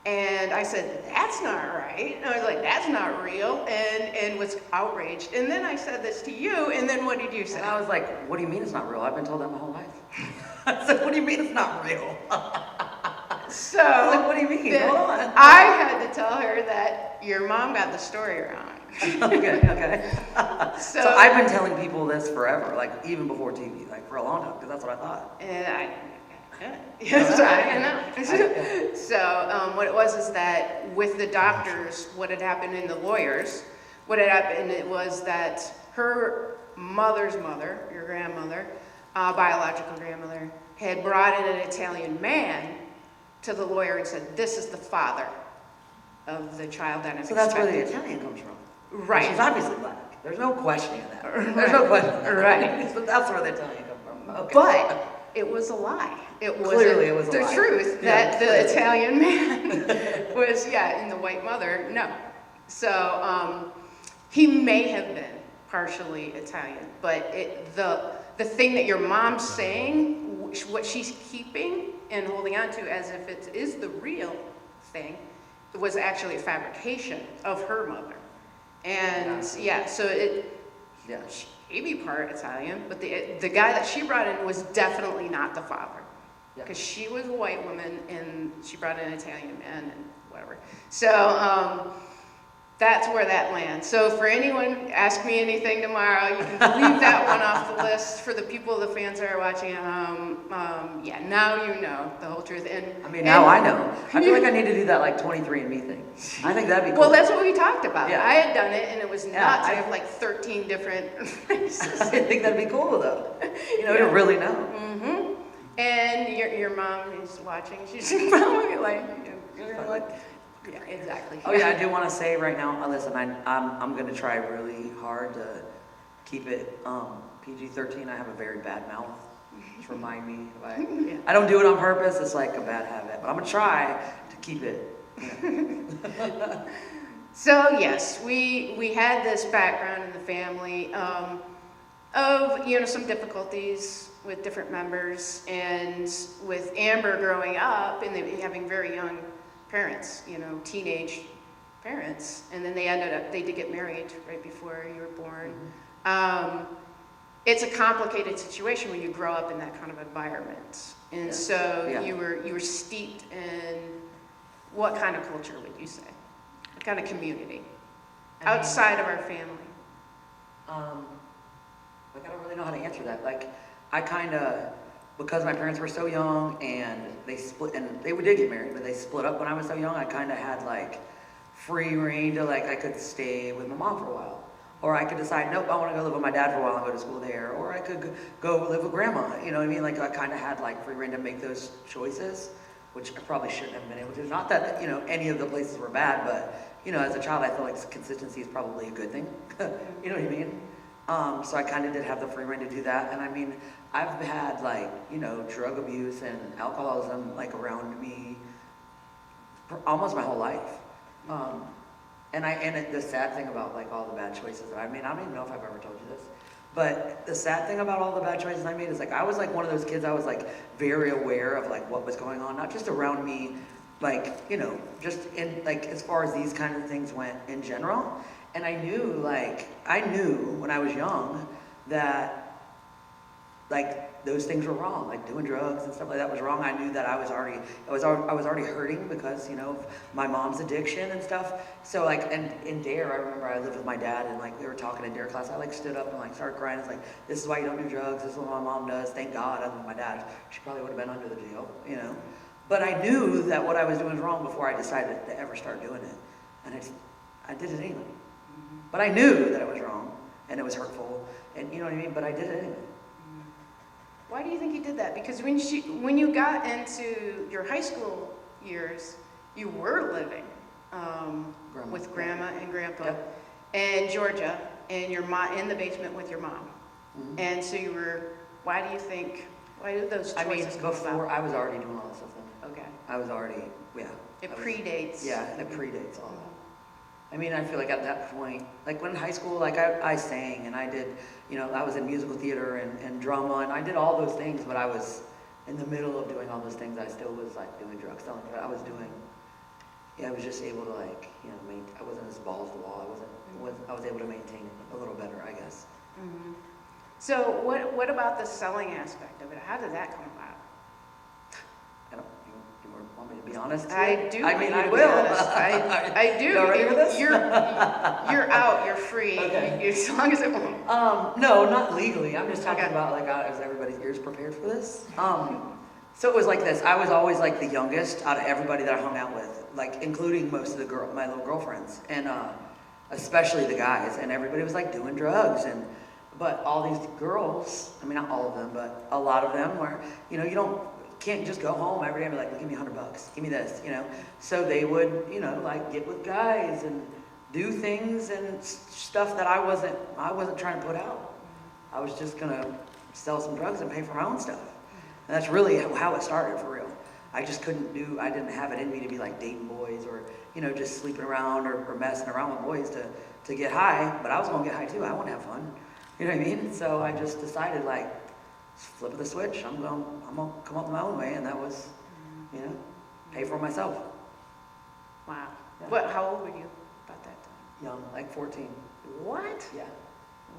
And I said, that's not right. And I was like, that's not real, and was outraged. And then I said this to you, and then what did you say? And I was like, what do you mean it's not real? I've been told that my whole life. I said, what do you mean it's not real? So, I was like, what do you mean? Hold on. I had to tell her that your mom got the story wrong. Okay. So I've been telling people this forever, like even before TV, like for a long time, because that's what I thought. And yes, I know. So what it was is that with the doctors, what had happened in the lawyers, what had happened was that her mother's mother, your grandmother, biological grandmother, had brought in an Italian man to the lawyer and said, this is the father of the child that I'm So that's where the Italian comes from. Right. She's obviously black. There's no questioning that. There's no question. Right. So that's where the Italian comes from. Okay. But it was a lie. It was the lie. Truth that the Italian man was, and the white mother, no. So he may have been partially Italian, but the thing that your mom's saying, what she's keeping and holding on to as if it is the real thing, was actually a fabrication of her mother. And so she may be part Italian, but the guy that she brought in was definitely not the father. Yeah. because she was a white woman and she brought an Italian man and whatever. So that's where that lands. So for anyone, ask me anything tomorrow, you can leave that one off the list. For the people, the fans that are watching at home, yeah, now you know the whole truth. And I mean, now I know. I feel like I need to do that like 23andMe thing. I think that'd be cool. Well, that's what we talked about. Yeah. I had done it and it was Yeah, nuts. I I- have like 13 different races. I think that'd be cool though. You know, to really know. Mm-hmm. And your mom is watching. She's probably like, you're like, yeah, exactly. Oh yeah, I do want to say right now, listen, I'm going to try really hard to keep it PG-13. I have a very bad mouth. Just remind me. If I don't do it on purpose. It's like a bad habit. But I'm going to try to keep it. Yeah. So yes, we had this background in the family of some difficulties with different members, and with Amber growing up and having very young parents, teenage parents, and then they did get married right before you were born. It's a complicated situation when you grow up in that kind of environment, and so you were steeped in what kind of culture would you say? What kind of community outside of our family? Like I don't really know how to answer that. Like I kind of, because my parents were so young and they split, and they did get married, but they split up when I was so young, I kind of had like free reign to like, I could stay with my mom for a while. Or I could decide, nope, I want to go live with my dad for a while and go to school there. Or I could go live with grandma, you know what I mean? Like I kind of had like free reign to make those choices, which I probably shouldn't have been able to. Not that, any of the places were bad, but, as a child, I feel like consistency is probably a good thing. You know what I mean? So I kind of did have the free reign to do that. And I mean, I've had like, drug abuse and alcoholism like around me for almost my whole life. The sad thing about like all the bad choices that I made, I don't even know if I've ever told you this, but the sad thing about all the bad choices I made is like, I was like one of those kids, I was like very aware of like what was going on, not just around me, like, just in like, as far as these kind of things went in general. And I knew when I was young that like those things were wrong, like doing drugs and stuff like that was wrong. I knew that I was already hurting because, of my mom's addiction and stuff. So like, and in DARE, I remember I lived with my dad and like we were talking in DARE class. I like stood up and like started crying. It's like, this is why you don't do drugs. This is what my mom does. Thank God. Other than my dad, she probably would have been under the jail, But I knew that what I was doing was wrong before I decided to ever start doing it. And I did it anyway. But I knew that it was wrong and it was hurtful and you know what I mean? But I did it anyway. Why do you think you did that? Because when you got into your high school years, you were living with grandma and grandpa and Georgia, and your mom in the basement with your mom. Mm-hmm. And so you were. Why did those choices come before about? I was already doing all this stuff then. Okay. I was already, It predates. Yeah, and it predates all that. I mean, I feel like at that point, like when in high school, like I sang and I did, I was in musical theater and drama and I did all those things, but I was in the middle of doing all those things. I still was like doing drugs, selling, but I was just able to like, I wasn't as balls to the wall. I was able to maintain it a little better, I guess. Mm-hmm. So what about the selling aspect of it? How did that come about? You want me to be honest? I do. I mean, I to will. Be honest. I do. You ready for this? You're out. You're free. Okay. As long as it won't. No, not legally. I'm just talking about like, is everybody's ears prepared for this? So it was like this. I was always like the youngest out of everybody that I hung out with, like including most of my little girlfriends, and especially the guys. And everybody was like doing drugs, but all these girls. I mean, not all of them, but a lot of them were. Can't just go home every day and be like, well, give me $100, give me this, So they would, like get with guys and do things and stuff that I wasn't trying to put out. I was just gonna sell some drugs and pay for my own stuff. And that's really how it started for real. I just I didn't have it in me to be like dating boys or, just sleeping around or messing around with boys to get high, but I was gonna get high too. I want to have fun. You know what I mean? So I just decided like, flip of the switch, I'm gonna come up my own way, and that was, pay for myself. Wow. Yeah. How old were you about that time? Young, like 14. What? Yeah.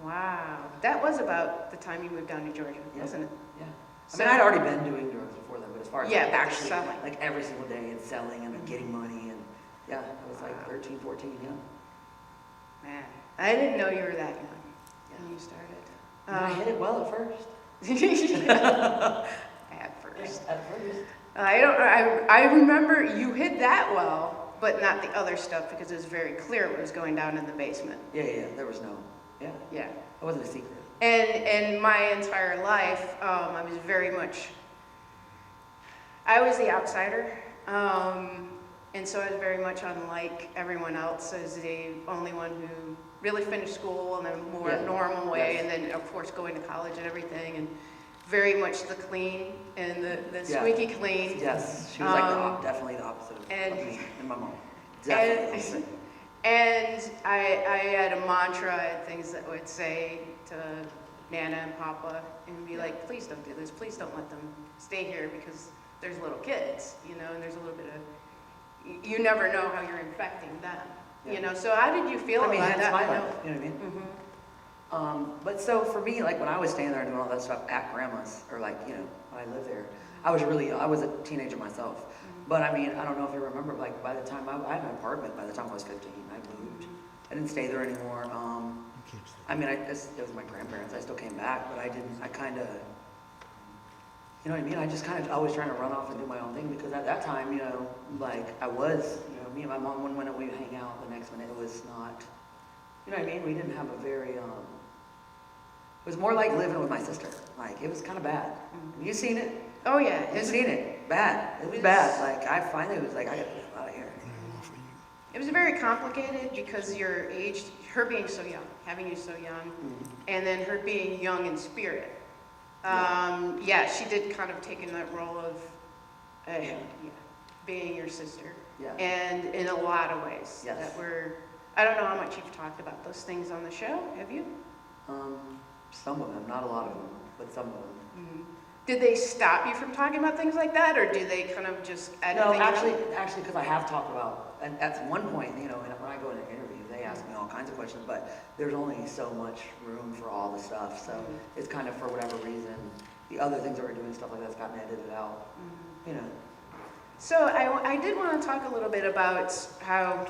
Wow. That was about the time you moved down to Georgia, Yeah. wasn't it? Yeah. I mean, I'd already been doing drugs before then, but far as Yeah, like but actually, selling. like every single day and selling and getting money and, yeah, I was like 13, 14, yeah. Man, I didn't know you were that young when you started. And I hit it well at first. At first. At first. I remember you hid that well, but not the other stuff because it was very clear what was going down in the basement. Yeah, there was no, yeah. Yeah. It wasn't a secret. And my entire life, I was very much, I was the outsider. And so I was very much unlike everyone else as the only one who really finished school in a more normal way, and then of course going to college and everything, and very much the clean and the squeaky clean. Yes, she was like definitely the opposite of me and my mom. Definitely. And I had a mantra, I had things that I would say to Nana and Papa and be like, please don't do this, please don't let them stay here because there's little kids, you know, and there's a little bit of, you never know how you're infecting them, you know. So how did you feel about that? That's my life, you know what I mean? But so for me, like when I was standing there doing all that stuff at grandma's, or like, you know, when I lived there, I was a teenager myself. But I mean, I don't know if you remember, like by the time I had an apartment by the time I was 15, I moved. I didn't stay there anymore. I mean, it was my grandparents. I still came back, but I kind of, you know what I mean? I just kind of always trying to run off and do my own thing because at that time, you know, like I was, you know, me and my mom, one minute we'd hang out, the next minute it was not, you know what I mean? We didn't have a very, it was more like living with my sister. Like, it was kind of bad. Have you seen it? Oh yeah. You've seen it. Bad. It was bad. Like, I finally was like, I gotta get out of here. It was very complicated because your age, her being so young, having you so young, and then her being young in spirit. Yeah, she did kind of take in that role of being your sister. Yeah. And in a lot of ways. Yes. That were, I don't know how much you've talked about those things on the show, have you? Some of them, not a lot of them, but some of them. Did they stop you from talking about things like that, or do they kind of just add No, things actually, up? because I have talked about, and at one point, you know, when I go into interviews, they ask me all kinds of questions, but there's only so much room for all the stuff, so it's kind of for whatever reason. The other things that we're doing, stuff like that's gotten edited out, you know. So I did want to talk a little bit about how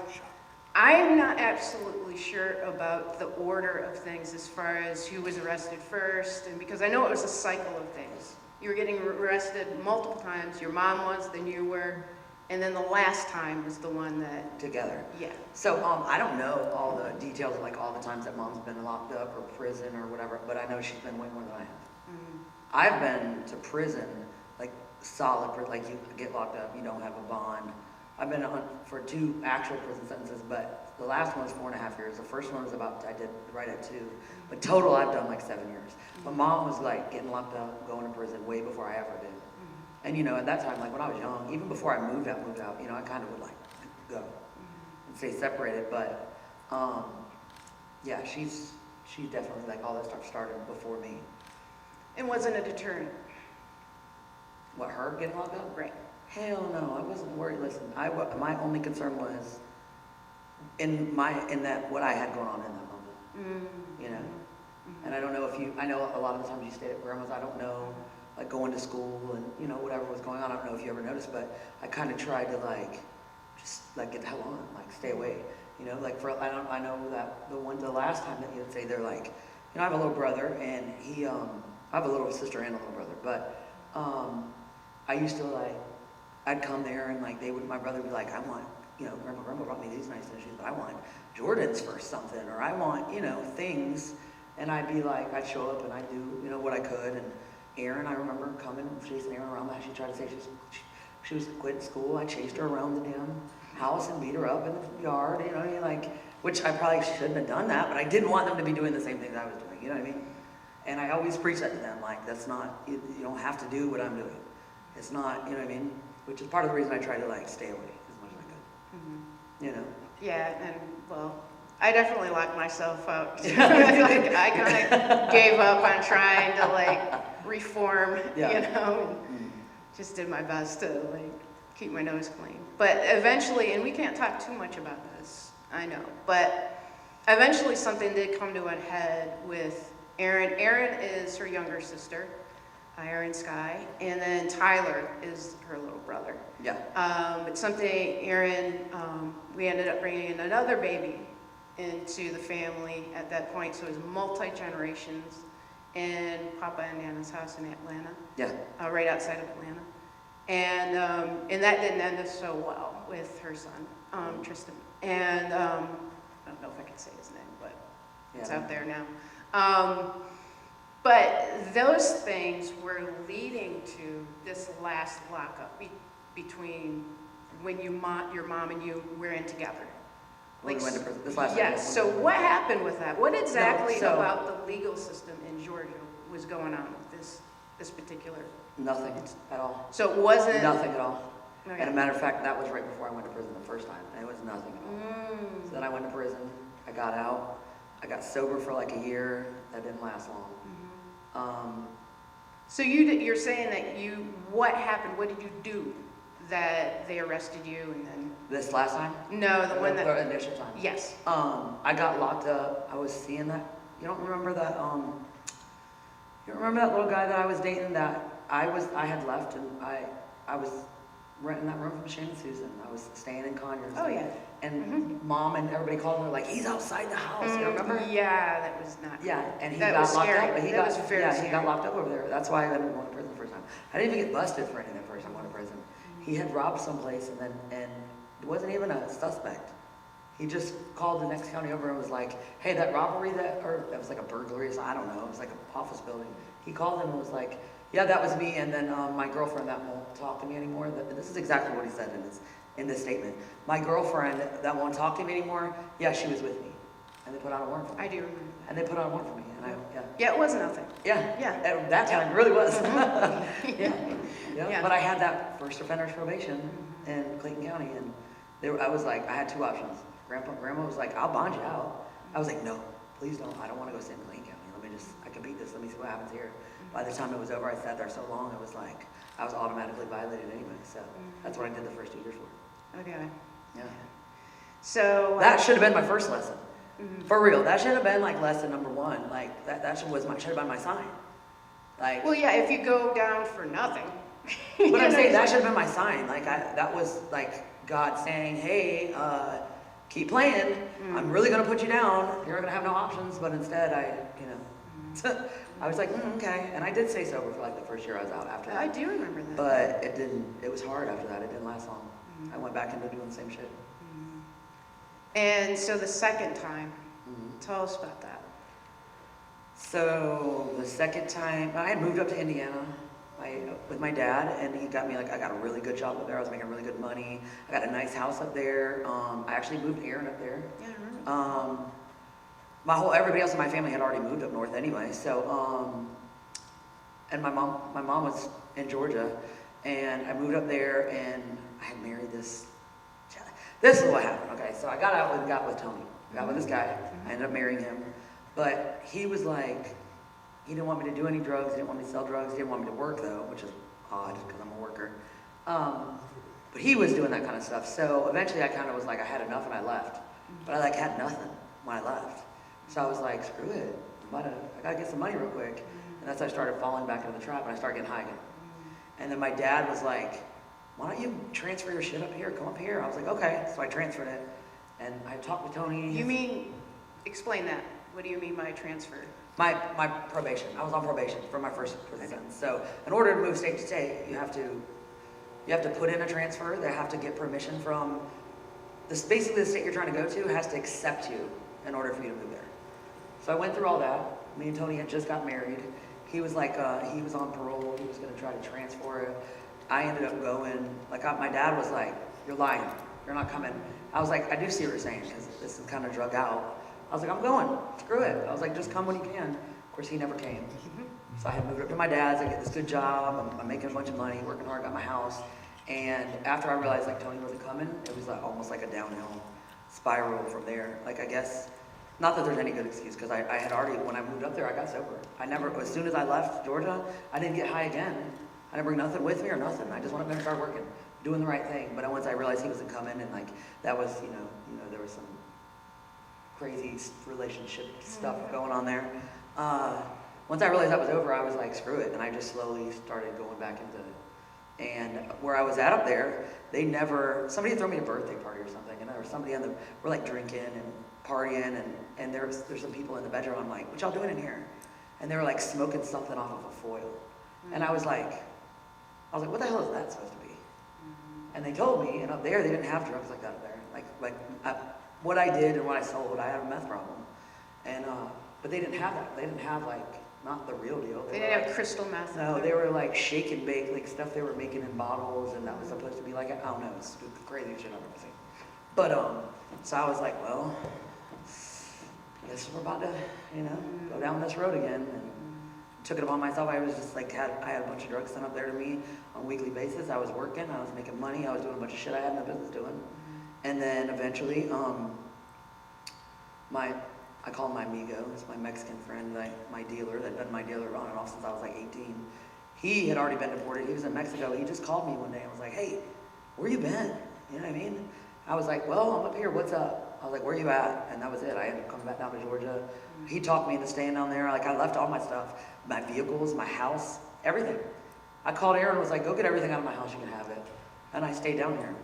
I'm not absolutely sure about the order of things as far as who was arrested first, and because I know it was a cycle of things. You were getting arrested multiple times. Your mom was, then you were, and then the last time was the one that... Together. Yeah. So I don't know all the details of like all the times that mom's been locked up or prison or whatever, but I know she's been way more than I have. I've been to prison, like solid, like you get locked up, you don't have a bond. I've been on for 2 actual prison sentences, but the last one was 4.5 years. The first one was I did right at 2. But total, I've done like 7 years. My mom was like getting locked up, going to prison way before I ever did. And you know, at that time, like when I was young, even before I moved out, you know, I kind of would like go and stay separated. But yeah, she's definitely like all that stuff started before me. And wasn't a deterrent. What, her getting locked up? Right. Hell no, I wasn't worried. Listen, my only concern was in that what I had going on in that moment. You know, and I don't know I know a lot of the times you stayed at grandma's. I don't know, like going to school and you know whatever was going on. I don't know if you ever noticed, but I kind of tried to like just like get the hell on, like stay away. You know, like I know that the last time that you'd say they're like, you know, I have a little brother and he I have a little sister and a little brother, but I used to like. I'd come there and like my brother would be like, I want, you know, grandma brought me these nice shoes, but I want Jordans for something, or I want, you know, things. And I'd be like, I'd show up and I'd do, you know, what I could. And Erin, I remember coming, chasing Erin around that. She tried to say she was quitting school. I chased her around the damn house and beat her up in the yard, you know, like, which I probably shouldn't have done that, but I didn't want them to be doing the same things I was doing, you know what I mean? And I always preach that to them, like, that's not, you don't have to do what I'm doing. It's not, you know what I mean? Which is part of the reason I try to like stay away as much as I could. You know? Yeah, and well, I definitely locked myself out. Like, I kind of gave up on trying to like reform, you know, and just did my best to like keep my nose clean. But eventually, and we can't talk too much about this, I know, but eventually something did come to a head with Erin. Erin is her younger sister. Fire and Sky, and then Tyler is her little brother. Yeah. It's something, Aaron, we ended up bringing in another baby into the family at that point, so it was multi-generations in Papa and Nana's house in Atlanta. Yeah. Right outside of Atlanta. And that didn't end us so well with her son, Tristan. And I don't know if I can say his name, but it's out there now. But those things were leading to this last lockup between when your mom and you were in together. When we went to prison, this last Yes, time. so what happened with that? What exactly so- about the legal system in Georgia was going on with this particular? Nothing at all. So it wasn't? Nothing at all. Okay. And a matter of fact, that was right before I went to prison the first time, and it was nothing at all. So then I went to prison, I got out, I got sober for like a year, that didn't last long. So you're saying that what happened, what did you do that they arrested you and then? This last time? No, the one that. The initial time. Yes. I got locked up, I was seeing that, you don't remember that, you don't remember that little guy that I was dating that I had left and I was renting that room from Shane and Susan. I was staying in Conyers. Oh, yeah. And Mom and everybody called me like, he's outside the house, you remember? Yeah, that was not. Yeah, and he that got was locked scary. up. But he That got, was very yeah, scary. he got locked up over there. That's why I ended up going to prison the first time. I didn't even get busted for anything the first time I went to prison. He had robbed someplace and it wasn't even a suspect. He just called the next county over and was like, hey, that robbery or that was like a burglary, so I don't know, it was like an office building. He called him and was like, yeah, that was me, and then my girlfriend that won't talk to me anymore. This is exactly what he said in this statement. My girlfriend that won't talk to me anymore, yeah, she was with me. And they put out a warrant for me. I do remember. And they put out a warrant for me, and Yeah, it was nothing. Yeah. Yeah. At that time, it really was. Yeah. Yeah. But I had that first offender's probation in Clayton County, and I was like, I had two options. Grandma was like, I'll bond you out. I was like, no, please don't. I don't want to go sit in Clayton County. I can beat this. Let me see what happens here. By the time it was over, I sat there so long, it was like, I was automatically violated anyway. So that's what I did the first 2 years for. Okay. Yeah. So. That should have been my first lesson. For real. That should have been like lesson number one. Like that should have been my sign. Like. Well, yeah, if you go down for nothing. But I'm saying that should have been my sign. Like that was like God saying, hey, keep playing. I'm really going to put you down. You're not going to have no options. But instead, I was like, okay. And I did stay sober for like the first year I was out after that. I do remember that. But it was hard after that. It didn't last long. I went back into doing the same shit. And so the second time, tell us about that. So the second time, I had moved up to Indiana with my dad, and he got me I got a really good job up there. I was making really good money. I got a nice house up there. I actually moved Aaron up there. Yeah, I remember. Everybody else in my family had already moved up north anyway. So, and my mom was in Georgia, and I moved up there, and I had married this. This is what happened. Okay, so I got with Tony. I got with this guy. I ended up marrying him, but he was like, he didn't want me to do any drugs. He didn't want me to sell drugs. He didn't want me to work though, which is odd because I'm a worker. But he was doing that kind of stuff. So eventually, I kind of was like, I had enough, and I left. But I had nothing when I left. So I was like, screw it. I gotta get some money real quick. And that's when I started falling back into the trap, and I started getting high again. And then my dad was like, why don't you transfer your shit up here? Come up here. I was like, okay. So I transferred it. And I talked with Tony. You mean, explain that. What do you mean by transfer? My probation. I was on probation for my first prison sentence. So in order to move state to state, you have to put in a transfer. They have to get permission from basically the state you're trying to go to has to accept you in order for you to move there. So I went through all that. Me and Tony had just got married. He was like, he was on parole. He was going to try to transfer it. I ended up going, my dad was like, you're lying. You're not coming. I was like, I do see what you're saying, because this is kind of drug out. I was like, I'm going. Screw it. I was like, just come when you can. Of course, he never came. So I had moved up to my dad's. I get this good job. I'm making a bunch of money, working hard, got my house. And after I realized Tony wasn't coming, it was almost like a downhill spiral from there. I guess, not that there's any good excuse, because I had already, when I moved up there, I got sober. As soon as I left Georgia, I didn't get high again. I didn't bring nothing with me or nothing. I just went up there and started working, doing the right thing. But once I realized he wasn't coming, and that was, there was some crazy relationship stuff going on there. once I realized that was over, I was like, screw it, and I just slowly started going back into it. And where I was at up there, somebody threw me a birthday party or something, and there was somebody we're like drinking and partying, and there's some people in the bedroom. I'm like, what y'all doing in here? And they were like smoking something off of a foil. And I was like, what the hell is that supposed to be? And they told me, and up there, they didn't have drugs like that up there. What I did and what I sold, I had a meth problem. And, but they didn't have that. They didn't have not the real deal. They didn't have crystal meth. No, they were like shake and bake, like stuff they were making in bottles, and that was supposed to be like, I don't know, it's the craziest shit I've ever seen. But, so I was like, well, I guess we're about to, go down this road again. And took it upon myself. I was just like, I had a bunch of drugs sent up there to me on a weekly basis. I was working, I was making money, I was doing a bunch of shit I had no business doing. And then eventually, I call him my amigo, it's my Mexican friend, my dealer, that been my dealer on and off since I was like 18. He had already been deported, he was in Mexico, he just called me one day and was like, hey, where you been? You know what I mean? I was like, well, I'm up here, what's up? I was like, where you at? And that was it, I ended up coming back down to Georgia. He talked me into staying down there, I left all my stuff, my vehicles, my house, everything. I called Aaron and was like, go get everything out of my house, you can have it. And I stayed down here.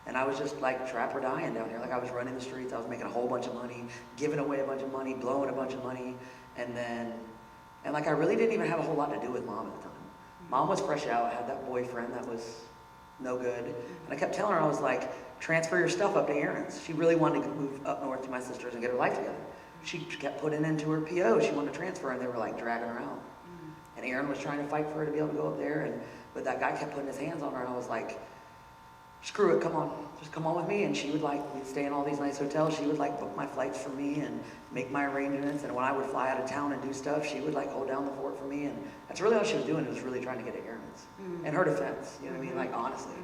And I was just like trap or dying down here. I was running the streets, I was making a whole bunch of money, giving away a bunch of money, blowing a bunch of money. And I really didn't even have a whole lot to do with Mom at the time. Mom was fresh out, had that boyfriend that was no good. And I kept telling her, I was like, transfer your stuff up to Aaron's. She really wanted to move up north to my sisters and get her life together. She kept putting into her PO, she wanted to transfer, and they were like dragging her out. And Aaron was trying to fight for her to be able to go up there, but that guy kept putting his hands on her, and I was like, screw it, come on, just come on with me. And she would we'd stay in all these nice hotels, she would book my flights for me and make my arrangements, and when I would fly out of town and do stuff, she would hold down the fort for me, and that's really all she was doing, was really trying to get at Aaron's. In her defense, you know what I mean, honestly.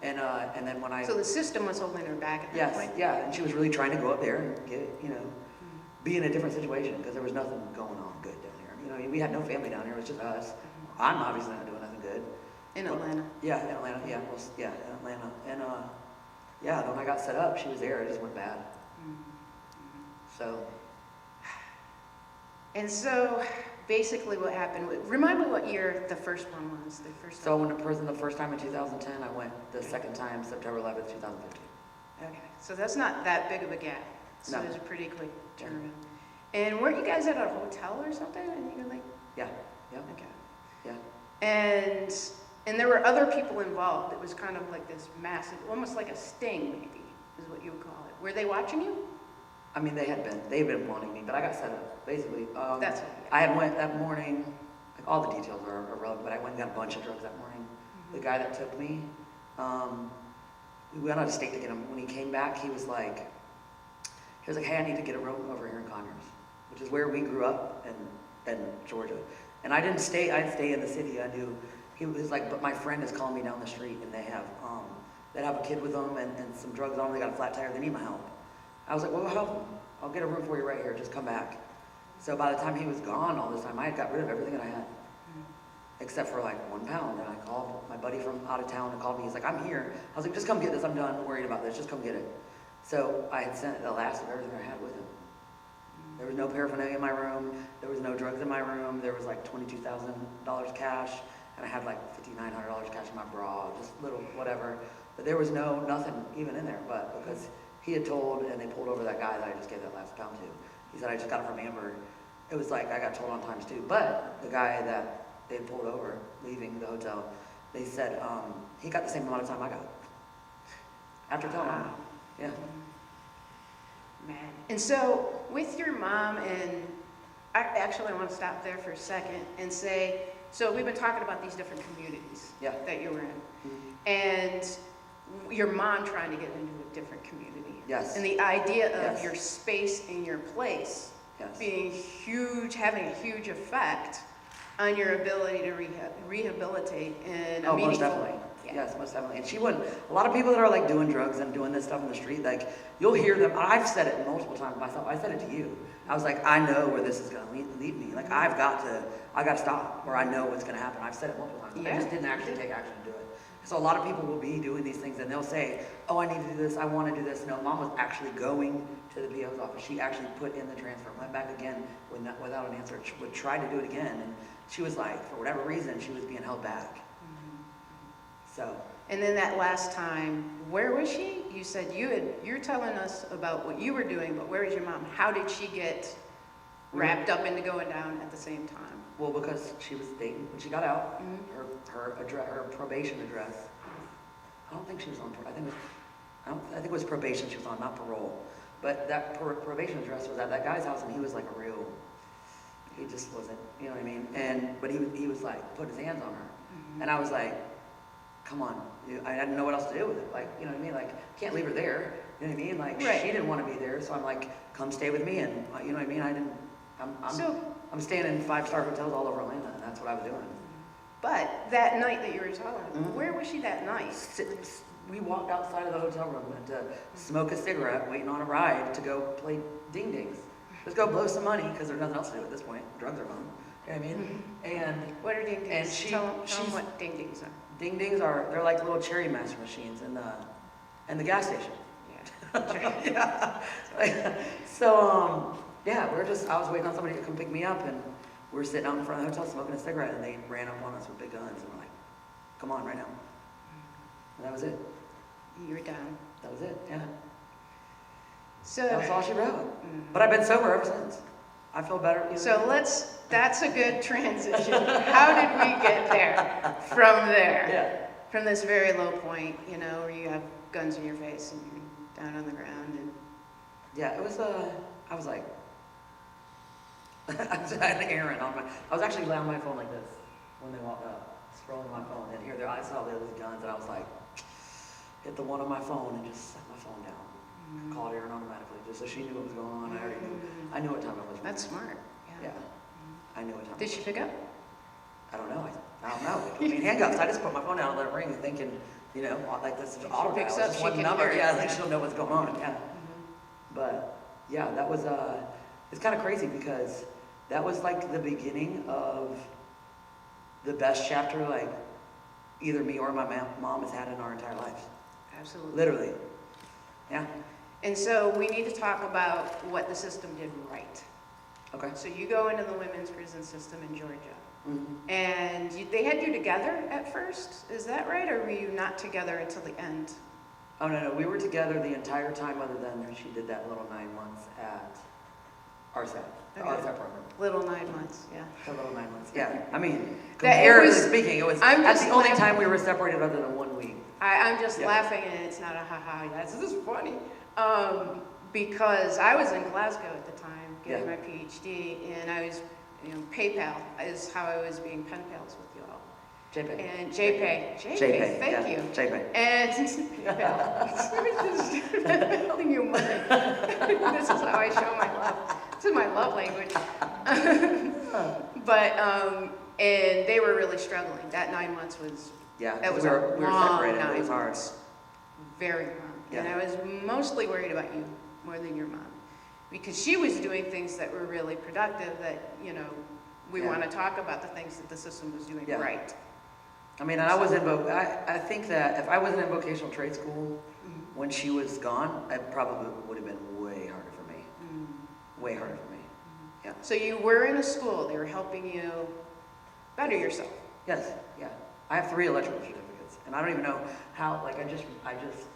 And then when So the system was holding her back at that point? Yeah, and she was really trying to go up there and get, be in a different situation, because there was nothing going on good down here. We had no family down here, it was just us. I'm obviously not doing nothing good. In Atlanta? Yeah, in Atlanta, in Atlanta. And when I got set up, she was there, it just went bad. So. And so, basically what happened, remind me what year the first one was, So I went to prison the first time in 2010, I went the second time September 11th, 2015. Okay, so that's not that big of a gap. So No. it was a pretty quick turnaround. And weren't you guys at a hotel or something? And you were like, Yeah. okay. Yeah. And there were other people involved. It was kind of like this massive, almost like a sting, maybe, is what you would call it. Were they watching you? I mean, they've been wanting me, but I got set up, basically. That's it. I had went that morning, all the details are irrelevant, but I went and got a bunch of drugs that morning. The guy that took me, we went out of state to get him. When he came back, he was like, hey, I need to get a room over here in Conyers, which is where we grew up in Georgia. And I didn't stay in the city. He was like, but my friend is calling me down the street, and they have a kid with them and some drugs on them, they got a flat tire, they need my help. I was like, well, help them. I'll get a room for you right here, just come back. So by the time he was gone all this time, I had got rid of everything that I had, except for 1 pound. And I called my buddy from out of town and called me, he's like, I'm here. I was like, just come get this, I'm done worrying about this, just come get it. So I had sent the last of everything I had with him. There was no paraphernalia in my room, there was no drugs in my room, there was $22,000 cash, and I had $5,900 cash in my bra, just little whatever. But there was nothing even in there, but because he had told, and they pulled over that guy that I just gave that last pound to. He said, I just got it from Amber. It was I got told on times too. But the guy that they had pulled over, leaving the hotel, they said he got the same amount of time I got. After telling him. Yeah. Man. And so, with your mom, and I want to stop there for a second and say, so we've been talking about these different communities that you were in. And your mom trying to get into a different community. Yes. And the idea of your space and your place being huge, having a huge effect on your ability to rehabilitate in a meaningful most definitely. Yes, most definitely. And she wouldn't, a lot of people that are doing drugs and doing this stuff in the street, you'll hear them, I've said it multiple times myself, I said it to you. I was like, I know where this is going to lead me. I got to stop, or I know what's going to happen. I've said it multiple times. I just didn't actually take action to do it. So a lot of people will be doing these things and they'll say, oh, I need to do this, I want to do this. No, mom was actually going to the PO's office. She actually put in the transfer, went back again without an answer. She would try to do it again, and she was like, for whatever reason, she was being held back. So. And then that last time, where was she? You said you're telling us about what you were doing, but where was your mom? How did she get wrapped up into going down at the same time? Well, because she was dating, when she got out, her probation address, I don't think she was on, I think it was probation she was on, not parole. But that probation address was at that guy's house, and he was like he just wasn't, you know what I mean? But he was like, put his hands on her. And I was like, come on, I didn't know what else to do with it. Like, you know what I mean? Like, can't leave her there. You know what I mean? Like, right. She didn't want to be there, so I'm like, come stay with me, and you know what I mean? I'm staying in 5-star hotels all over Atlanta, and that's what I was doing. But that night that you were telling me, where was she that night? We walked outside of the hotel room and to smoke a cigarette, waiting on a ride to go play ding-dings. Let's go blow some money, because there's nothing else to do at this point. Drugs are fun. You know what I mean? And what are ding-dings? And tell them what ding-dings are. Ding-dings they're like little cherry master machines in the gas station. Yeah. Yeah. So, yeah, I was waiting on somebody to come pick me up, and we were sitting out in front of the hotel smoking a cigarette, and they ran up on us with big guns, and we're like, come on, right now. And that was it. You were down. That was it, yeah. So that was all she wrote. But I've been sober ever since. I feel better. So that's a good transition. How did we get there? From there. Yeah. From this very low point, where you have guns in your face and you're down on the ground and. Yeah, it was, I was like, I had an errand on I was actually on my phone like this when they walked up, scrolling on my phone, and here I saw those guns, and I was like, hit the one on my phone and just set my phone down. Called Erin automatically, just so she knew what was going on. I knew what time it was. That's smart. Yeah. I knew what time. Did she pick up? I don't know. I don't know. They put me in handcuffs. I just put my phone down and let it ring, thinking, like this is auto picks dial. up, Just she one can number. hear it. Yeah, I think she'll know what's going on. Yeah. But yeah, that was it's kind of crazy because that was like the beginning of the best chapter like either me or my mom has had in our entire lives. Absolutely. Literally. Yeah. And so we need to talk about what the system did right. Okay. So you go into the women's prison system in Georgia. Mm-hmm. And they had you together at first, is that right? Or were you not together until the end? Oh, no, we were together the entire time other than she did that little 9 months at RSAP, the RSAP program. Little 9 months, yeah. The little 9 months, yeah. I mean, comparatively speaking, that's the only time we were separated other than 1 week. I'm just laughing, and it's not a ha-ha, yes, this is funny. Because I was in Glasgow at the time, getting my PhD, and I was, PayPal is how I was being pen pals with you all. JPay. And JPay, thank you. JPay. And PayPal. Telling you money. This is how I show my love. This is my love language. But and they were really struggling. That 9 months was we were separated. It was hard. Very hard. Yeah. And I was mostly worried about you more than your mom, because she was doing things that were really productive. That we want to talk about the things that the system was doing right. I mean, I think that if I wasn't in vocational trade school when she was gone, it probably would have been way harder for me. Way harder for me. Yeah. So you were in a school, they were helping you better yourself. Yes, yeah. I have 3 electrical certificates, and I don't even know how, like, I just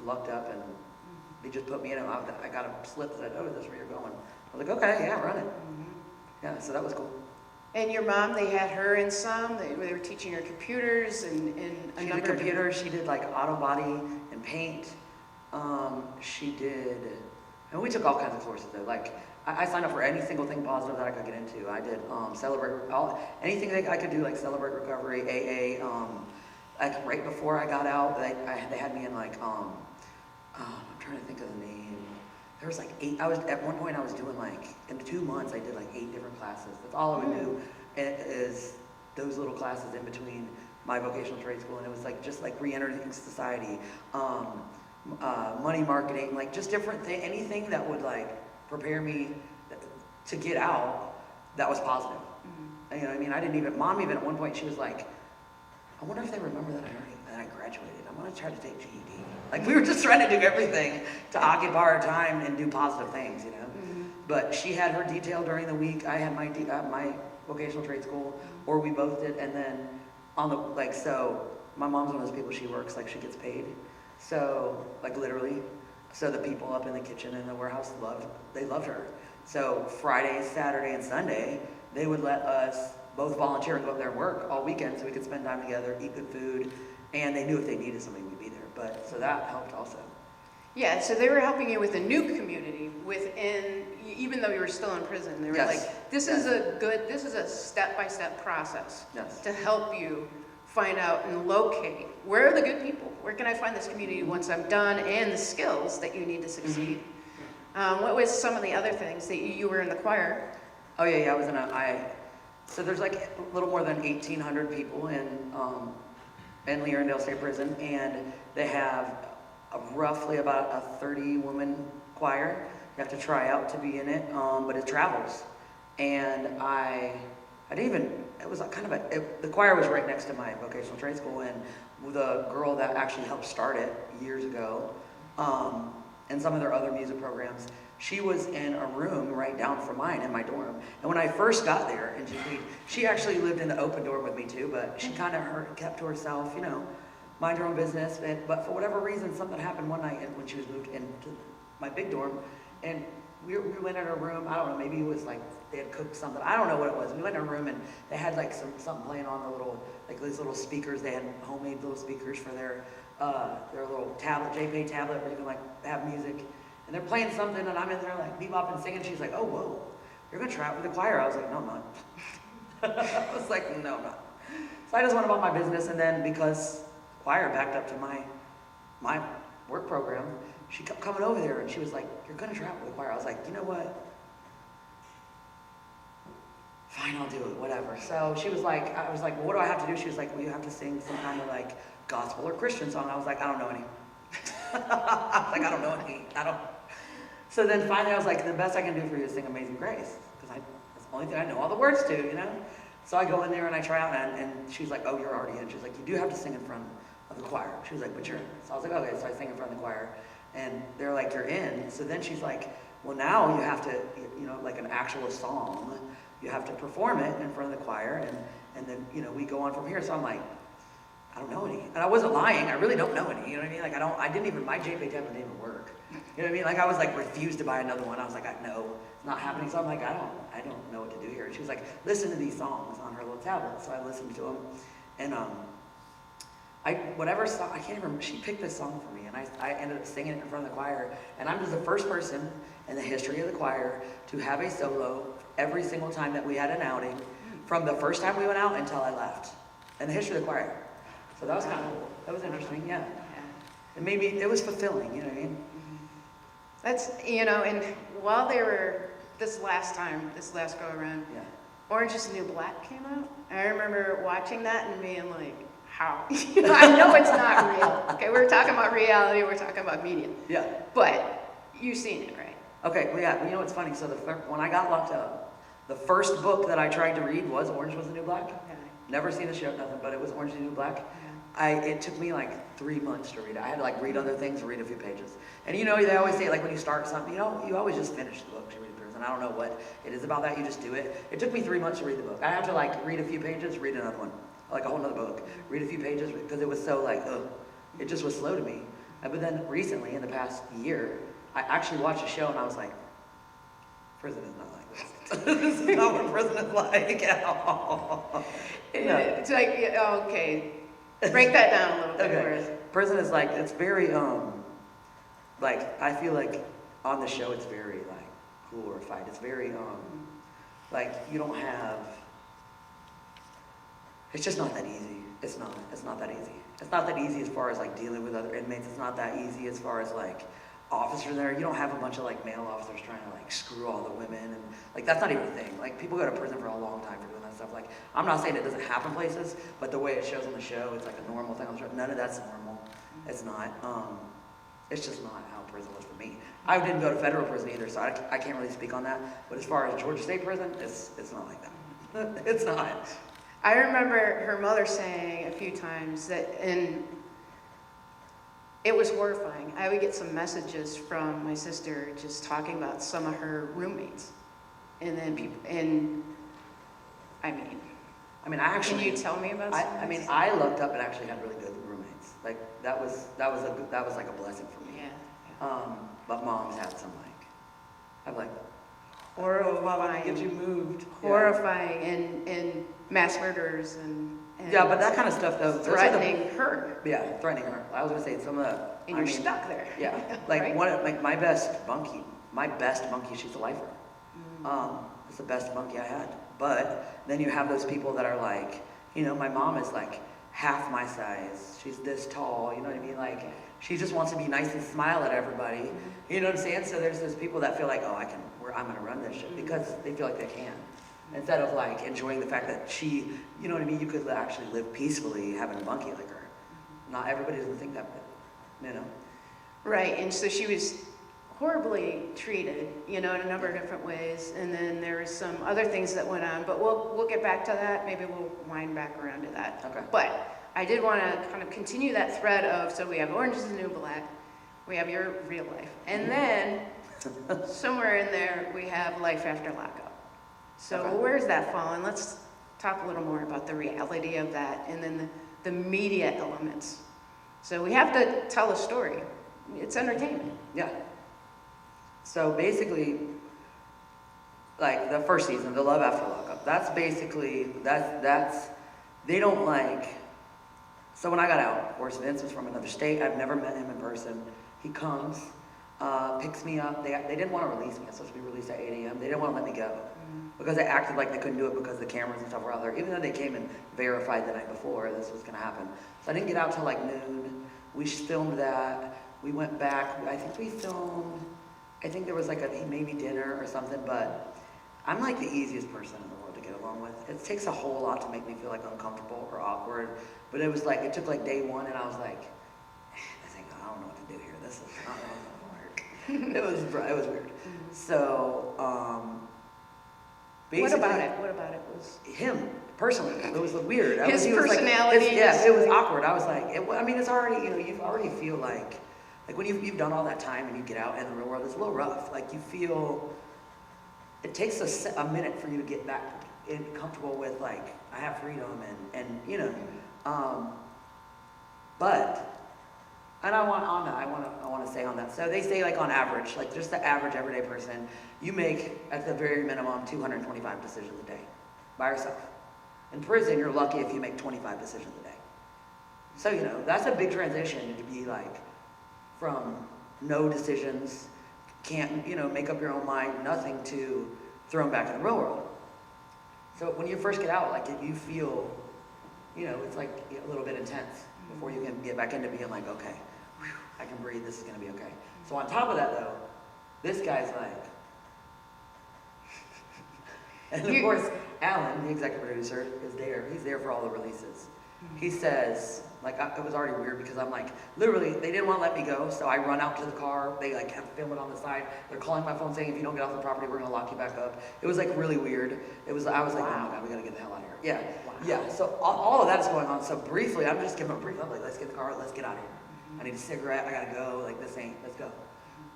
lucked up, and they just put me in, and I got a slip that said, oh, this is where you're going. I was like, okay, yeah, run it. Yeah, so that was cool. And your mom, they had her in some, they were teaching her computers and a she number did computers, she did like auto body and paint. She did, and we took all kinds of courses though. Like, I signed up for any single thing positive that I could get into. I did anything that I could do, like Celebrate Recovery, AA. Like right before I got out, they had me in like, I'm trying to think of the name. There was like 8, at one point I was doing like, in 2 months I did like 8 different classes. That's all I would do is those little classes in between my vocational trade school, and it was like just like re-entering society, money marketing, like just different things, anything that would like prepare me to get out that was positive. You know what I mean? Mom even at one point, she was like, I wonder if they remember that I graduated. I'm gonna try to take GED. Like we were just trying to do everything to occupy our time and do positive things, you know. But she had her detail during the week. I had my vocational trade school, or we both did. And then on the so my mom's one of those people. She works like she gets paid. So like literally, so the people up in the kitchen and the warehouse loved her. So Friday, Saturday, and Sunday, they would let us both volunteer and go up there and work all weekend so we could spend time together, eat good food, and they knew if they needed somebody, we'd be there. But so that helped also. Yeah, so they were helping you with a new community within, even though you were still in prison. They were like, this is a step-by-step process to help you find out and locate where are the good people? Where can I find this community once I'm done, and the skills that you need to succeed? What was some of the other things that you were in the choir? Oh yeah, I was in so there's like a little more than 1,800 people in Learndale State Prison, and they have roughly about a 30-woman choir. You have to try out to be in it, but it travels. And I didn't even, it was kind of the choir was right next to my vocational trade school, and the girl that actually helped start it years ago, and some of their other music programs, she was in a room right down from mine in my dorm. And when I first got there in GP, she actually lived in the open dorm with me too, but she kind of kept to herself, you know, mind her own business. But for whatever reason, something happened one night when she was moved into my big dorm, and we went in her room. I don't know, maybe it was like they had cooked something. I don't know what it was. We went in her room and they had like something playing on the little, like these little speakers. They had homemade little speakers for their little tablet, JPay tablet, where you can like have music. And they're playing something, and I'm in there like bebopping, singing. She's like, "Oh, whoa, you're gonna try out with the choir?" I was like, "No, I'm not." I was like, "No, I'm not." So I just went about my business, and then because the choir backed up to my work program, she kept coming over there, and she was like, "You're gonna try out with the choir?" I was like, "You know what? Fine, I'll do it, whatever." So she was like, I was like, "Well, what do I have to do?" She was like, "Well, you have to sing some kind of like gospel or Christian song." I was like, "I don't know any." I was like, "I don't know any. I don't." So then finally I was like, the best I can do for you is sing Amazing Grace, because that's the only thing I know all the words to, you know? So I go in there and I try out, and she's like, "Oh, you're already in." She's like, "You do have to sing in front of the choir." She was like, "But you're in." So I was like, "Okay." So I sang in front of the choir, and they're like, "You're in." So then she's like, "Well, now you have to, you know, like an actual song, you have to perform it in front of the choir, and then, you know, we go on from here." So I'm like, I don't know any. And I wasn't lying. I really don't know any. You know what I mean? Like my JPay tablet didn't even work. You know what I mean? Like I was like refused to buy another one. I was like, no, it's not happening. So I'm like, I don't know what to do here. And she was like, "Listen to these songs on her little tablet." So I listened to them, and whatever song, I can't remember. She picked this song for me, and I ended up singing it in front of the choir. And I'm just the first person in the history of the choir to have a solo every single time that we had an outing, from the first time we went out until I left, in the history of the choir. So that was kind of cool. That was interesting, yeah. And maybe it was fulfilling, you know what I mean? That's, you know, and while they were, this last go around, Orange is the New Black came out. I remember watching that and being like, how? I know it's not real. Okay, we're talking about reality, we're talking about media. Yeah. But you've seen it, right? Okay, well, yeah, you know what's funny? So when I got locked up, the first book that I tried to read was Orange was the New Black. Okay. Never seen the show, nothing, but it was Orange is the New Black. It took me like 3 months to read it. I had to like read other things, read a few pages. And you know, they always say like when you start something, you know, you always just finish the book you read through. And I don't know what it is about that, you just do it. It took me 3 months to read the book. I have to like read a few pages, read another one. Like a whole nother book. Read a few pages, because it was so like, it just was slow to me. But then recently, in the past year, I actually watched a show and I was like, prison is not like this. This is not what prison is like at all. No. It's like, okay, break that down a little bit. Okay. Prison is like, it's very, like, I feel like on the show it's very, like, glorified. It's very, like, you don't have, it's just not that easy. It's not that easy. It's not that easy as far as, like, dealing with other inmates. It's not that easy as far as, like, officers there. You don't have a bunch of, like, male officers trying to, like, screw all the women. And, like, that's not even a thing. Like, people go to prison for a long time for doing that stuff. Like, I'm not saying it doesn't happen places, but the way it shows on the show, it's like a normal thing on the show. None of that's normal. It's not. It's just not how prison was for me. I didn't go to federal prison either, so I can't really speak on that. But as far as Georgia State Prison, it's not like that. It's not. I remember her mother saying a few times that, and it was horrifying. I would get some messages from my sister just talking about some of her roommates. And then people, and I mean, I actually. can you tell me about some of I mean, these? I looked up and actually had really good roommates. Like, that was like a blessing for me. Yeah. But moms had some I'm like, horrifying. Get you moved. Horrifying and mass murders and Yeah, but that kind of stuff though. threatening her. Yeah, threatening her. I was gonna say some of the. And you're stuck there. Yeah, like Right? like my best monkey, she's a lifer. It's the best monkey I had. But then you have those people that are like, my mom is like half my size. She's this tall, you know what I mean? Like, she just wants to be nice and smile at everybody. You know what I'm saying? So there's those people that feel like, oh, I'm gonna run this shit because they feel like they can. Instead of like enjoying the fact that she, you know what I mean? You could actually live peacefully having a monkey like her. Not everybody doesn't think that way, Right, and so she was horribly treated, in a number of different ways, and then there was some other things that went on, but we'll get back to that. Maybe we'll wind back around to that. Okay. But I did want to kind of continue that thread of, so we have Orange is the New Black, we have your real life, and then somewhere in there we have Life After Lockup. So Okay. where's that fallen? Let's talk a little more about the reality of that, and then the media elements. So we have to tell a story. It's entertainment. Yeah. So basically, like the first season, the Love After Lockup, that's basically, they don't like, so when I got out, of course, Vince was from another state. I've never met him in person. He comes, picks me up. They didn't want to release me. I was supposed to be released at 8 a.m. They didn't want to let me go because they acted like they couldn't do it because the cameras and stuff were out there, even though they came and verified the night before this was going to happen. So I didn't get out till like noon. We filmed that. We went back. I think there was like maybe dinner or something, but I'm like the easiest person in the world to get along with. It takes a whole lot to make me feel like uncomfortable or awkward, but it was like, it took like day one and I was like, I don't know what to do here. This is not going to work. It was weird. So, basically. What about it was? Him, personally, it was weird. His he was personality. Like, it was awkward. I was like, it's already, you already feel like when you've done all that time and you get out in the real world, it's a little rough. Like you feel, it takes a minute for you to get back comfortable with like, I have freedom and I want to say on that. So they say like on average, like just the average everyday person, you make at the very minimum 225 decisions a day by yourself. In prison, you're lucky if you make 25 decisions a day. So, that's a big transition to be like from no decisions, can't, make up your own mind, nothing to thrown back in the real world. So when you first get out, like you feel, it's like a little bit intense before you can get back into being like, okay, whew, I can breathe, this is gonna be okay. So on top of that though, this guy's like, and of course, Alan, the executive producer, is there. He's there for all the releases. He says, like, it was already weird because I'm like, literally, they didn't want to let me go, so I run out to the car. They like kept filming on the side. They're calling my phone saying, if you don't get off the property, we're gonna lock you back up. It was like really weird. I was like, wow. Oh my God, we gotta get the hell out of here. Yeah, wow. Yeah. So all of that is going on. So briefly, I'm just giving a brief. I'm like, let's get in the car, let's get out of here. I need a cigarette. I gotta go. Like let's go.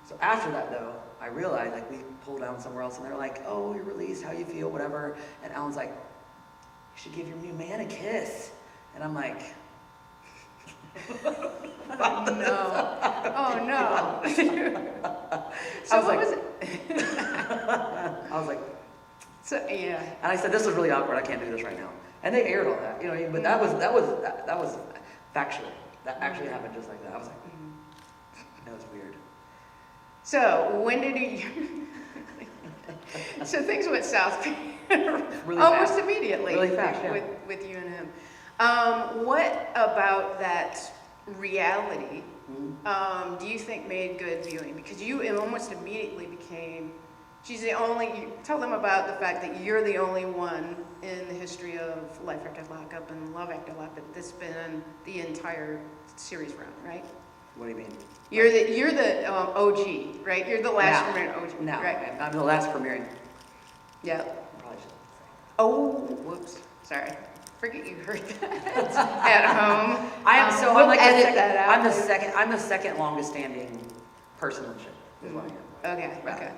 So after that though, I realized like we pulled down somewhere else, and they're like, oh, you're released. How you feel? Whatever. And Alan's like, you should give your new man a kiss. And I'm like, oh no. So what was it? I was like, so yeah. And I said, this is really awkward. I can't do this right now. And they aired all that, but that was factual. That actually happened just like that. I was like, that was weird. So when did he? So things went south Really almost fast. immediately. Really fast, yeah. with you and him. What about that reality do you think made good viewing? Because you almost immediately became, you tell them about the fact that you're the only one in the history of Life After Lockup and Love After Lockup that's been on the entire series run, right? What do you mean? You're the OG, right? You're the last premiering OG, No, right? I'm the last premiering. Yeah. Probably shouldn't say. Oh, whoops, sorry. forget you heard that at home. I am so, We'll I'm like edit that out. I'm the second longest standing person in the ship, is what I am. Okay, Right.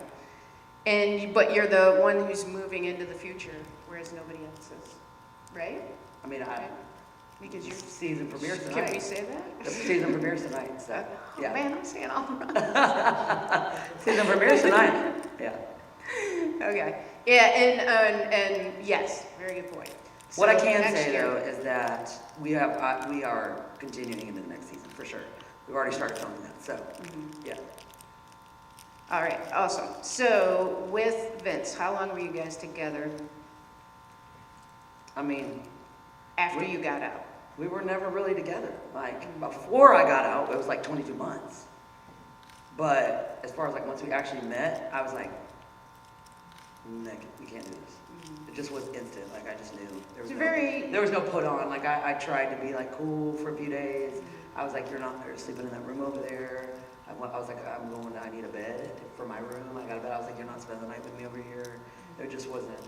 okay. But you're the one who's moving into the future, whereas nobody else is, right? I mean, Because you're, season premieres can we tonight. say that? The season premieres tonight, so, Oh yeah. man, I'm saying all wrong. Season premieres tonight, yeah. Okay, yeah, and yes, very good point. What I So can next say year- though is that we are continuing into the next season for sure. We've already started filming that, so, yeah. All right, awesome. So with Vince, how long were you guys together I mean, after you got out? we were never really together. Like, before I got out, it was like 22 months. But as far as like once we actually met, I was like, Nick, we can't do this. It just was instant. Like, I just knew. There was no put on. Like, I tried to be like cool for a few days. I was like, you're sleeping in that room over there. I was like, I need a bed for my room. I got a bed. I was like, you're not spending the night with me over here. It just wasn't,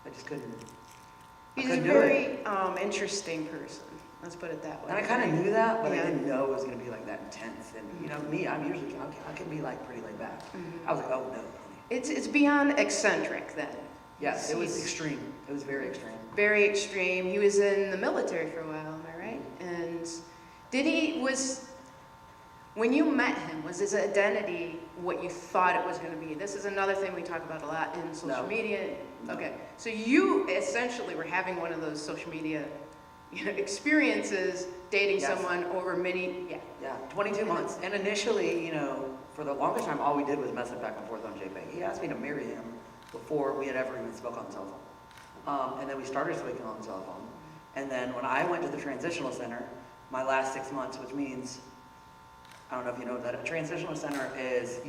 I just couldn't. He's a very interesting person. Let's put it that way. And I kind of knew that, but Yeah. I didn't know it was going to be like that intense. And you know, me, I can be like pretty laid back. I was like, oh no. It's beyond eccentric then. Yes, it was extreme. It was very extreme. Very extreme. He was in the military for a while, am I right? And when you met him, was his identity what you thought it was going to be? This is another thing we talk about a lot in social media. Okay, so you essentially were having one of those social media experiences, dating someone over many, Yeah, 22 months. And initially, for the longest time, all we did was message back and forth on JPEG. He asked me to marry him before we had ever even spoke on the telephone. And then we started speaking on the telephone. And then when I went to the transitional center, my last 6 months, which means, I don't know if you know that a transitional center is,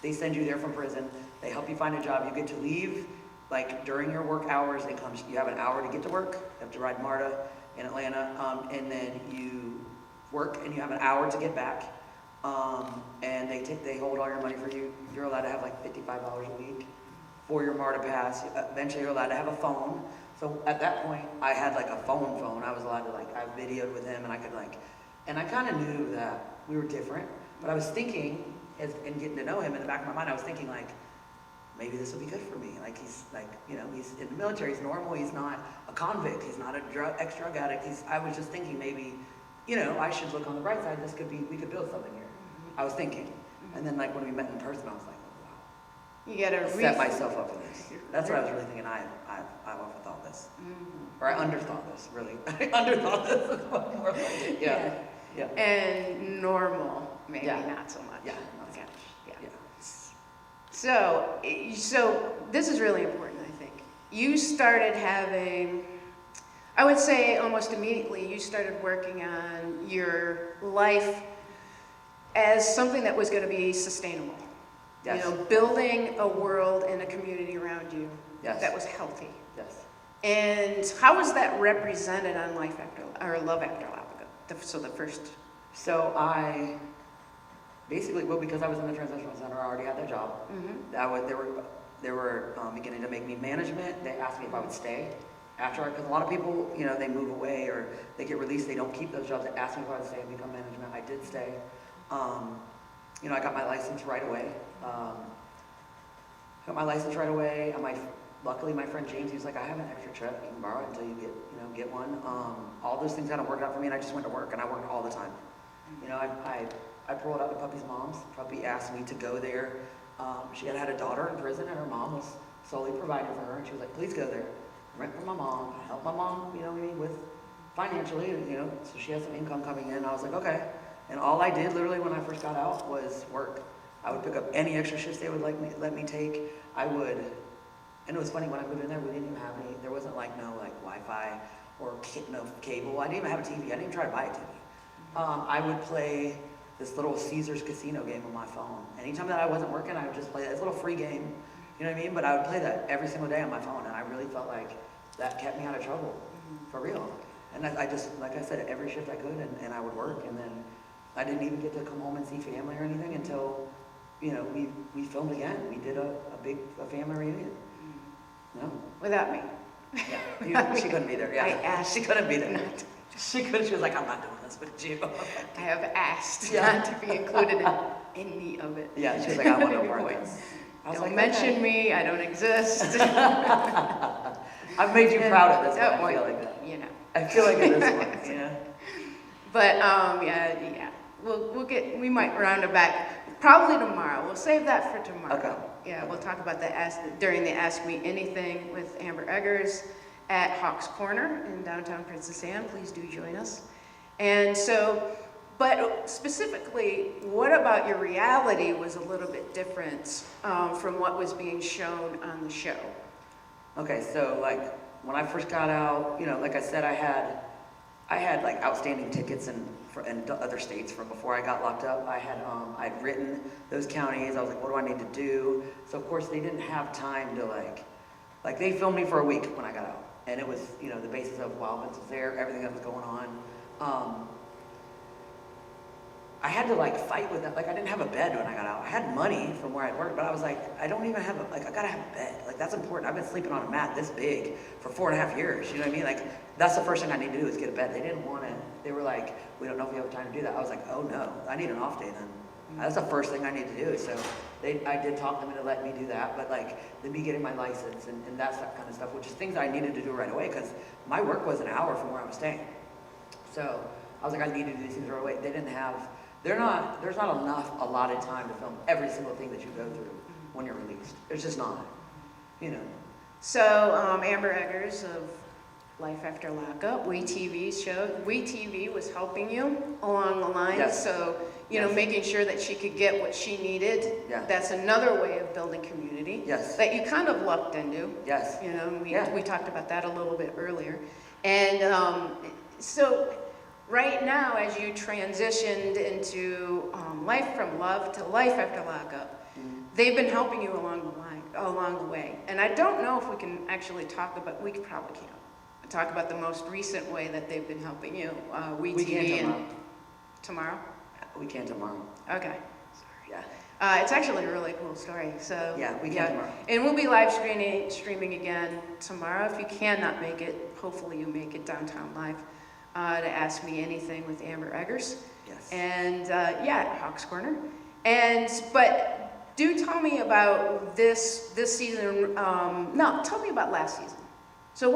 they send you there from prison, they help you find a job, you get to leave, like during your work hours, you have an hour to get to work, you have to ride MARTA in Atlanta, and then you work and you have an hour to get back, and they hold all your money for you. You're allowed to have like $55 a week for your MARTA pass. Eventually you're allowed to have a phone. So at that point, I had like a phone. I was allowed to I videoed with him, and I kind of knew that we were different, but I was thinking, in getting to know him, in the back of my mind, I was thinking like, maybe this will be good for me. Like he's in the military, he's normal, he's not a convict, he's not ex-drug addict. I was just thinking maybe, I should look on the bright side, we could build something here. I was thinking. And then when we met in person, I was like, oh wow. You gotta set myself up for this. That's what I was really thinking. I've overthought this. Or I underthought this, really. I underthought this. More like it. Yeah. Yeah. And normal, maybe not so much. Yeah. Okay. Yeah. So this is really important, I think. You started having, I would say almost immediately, you started working on your life as something that was going to be sustainable. Yes. Building a world and a community around you that was healthy. Yes. And how was that represented on Love After Lapica? So the first. So I basically, because I was in the transitional center, I already had that job. They were beginning to make me management. They asked me if I would stay after, because a lot of people, they move away or they get released, they don't keep those jobs. They asked me if I would stay and become management. I did stay. I got my license right away. Luckily, my friend James, he was like, I have an extra truck you can borrow until you get one. All those things kind of worked out for me, and I just went to work, and I worked all the time. I pulled out to Puppy's mom's. Puppy asked me to go there. She had a daughter in prison, and her mom was solely providing for her, and she was like, please go there. Rent for my mom, help my mom, with financially, so she has some income coming in. I was like, okay. And all I did literally when I first got out was work. I would pick up any extra shifts they would let me take. And it was funny, when I moved in there, we didn't even have there wasn't no Wi-Fi or no cable. I didn't even have a TV. I didn't even try to buy a TV. I would play this little Caesars casino game on my phone. Anytime that I wasn't working, I would just play this little free game, you know what I mean? But I would play that every single day on my phone, and I really felt like that kept me out of trouble, for real. And I just, like I said, every shift I could, and I would work, and then I didn't even get to come home and see family or anything until, we filmed again. We did a big family reunion. No. Without me. Yeah, she couldn't be there, yeah. I asked She couldn't be there. not. She was like, I'm not doing this with you. I have asked Yeah. not to be included in any of it. Yeah, she was like, I want no part of this. I was Don't like, mention okay. me, I don't exist. I've made you proud at this That point, I feel point, like that. you know. I feel like at this point, you know? But, yeah, we might round it back, probably tomorrow. We'll save that for tomorrow. Okay. Yeah, we'll talk about during the Ask Me Anything with Amber Eggers at Hawks Corner in downtown Princess Anne. Please do join us. And so, but specifically, what about your reality was a little bit different from what was being shown on the show? Okay, so like, when I first got out, you know, like I said, I had like outstanding tickets in other states from before I got locked up. I'd written those counties. I was like, what do I need to do? So of course they didn't have time to like they filmed me for a week when I got out. And it was, you know, the basis of Wild Vince was there, everything that was going on. I had to like fight with that. Like I didn't have a bed when I got out. I had money from where I worked, but I was like, I don't even have I gotta have a bed. Like that's important. I've been sleeping on a mat this big for 4.5 years. You know what I mean? Like that's the first thing I need to do is get a bed. They didn't want it. They were like, we don't know if we have time to do that. I was like, oh no, I need an off day then. That's the first thing I need to do. So I did talk them into letting me do that, but like me getting my license and that kind of stuff, which is things I needed to do right away because my work was an hour from where I was staying. So I was like, I need to do these things right away. They didn't have, there's not enough allotted time to film every single thing that you go through when you're released. There's just not, you know. So Amber Eggers of Life After Lockup, WeTV was helping you along the line. Yes. So, you know, Yes. making sure that she could get what she needed. Yeah. That's another way of building community. Yes. That you kind of lucked into. Yes. You know, Yeah. we talked about that a little bit earlier. And so right now, as you transitioned into Life from Love to Life After Lockup, they've been helping you along the way. And I don't know if we can actually we probably can't talk about the most recent way that they've been helping you. We can tomorrow. Tomorrow? We can tomorrow. Okay. Yeah. It's actually a really cool story. So Yeah, we can tomorrow. And we'll be live streaming again tomorrow. If you cannot make it, hopefully you make it downtown live to Ask Me Anything with Amber Eggers. Yes. And at Hawks Corner. But do tell me about this season. No, tell me about last season. So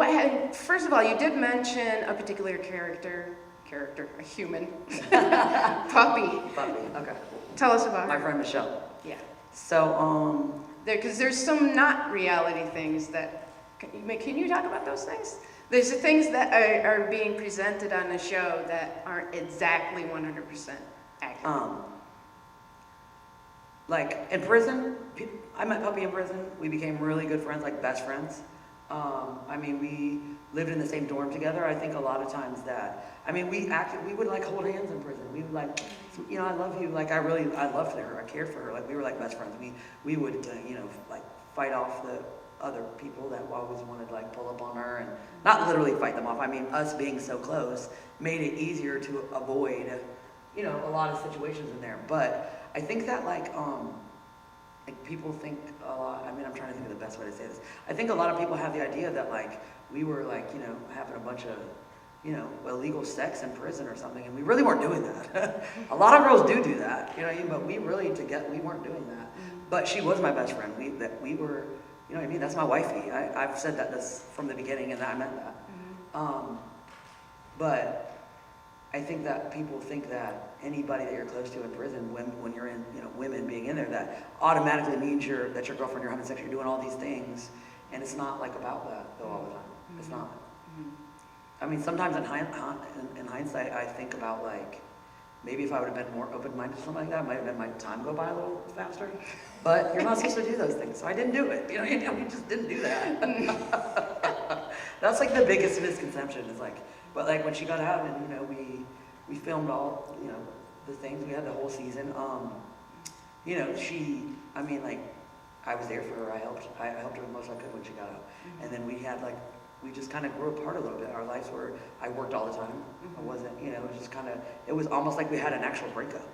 first of all, you did mention a particular character, a human, Puppy. Puppy, okay. Tell us about My her. friend Michelle. Yeah. So, Because there's some not reality things that, can you talk about those things? There's the things that are being presented on the show that aren't exactly 100% accurate. like in prison, I met Puppy in prison. We became really good friends, like best friends. I mean, we lived in the same dorm together. I think a lot of times we would like hold hands in prison. We would like, you know, I love you. Like I loved her. I cared for her. Like we were like best friends. We would, like fight off the other people that always wanted to like pull up on her and not literally fight them off. I mean, us being so close made it easier to avoid, you know, a lot of situations in there. But I think that like people think a lot, I mean, I'm trying to think of the best way to say this. I think a lot of people have the idea that like, we were like, you know, having a bunch of, you know, illegal sex in prison or something, and we really weren't doing that. A lot of girls do that, you know what I mean? But we really, we weren't doing that. But she was my best friend. We were, you know what I mean? That's my wifey. I've said that from the beginning, and I meant that. But I think that people think that anybody that you're close to in prison, when you're in, you know, women being in there, that automatically means that your girlfriend, you're having sex, you're doing all these things, and it's not like about that though all the time. It's not. I mean, sometimes in hindsight, I think about like, maybe if I would have been more open-minded to something like that, it might have been my time go by a little faster. But you're not supposed to do those things, so I didn't do it. You know, we just didn't do that. That's like the biggest misconception. Is like, but like when she got out, and you know, we filmed all, you know, the things. We had the whole season. You know, I mean, like, I was there for her. I helped her the most I could when she got out. And then we just kind of grew apart a little bit. Our lives were, I worked all the time. I wasn't, you know, it was almost like we had an actual breakup.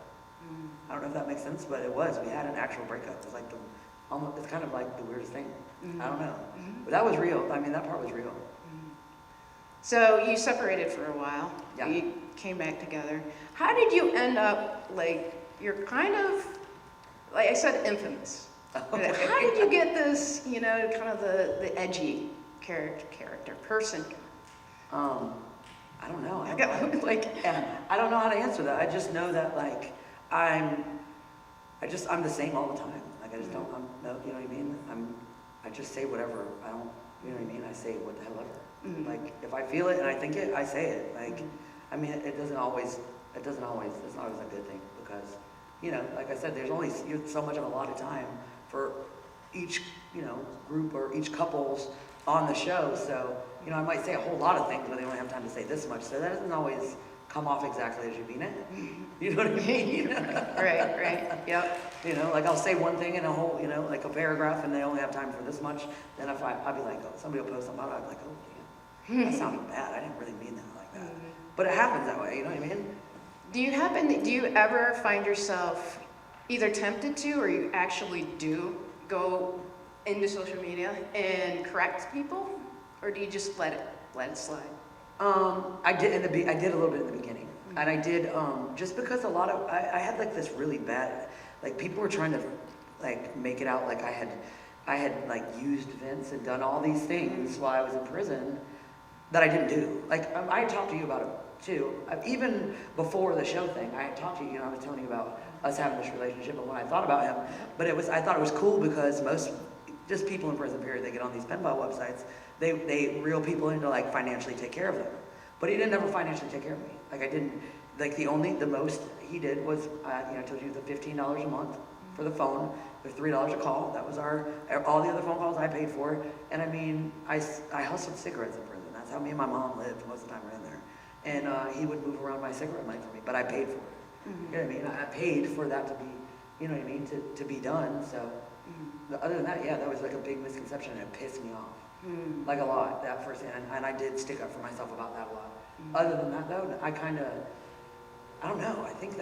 I don't know if that makes sense, but it was. We had an actual breakup. It was like it's kind of like the weirdest thing. I don't know. But that was real. I mean, that part was real. So you separated for a while. Yeah. You came back together. How did you end up, like, you're kind of, like I said, infamous. How did you get this, you know, kind of the edgy character, person? I don't know. Yeah. I don't know how to answer that. I just know that, like, I'm the same all the time. Like, I just don't, you know what I mean? I just say whatever. I don't, you know what I mean? I say what the hell ever. Mm-hmm. Like, if I feel it and I think it, I say it. Like, I mean, it's not always a good thing because, you know, like I said, there's only so much of a lot of time for each, you know, group or each couple's on the show. So, you know, I might say a whole lot of things, but they only have time to say this much. So that doesn't always come off exactly as you mean it. You know what I mean? Right, yep. You know, like I'll say one thing in a whole, you know, like a paragraph and they only have time for this much. Then if I'll be like, oh, somebody will post something about it, I'll be like, oh, damn, that sounded bad. I didn't really mean that like that. But it happens that way, you know what I mean? Do you ever find yourself either tempted to, or you actually do go into social media and correct people? Or do you just let it slide? I did a little bit in the beginning. And I did, just because I had like this really bad, like people were trying to like make it out like I had like used Vince and done all these things while I was in prison that I didn't do. Like I had talked to you about it too. Even before the show thing, I had talked to you, I was telling you about us having this relationship and when I thought about him. But I thought it was cool because just people in prison period, they get on these pen pal websites, they reel people in to like financially take care of them. But he didn't ever financially take care of me. Like I didn't, like the most he did was, I told you the $15 a month for the phone, the $3 a call. That was all the other phone calls I paid for. And I mean, I hustled cigarettes in prison. That's how me and my mom lived most of the time we're in there. And he would move around my cigarette money for me, but I paid for it. You know what I mean? I paid for that to be, you know what I mean, to be done. So other than that, yeah, that was like a big misconception and it pissed me off. Like a lot, that first, and I did stick up for myself about that a lot. Other than that though, I don't know, I think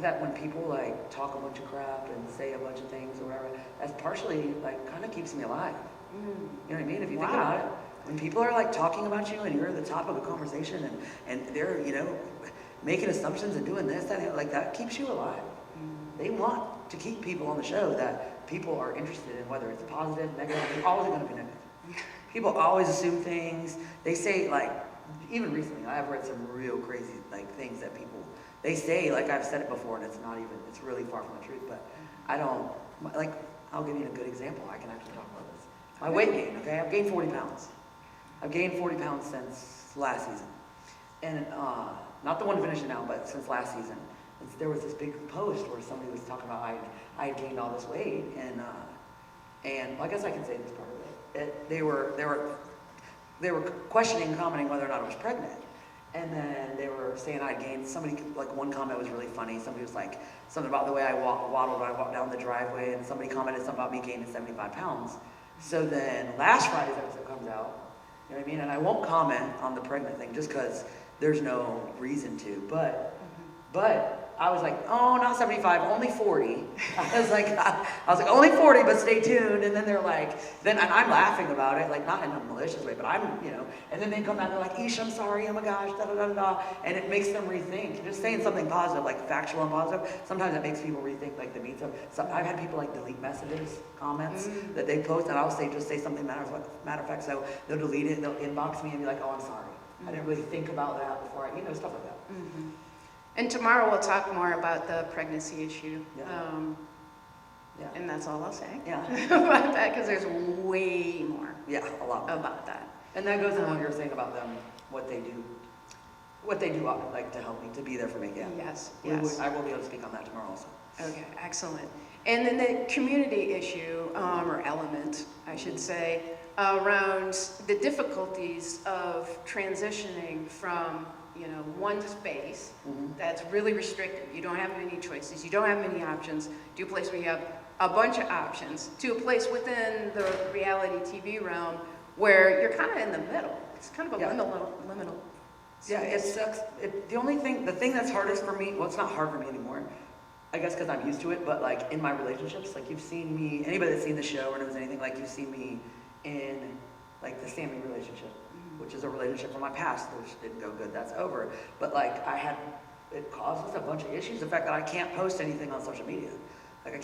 that when people like talk a bunch of crap and say a bunch of things or whatever, that's partially like kind of keeps me alive. You know what I mean? If you think about it, when people are like talking about you and you're at the top of a conversation and they're, you know, making assumptions and doing this, that, like that keeps you alive. They want to keep people on the show that people are interested in, whether it's positive, negative, it's always going to be negative. People always assume things. They say, like, even recently, I've read some real crazy, like, things that people, they say, like, I've said it before, and it's really far from the truth, but I don't, like, I'll give you a good example. I can actually talk about this. My weight gain, okay? I've gained 40 pounds. I've gained 40 pounds since last season. And, not the one finishing now, but since last season. There was this big post where somebody was talking about I had gained all this weight, and well, I guess I can say this part of it. They were questioning, commenting whether or not I was pregnant, and then they were saying I gained. Somebody, like one comment was really funny. Somebody was like something about the way I waddled when I walked down the driveway, and somebody commented something about me gaining 75 pounds. So then last Friday's episode comes out, you know what I mean? And I won't comment on the pregnant thing just because there's no reason to, but I was like, oh, not 75, only 40. I was like, only 40, but stay tuned. And then they're like, and I'm laughing about it, like not in a malicious way, but I'm, you know, and then they come back and they're like, Ish, I'm sorry, oh my gosh, da da da da. And it makes them rethink. Just saying something positive, like factual and positive, sometimes it makes people rethink like the means of, I've had people like delete messages, comments that they post, and I'll just say something matter of fact, so they'll delete it, they'll inbox me and be like, oh, I'm sorry. I didn't really think about that before I, stuff like that. And tomorrow we'll talk more about the pregnancy issue. Yeah. And that's all I'll say Yeah. about that, because there's way more Yeah, a lot more about that. And that goes in what you're saying about them, what they do, like to help me, to be there for me. Yeah. Yes. I will be able to speak on that tomorrow also. Okay, excellent. And then the community issue, or element, I should say, around the difficulties of transitioning from, one space that's really restricted. You don't have many choices. You don't have many options. To a place where you have a bunch of options. To a place within the reality TV realm where you're kind of in the middle. It's kind of a liminal. Yeah, it sucks. The thing that's hardest for me, well, it's not hard for me anymore, I guess because I'm used to it, but like in my relationships, like you've seen me, anybody that's seen the show or knows anything, like you've seen me in like the Sammy relationship, which is a relationship from my past, which didn't go good, that's over. But like it causes a bunch of issues, the fact that I can't post anything on social media. Like I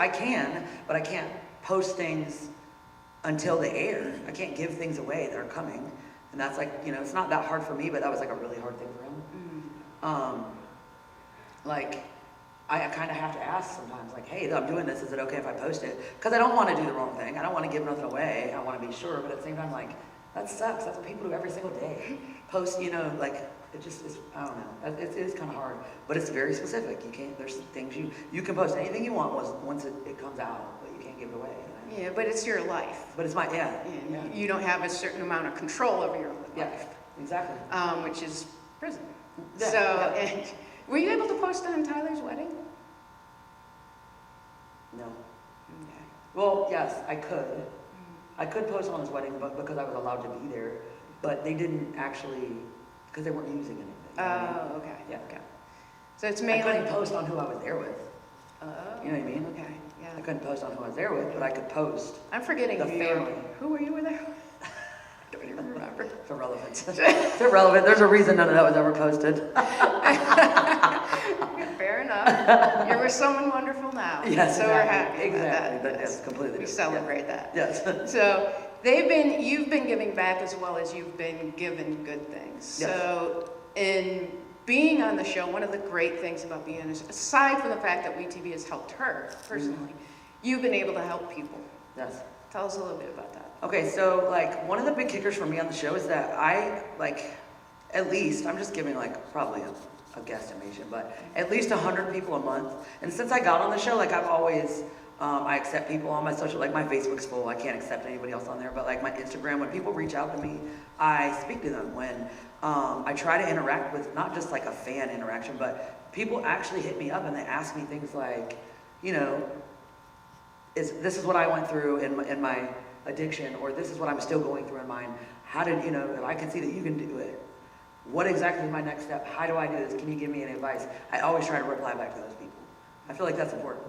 can, but I can't post things until they air. I can't give things away that are coming. And that's like, you know, it's not that hard for me, but that was like a really hard thing for him. Like, I kind of have to ask sometimes, like, hey, I'm doing this, is it okay if I post it? Because I don't want to do the wrong thing. I don't want to give nothing away. I want to be sure, but at the same time, like, that sucks. That's what people do every single day. Post, you know, like, it just is, I don't know. It is kind of hard, but it's very specific. You can't, there's things you can post anything you want once it comes out, but you can't give it away. You know? Yeah, but it's your life. But it's my, yeah. You don't have a certain amount of control over your life. Yeah, exactly. Which is prison. Yeah, So, yeah. and were you able to post on Tyler's wedding? No. Okay. Well, yes, I could. I could post on his wedding, but because I was allowed to be there, but they didn't actually, because they weren't using anything. Oh, okay. Yeah. Okay. So it's I mainly. couldn't post on who I was there with. Oh. You know what I mean? Okay. Yeah. I couldn't post on who I was there with, but I could post. I'm forgetting the who family. Who were you with there? Don't even remember. It's irrelevant. It's irrelevant. There's a reason none of that was ever posted. Fair enough. You're with someone wonderful now. Yes, so exactly. we're happy Exactly. about that. Yes, completely. We celebrate that. Yes. So you've been giving back as well as you've been given good things. Yes. So in being on the show, one of the great things about being, aside from the fact that WeTV has helped her personally, you've been able to help people. Yes. Tell us a little bit about that. Okay, so like one of the big kickers for me on the show is that I like, at least, I'm just giving like probably a guesstimation, but at least 100 people a month. And since I got on the show, like I've always, I accept people on my social, like my Facebook's full, I can't accept anybody else on there, but like my Instagram, when people reach out to me, I speak to them. When I try to interact with, not just like a fan interaction, but people actually hit me up and they ask me things like, you know, this is what I went through in my addiction, or this is what I'm still going through in mine. How did, you know, if I can see that you can do it, what exactly is my next step? How do I do this? Can you give me any advice? I always try to reply back to those people. I feel like that's important.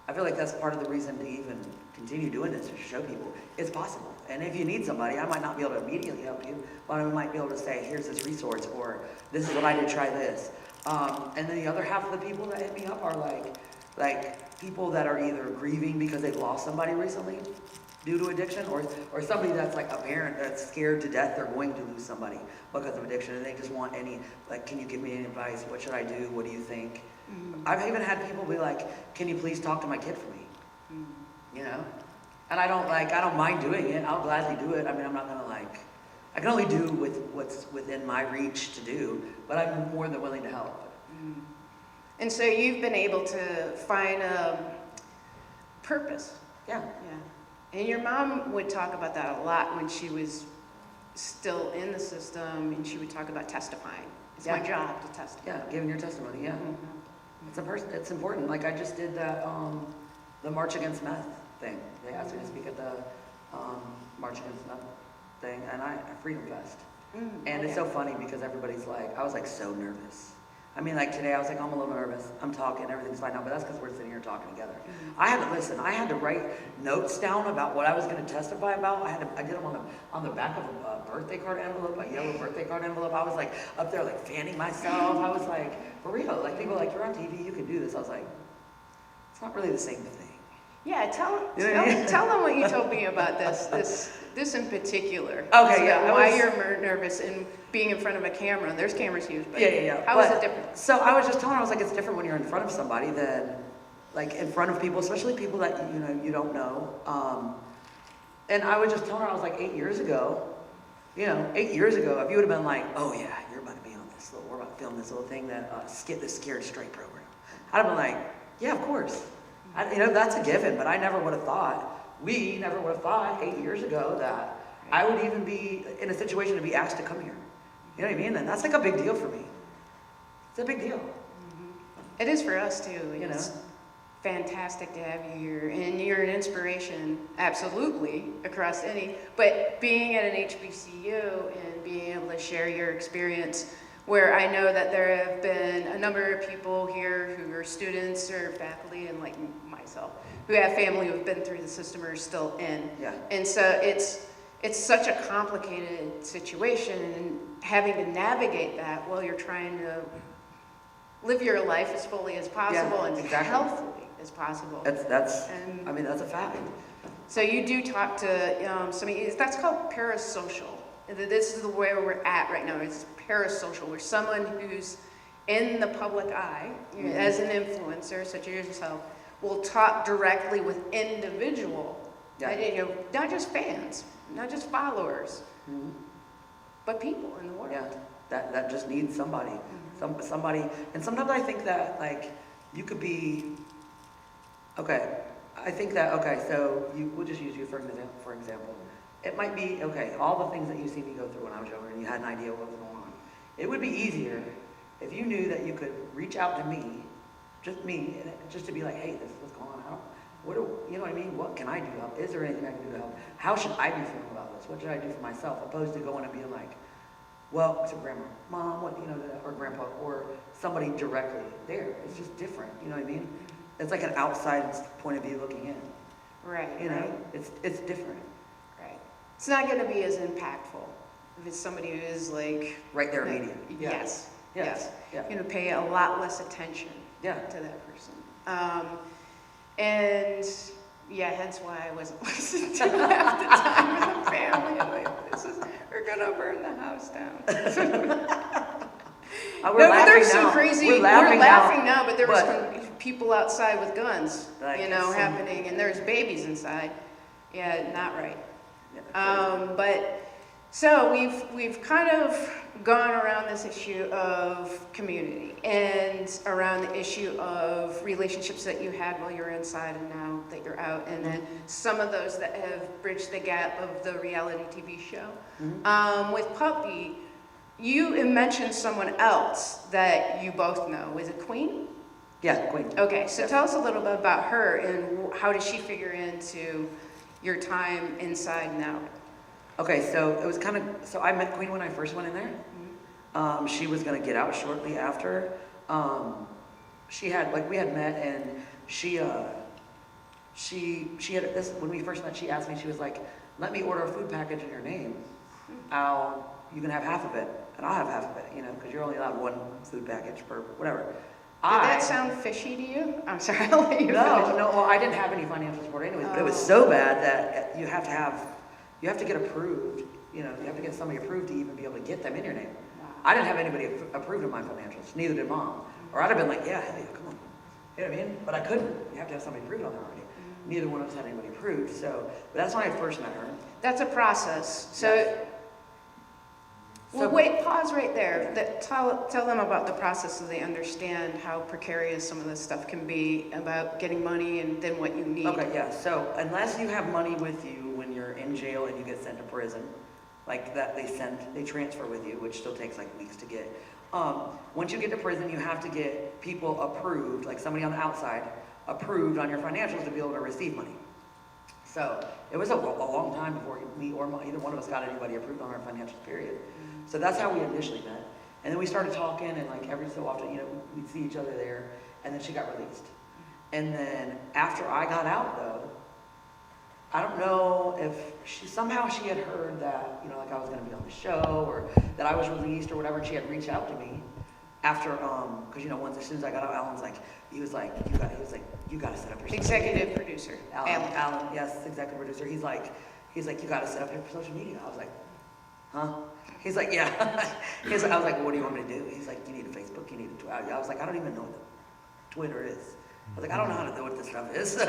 I feel like that's part of the reason to even continue doing this, to show people it's possible. And if you need somebody, I might not be able to immediately help you, but I might be able to say, here's this resource, or this is what I did, try this. And then the other half of the people that hit me up are like people that are either grieving because they've lost somebody recently due to addiction, or somebody that's like a parent that's scared to death they're going to lose somebody because of addiction, and they just want any, like, can you give me any advice? What should I do? What do you think? I've even had people be like, can you please talk to my kid for me? You know? And I don't mind doing it. I'll gladly do it. I mean, I'm not gonna like, I can only do with what's within my reach to do, but I'm more than willing to help. And so you've been able to find a purpose. Yeah. Yeah. And your mom would talk about that a lot when she was still in the system, and she would talk about testifying. It's my job to testify. Yeah, giving your testimony, yeah. It's important. Like I just did that, the March Against Meth thing. They asked me to speak at the March Against Meth thing, and Freedom Fest. And it's so funny because everybody's like, I was like so nervous. I mean, like today I was like, I'm a little nervous. I'm talking, everything's fine now, but that's because we're sitting here talking together. I had to listen. I had to write notes down about what I was going to testify about. I did them on the back of a birthday card envelope, a yellow birthday card envelope. I was like up there like fanning myself. I was like, for real. Like people were like, you're on TV, you can do this. I was like, it's not really the same thing. Yeah, tell them what you told me about this in particular. Okay, so yeah. Why you're nervous and being in front of a camera. There's cameras used, but yeah. How is it different? So I was just telling her, I was like, it's different when you're in front of somebody than like in front of people, especially people that you don't know. And I was just telling her, I was like, 8 years ago, 8 years ago, if you would have been like, oh yeah, you're about to be on this we're about to film this little thing that the Scared Straight program. I'd have been like, yeah, of course. That's a given, but I never would have thought, we never would have thought 8 years ago that I would even be in a situation to be asked to come here. You know what I mean? And that's like a big deal for me. It's a big deal. It is for us too. It's fantastic to have you here, and you're an inspiration, absolutely, across but being at an HBCU and being able to share your experience, where I know that there have been a number of people here who are students or faculty, and like myself, who have family who've been through the system or are still in. Yeah. And so it's it's such a complicated situation, and having to navigate that while you're trying to live your life as fully as possible and exactly. healthily as possible. That's And I mean, that's a fact. so you do talk to that's called parasocial. This is the way we're at right now. It's parasocial, where someone who's in the public eye, as an influencer, such as yourself, will talk directly with individual, not just fans, not just followers, but people in the world. Yeah, that just needs somebody, somebody. And sometimes I think that like you could be, okay. I think that so we'll just use you for example. It might be all the things that you see me go through when I was younger, and you had an idea what was going on. It would be easier if you knew that you could reach out to me, just to be like, hey, this is what's going on. You know what I mean? What can I do to help? Is there anything I can do to help? How should I be feeling about this? What should I do for myself? Opposed to going and being like, well, to grandma, mom, or grandpa, or somebody directly there. It's just different. You know what I mean? It's like an outside point of view looking in. Right. You know, it's different. Right. It's not going to be as impactful if it's somebody who is like right there, immediate. Yes. Yes. You're going to pay a lot less attention to that person. And hence why I wasn't listening to half the time with the family. I'm like, we're going to burn the house down. There's some crazy. We're laughing now, but there were some people outside with guns, happening, and there's babies inside. Yeah, not right. But so we've kind of gone around this issue of community and around the issue of relationships that you had while you were inside and now that you're out, and then some of those that have bridged the gap of the reality TV show. With Puppy, you mentioned someone else that you both know. Was it Queen? Yeah, Queen. Okay, so tell us a little bit about her and how did she figure into your time inside and out? Okay, so it was so I met Queen when I first went in there. She was gonna get out shortly after. We had met, and she had this, when we first met, she asked me, she was like, let me order a food package in your name. You can have half of it, and I'll have half of it, because you're only allowed one food package per whatever. Did that sound fishy to you? I'm sorry, I'll let you finish. No, well, I didn't have any financial support anyways, but it was so bad that you have to get approved, you have to get somebody approved to even be able to get them in your name. Wow. I didn't have anybody approved of my financials, neither did Mom. Or I'd have been like, yeah, hey, come on. You know what I mean? But I couldn't. You have to have somebody approved on there already. Neither one of us had anybody approved, but that's when I first met her. That's a process. So, well, wait, pause right there. Tell them about the process so they understand how precarious some of this stuff can be about getting money and then what you need. Okay, yeah. So unless you have money with you when you're in jail and you get sent to prison, like that they transfer with you, which still takes like weeks to get. Once you get to prison, you have to get people approved, like somebody on the outside, approved on your financials to be able to receive money. So it was a long time before me or either one of us got anybody approved on our financials, period. So that's how we initially met. And then we started talking, and like every so often, we'd see each other there, and then she got released. And then after I got out though, I don't know if somehow she had heard that, like I was gonna be on the show or that I was released or whatever, and she had reached out to me after, because once as soon as I got out, Alan's like, you gotta set up your executive producer. Alan, yes, executive producer. He's like, you gotta set up your social media. I was like, huh? He's like, yeah. I was like, well, what do you want me to do? He's like, you need a Facebook, you need a Twitter. I was like, I don't even know what Twitter is. I was like, I don't know how to know what this stuff is.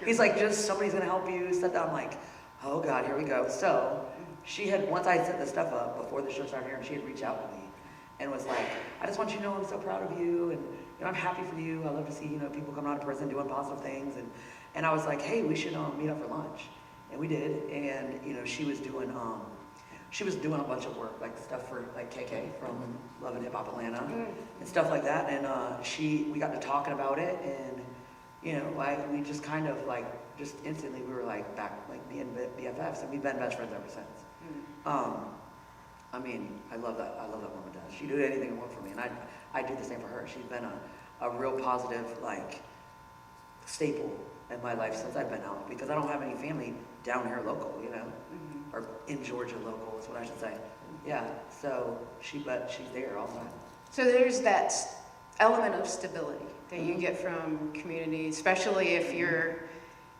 He's like, just somebody's gonna help you. I'm like, oh God, here we go. So she had, once I set the stuff up before the show started here, and she had reached out to me and was like, I just want you to know I'm so proud of you, and I'm happy for you. I love to see people coming out of prison doing positive things, and I was like, hey, we should meet up for lunch, and we did, and she was doing a bunch of work, like stuff for like KK from Love and Hip Hop Atlanta and stuff like that, and we got to talking about it, and we just kind of just instantly we were like back like being BFFs, and we've been best friends ever since. I mean, I love that woman does. She'd do anything to work for me, and I do the same for her. She's been a real positive staple in my life since I've been out, because I don't have any family down here local, or in Georgia local is what I should say. Yeah, so she's there all the time. So there's that element of stability that you get from community, especially if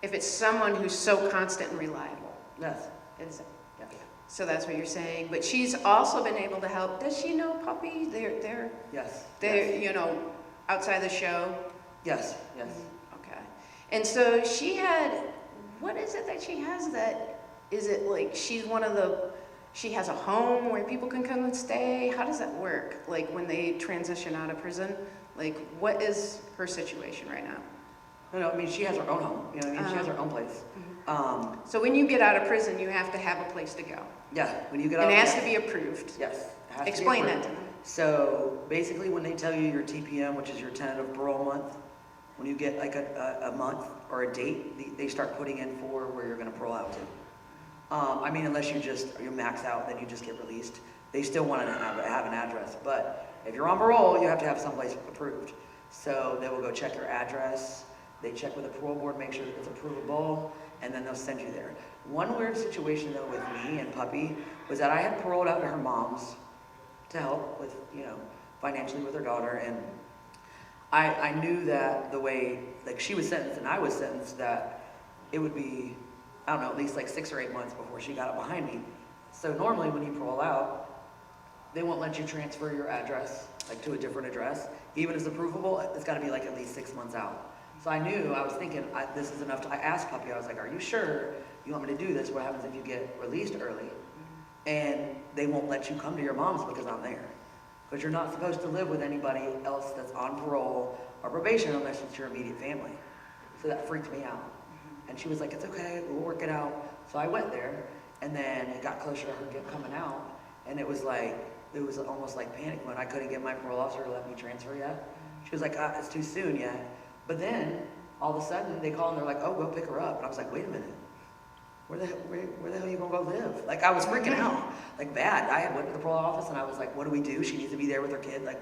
it's someone who's so constant and reliable. Yes. Is- Yes. So that's what you're saying. But she's also been able to help. Does she know Puppy? They're Yes. you know, outside the show. Yes. Yes. Okay. And so she had, what is it that she has that, is it like she has a home where people can come and stay? How does that work? Like when they transition out of prison? Like what is her situation right now? No, I mean, she has her own home, you know what I mean? She has her own place. So when you get out of prison, you have to have a place to go. Yeah, when you get out. And it has yes. to be approved. Yes. It has to be Explain that approved. to them. So basically when they tell you your TPM, which is your tentative parole month, when you get like a month or a date, they start putting in for where you're gonna parole out to. I mean, unless you max out, then you just get released. They still want to have an address, but if you're on parole, you have to have someplace approved. So they will go check your address, they check with the parole board, make sure that it's approvable, and then they'll send you there. One weird situation though with me and Puppy was that I had paroled out to her mom's to help with, you know, financially with her daughter, and I knew that the way, like she was sentenced and I was sentenced, that it would be, I don't know, at least like 6 or 8 months before she got it behind me. So normally when you parole out, they won't let you transfer your address, like to a different address. Even as approvable, it's gotta be like at least 6 months out. So I knew, I was thinking, this is enough. I asked Puppy, I was like, are you sure you want me to do this? What happens if you get released early? And they won't let you come to your mom's because I'm there. Because you're not supposed to live with anybody else that's on parole or probation unless it's your immediate family. So that freaked me out. And she was like, it's okay, we'll work it out. So I went there, and then it got closer to her coming out, and it was almost like panic when I couldn't get my parole officer to let me transfer yet. She was like, it's too soon yet. But then, all of a sudden, they call and they're like, oh, go pick her up. And I was like, wait a minute. Where the hell are you gonna go live? Like, I was freaking out, like bad. I had went to the parole office and I was like, what do we do? She needs to be there with her kid. Like,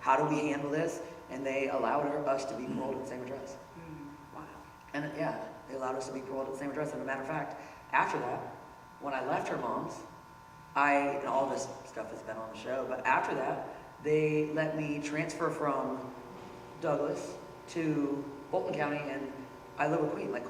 how do we handle this? And they allowed us to be paroled at the same address. Wow. And yeah, they allowed us to be paroled at the same address. And as a matter of fact, after that, when I left her mom's, and all this stuff has been on the show, but after that, they let me transfer from Douglas to Bolton County, and I live with Queen. Like,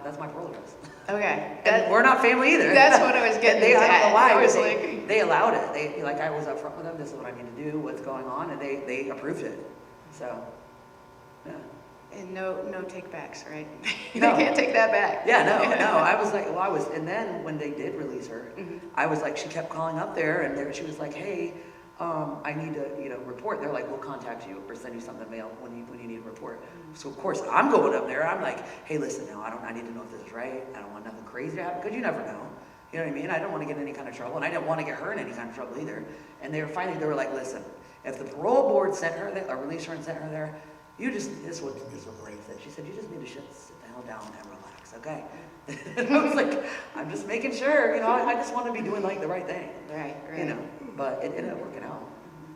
that's my parole address. Okay. And we're not family either. That's what I was getting I don't know why, I was but like, they allowed it. I was up front with them, this is what I need to do, what's going on, and they approved it. So, yeah. and no take backs, right? No. They can't take that back. Yeah, no. I was like, and then when they did release her, I was like, she kept calling up there, and she was like, hey, I need to, report. They're like, we'll contact you or send you something in the mail when you need a report. So of course I'm going up there. I'm like, hey, listen now, I need to know if this is right. I don't want nothing crazy to happen, because you never know. You know what I mean? I don't want to get in any kind of trouble, and I didn't want to get her in any kind of trouble either. And they were like, listen, if the parole board sent her there, or released her and sent her there, this is what Ray said. She said, you just need to sit the hell down and relax, okay? And I was like, I'm just making sure, I just want to be doing like the right thing. Right. But it ended up working out.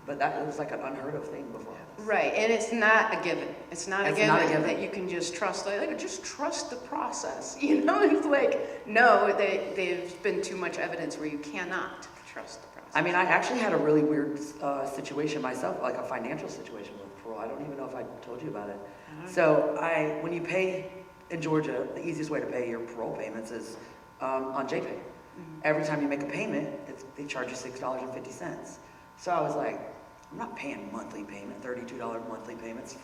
But that was like an unheard of thing before. Right, and it's not a given. It's not a given that you can just trust. Like, just trust the process. It's like, no, there's been too much evidence where you cannot trust the process. I mean, I actually had a really weird situation myself, like a financial situation with parole. I don't even know if I told you about it. So when you pay in Georgia, the easiest way to pay your parole payments is on JPay. Every time you make a payment, they charge you $6.50. So I was like, I'm not paying monthly payment, $32 monthly payments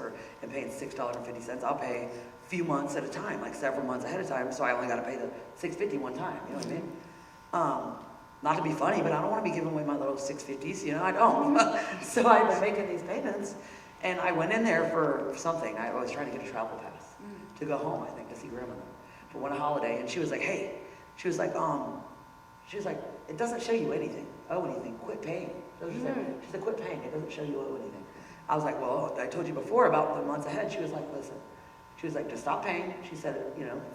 and paying $6.50. I'll pay a few months at a time, like several months ahead of time, so I only got to pay the $6.50 one time, you know what I mean? Not to be funny, but I don't want to be giving away my little $6.50s, I don't. So I've been making these payments, and I went in there for something. I was trying to get a travel pass to go home, I think, to see grandmother for one holiday, and she was like, hey, she was like, it doesn't show you anything, quit paying. So she said, quit paying, it doesn't show you owe anything. I was like, well, I told you before about the months ahead. She was like, listen, she was like, just stop paying. She said,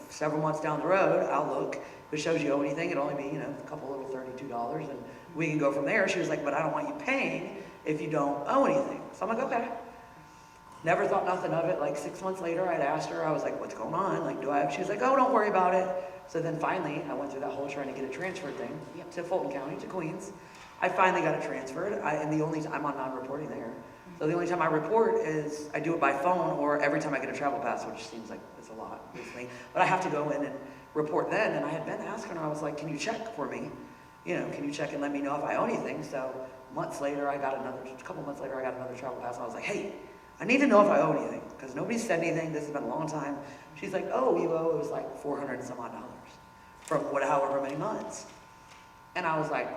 several months down the road, I'll look. If it shows you owe anything, it'll only be, a couple little $32, and we can go from there. She was like, but I don't want you paying if you don't owe anything. So I'm like, okay. Never thought nothing of it. Like 6 months later, I'd asked her, I was like, what's going on? Like, she was like, oh, don't worry about it. So then finally, I went through that whole trying to get a transfer thing Yep. to Fulton County, to Queens. I finally got it transferred, and I'm on non-reporting there. So the only time I report is, I do it by phone or every time I get a travel pass, which seems like it's a lot recently. But I have to go in and report then, and I had been asking her, I was like, can you check for me? You know, can you check and let me know if I owe anything? So a couple months later, I got another travel pass, and I was like, hey, I need to know if I owe anything, because nobody said anything, this has been a long time. She's like, oh, you owe, it was like $400 and some odd from however many months. And I was like,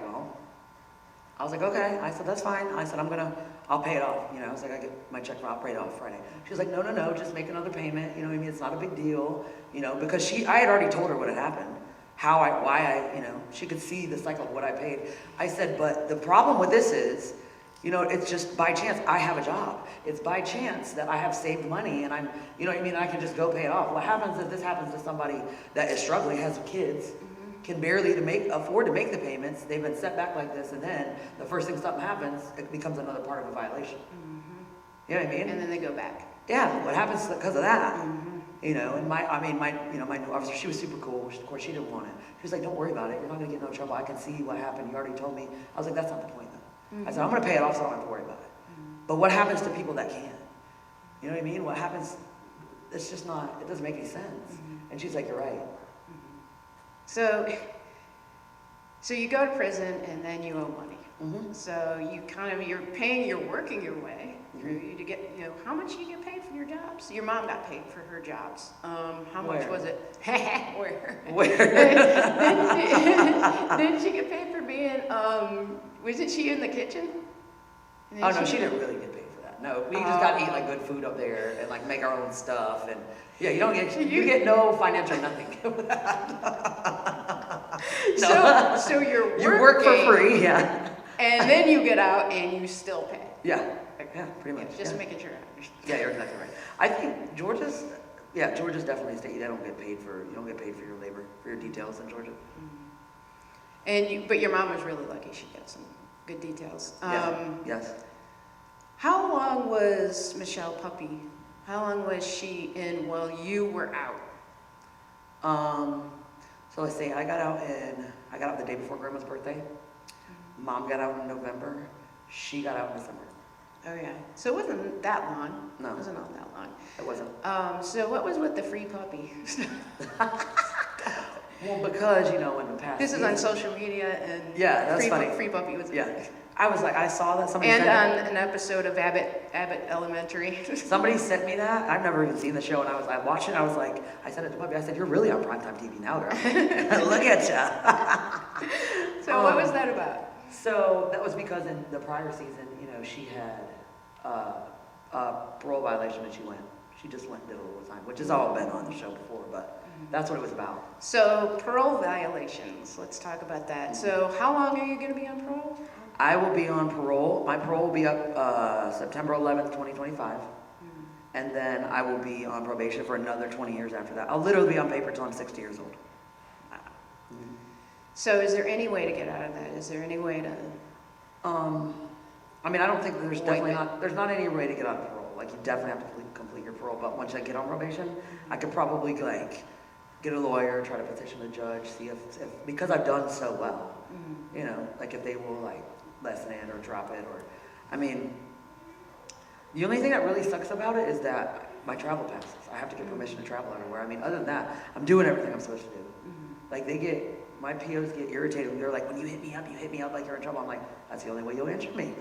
okay. I said, that's fine. I said, I'll pay it off. You know, I was like, I get my check, I'll pay it off Friday. She was like, no, just make another payment. You know what I mean? It's not a big deal. You know, because I had already told her what had happened. Why I, she could see the cycle of what I paid. I said, but the problem with this is, it's just by chance I have a job. It's by chance that I have saved money and I'm, I can just go pay it off. What happens if this happens to somebody that is struggling, has kids, can barely afford to make the payments, they've been set back like this, and then the first thing something happens, it becomes another part of a violation. You know what I mean? And then they go back. Yeah, what happens because of that? And my new officer, she was super cool. Of course, she didn't want it. She was like, don't worry about it. You're not going to get in no trouble. I can see what happened. You already told me. I was like, that's not the point, though. I said, I'm going to pay it off so I don't have to worry about it. But what happens to people that can't? You know what I mean? What happens, it's just not, it doesn't make any sense. And she's like, you're right. So you go to prison and then you owe money. So you're working your way through to get, how much do you get paid for your jobs? Your mom got paid for her jobs. How much was it? Where? Didn't she get paid for being, wasn't she in the kitchen? Oh no, she didn't really get paid for that. No, we just got to eat like good food up there and like make our own stuff. And yeah, you get no financial nothing for that. No. So you're you work for free, yeah. And then you get out and you still pay. Yeah, pretty much. Just making sure I understand. Yeah, you're exactly right. I think Georgia's definitely a state you don't get paid for your labor, for your details in Georgia. But your mom was really lucky she got some good details. Yes. How long was Michelle Puppy? How long was she in while you were out? So let's see, I got out the day before Grandma's birthday. Mom got out in November. She got out in December. Oh yeah. So it wasn't that long. No. It wasn't all that long. It wasn't. So what was with the free puppy? Well, because, in the past... This is on social media and... Yeah, that's funny. Free puppy was... Yeah. I was like, I saw that somebody and sent on an episode of Abbott Elementary. Somebody sent me that. I've never even seen the show, and I watched it, and I was like, I sent it to Puppy. I said, you're really on primetime TV now, girl. Look at ya. So what was that about? So that was because in the prior season, she had a parole violation, and she just went and did a little time, which has all been on the show before, but that's what it was about. So parole violations, let's talk about that. So how long are you going to be on parole? I will be on parole. My parole will be up September 11th, 2025. And then I will be on probation for another 20 years after that. I'll literally be on paper until I'm 60 years old. Wow. So is there any way to get out of that? Is there any way to... I don't think there's not any way to get out of parole. Like, you definitely have to complete your parole. But once I get on probation, I could probably, get a lawyer, try to petition the judge, see if because I've done so well, if they will, lessen it or drop it, or, the only thing that really sucks about it is that my travel passes. I have to get permission to travel everywhere. Other than that, I'm doing everything I'm supposed to do. My POs get irritated. They're like, when you hit me up like you're in trouble. I'm like, that's the only way you'll answer me.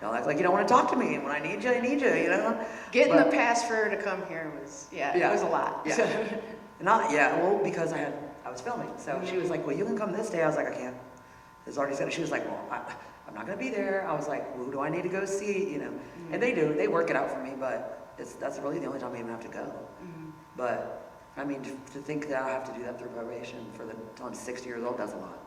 Y'all act like you don't want to talk to me, and when I need you, Getting the pass for her to come here was, it was a lot. Yeah. Because I was filming. So she was like, well, you can come this day. I was like, I can't. It's already said. She was like, well, I'm not going to be there. I was like, well, who do I need to go see? And they do. They work it out for me, but that's really the only time I even have to go. But, to think that I have to do that through probation until I'm 60 years old, that's a lot.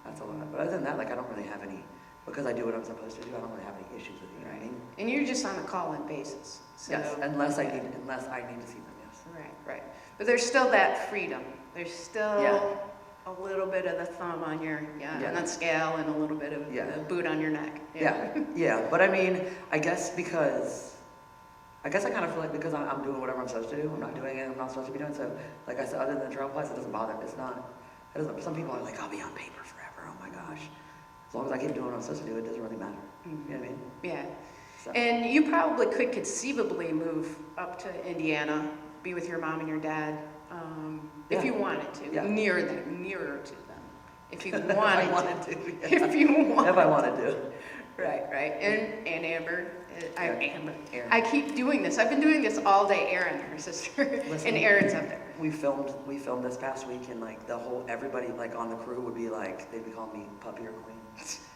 That's a lot. But other than that, I don't really have any, because I do what I'm supposed to do, I don't really have any issues with it, you know what I mean? And you're just on a call-in basis. So. Yes, unless I need to see them, yes. Right. But there's still that freedom. There's still a little bit of the thumb on your, on that scale, and a little bit of the boot on your neck. Yeah. But I guess because I guess I kind of feel like because I'm doing whatever I'm supposed to do, I'm not doing it I'm not supposed to be doing. So, like I said, other than trail plus, it doesn't bother. It's not. It doesn't. Some people are like, I'll be on paper forever. Oh my gosh. As long as I keep doing what I'm supposed to do, it doesn't really matter. You know what I mean? Yeah. So. And you probably could conceivably move up to Indiana, be with your mom and your dad, if you wanted to, nearer to them, if you wanted, if I wanted to. Yeah. If you wanted. If I wanted to. Right. And Amber, I keep doing this. I've been doing this all day. Erin, her sister, Listen, and Erin's up there. We filmed this past week, and like everybody like on the crew would be like, they'd be calling me Puppy or Queen,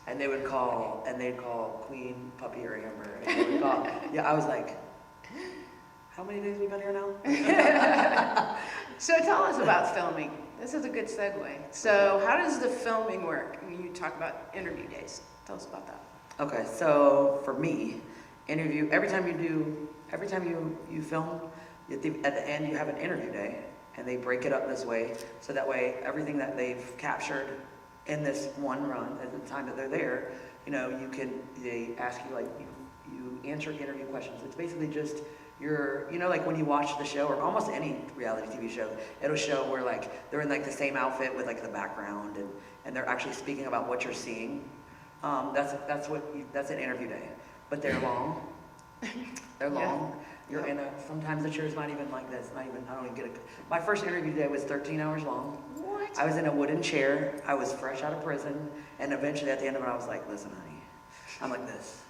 and they'd call Queen Puppy or Amber. And they would call, I was like, how many days have we been here now? So tell us about filming. This is a good segue. So how does the filming work? I mean, you talk about interview days. Tell us about that. Okay, so for me, every time you film, at the end you have an interview day, and they break it up this way, so that way everything that they've captured in this one run, at the time that they're there, they ask you, like, you answer interview questions. It's basically just like when you watch the show, or almost any reality TV show, it'll show where like they're in like the same outfit with like the background, and they're actually speaking about what you're seeing. That's an interview day, but they're long. They're long. You're in sometimes the chair's not even like this. I don't even get it. My first interview day was 13 hours long. What? I was in a wooden chair. I was fresh out of prison, and eventually at the end of it, I was like, listen, honey, I'm like this.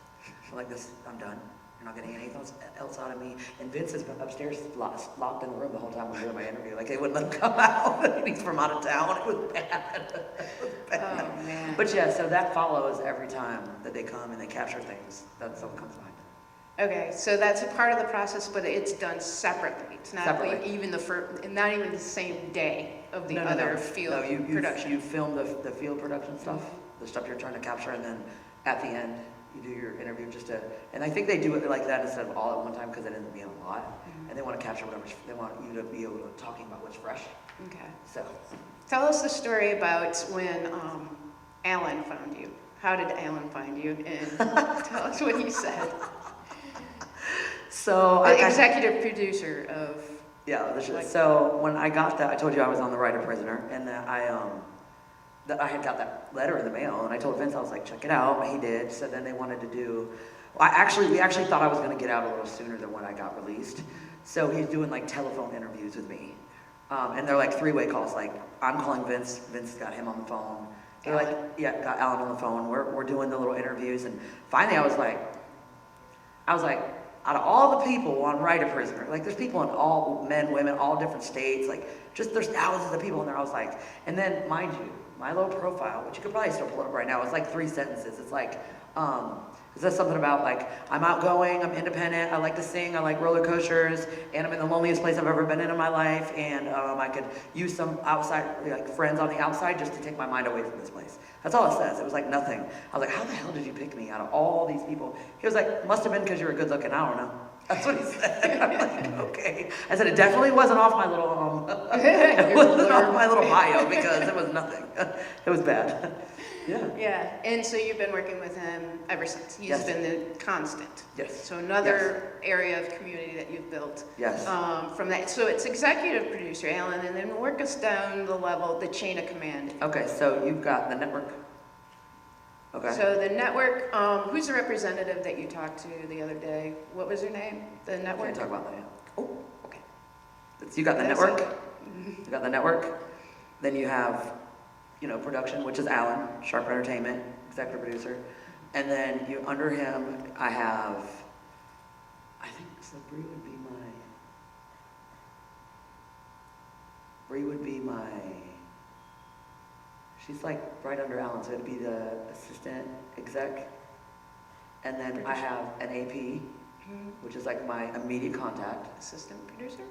I'm done. You're not getting anything else out of me. And Vince has been upstairs locked in the room the whole time we were doing my interview. Like, they wouldn't let him come out. He's from out of town. It was bad. Oh, man. But yeah, so that follows every time that they come and they capture things. That's what comes behind it. Okay, so that's a part of the process, but it's done separately. It's not like not even the same day of the other field production. You film the field production stuff, the stuff you're trying to capture, and then at the end, you do your interview and I think they do it like that instead of all at one time because it ends up being a lot, and they want to capture whatever, they want you to be able to talking about what's fresh. Okay. So. Tell us the story about when Alan found you. How did Alan find you? And tell us what he said. So the executive producer of. Yeah. So when I got that, I told you I was on the Writer Prisoner, and that I had got that letter in the mail, and I told Vince, I was like, check it out. He did. So then they wanted to do. We actually thought I was going to get out a little sooner than when I got released. So he's doing like telephone interviews with me, and they're like three-way calls. Like I'm calling Vince. Vince's got him on the phone. They're like, got Alan on the phone. We're doing the little interviews, and finally I was like, out of all the people on Writer Prisoner, like there's people in all men, women, all different states, like just there's thousands of people in there. I was like, and then mind you, my little profile, which you could probably still pull up right now, it's like 3 sentences. It's like, it says something about like, I'm outgoing, I'm independent, I like to sing, I like roller coasters, and I'm in the loneliest place I've ever been in my life, and I could use some outside, like friends on the outside just to take my mind away from this place. That's all it says. It was like nothing. I was like, how the hell did you pick me out of all these people? He was like, must have been because you were good looking, I don't know. That's what he said. I'm like, okay. I said, it definitely wasn't off my little, it wasn't off my little bio because it was nothing. It was bad. Yeah. Yeah, and so you've been working with him ever since. He's been the constant. Yes. So another area of community that you've built. Yes. From that, so it's executive producer Alan, and then work us down the level, the chain of command. Okay, so you've got the network. Okay. So the network, who's the representative that you talked to the other day? What was her name? The network? Can't talk about that. Oh, okay. So you got the network. You got the network. Then you have, production, which is Alan, Sharp Entertainment, executive producer. And then under him, I think, so Bree would be my, she's like right under Alan, so it'd be the assistant exec. And then I have an AP, which is like my immediate contact. Assistant producer?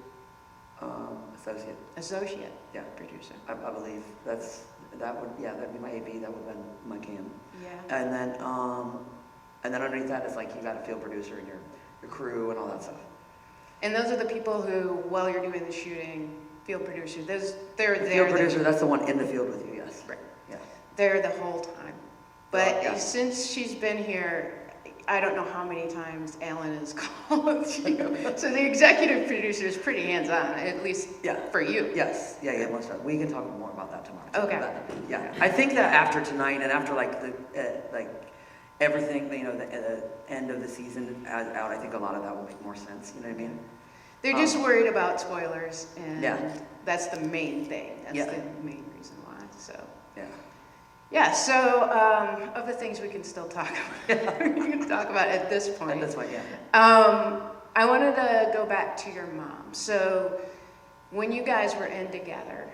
Associate. Associate. Yeah. Producer. I believe that'd be my AP, that would have been my CAM. Yeah. And then underneath that is like you got a field producer and your crew and all that stuff. And those are the people who, while you're doing the shooting, field producer, they're there. Field producer, that's the one in the field with you, yes. Right. Yeah. They're the whole time. But since she's been here, I don't know how many times Alan has called you. So the executive producer is pretty hands-on, at least for you. Yes, most of it. We can talk more about that tomorrow. Okay. But, yeah, I think that after tonight and after like the, everything, you know, the end of the season out, I think a lot of that will make more sense, you know what I mean? They're just worried about spoilers, and Yeah. that's the main thing. That's Yeah. the main reason why, so. Yeah. Yeah, so of the things we can still talk about, we can talk about at this point. At this point, yeah. I wanted to go back to your mom. So when you guys were in together,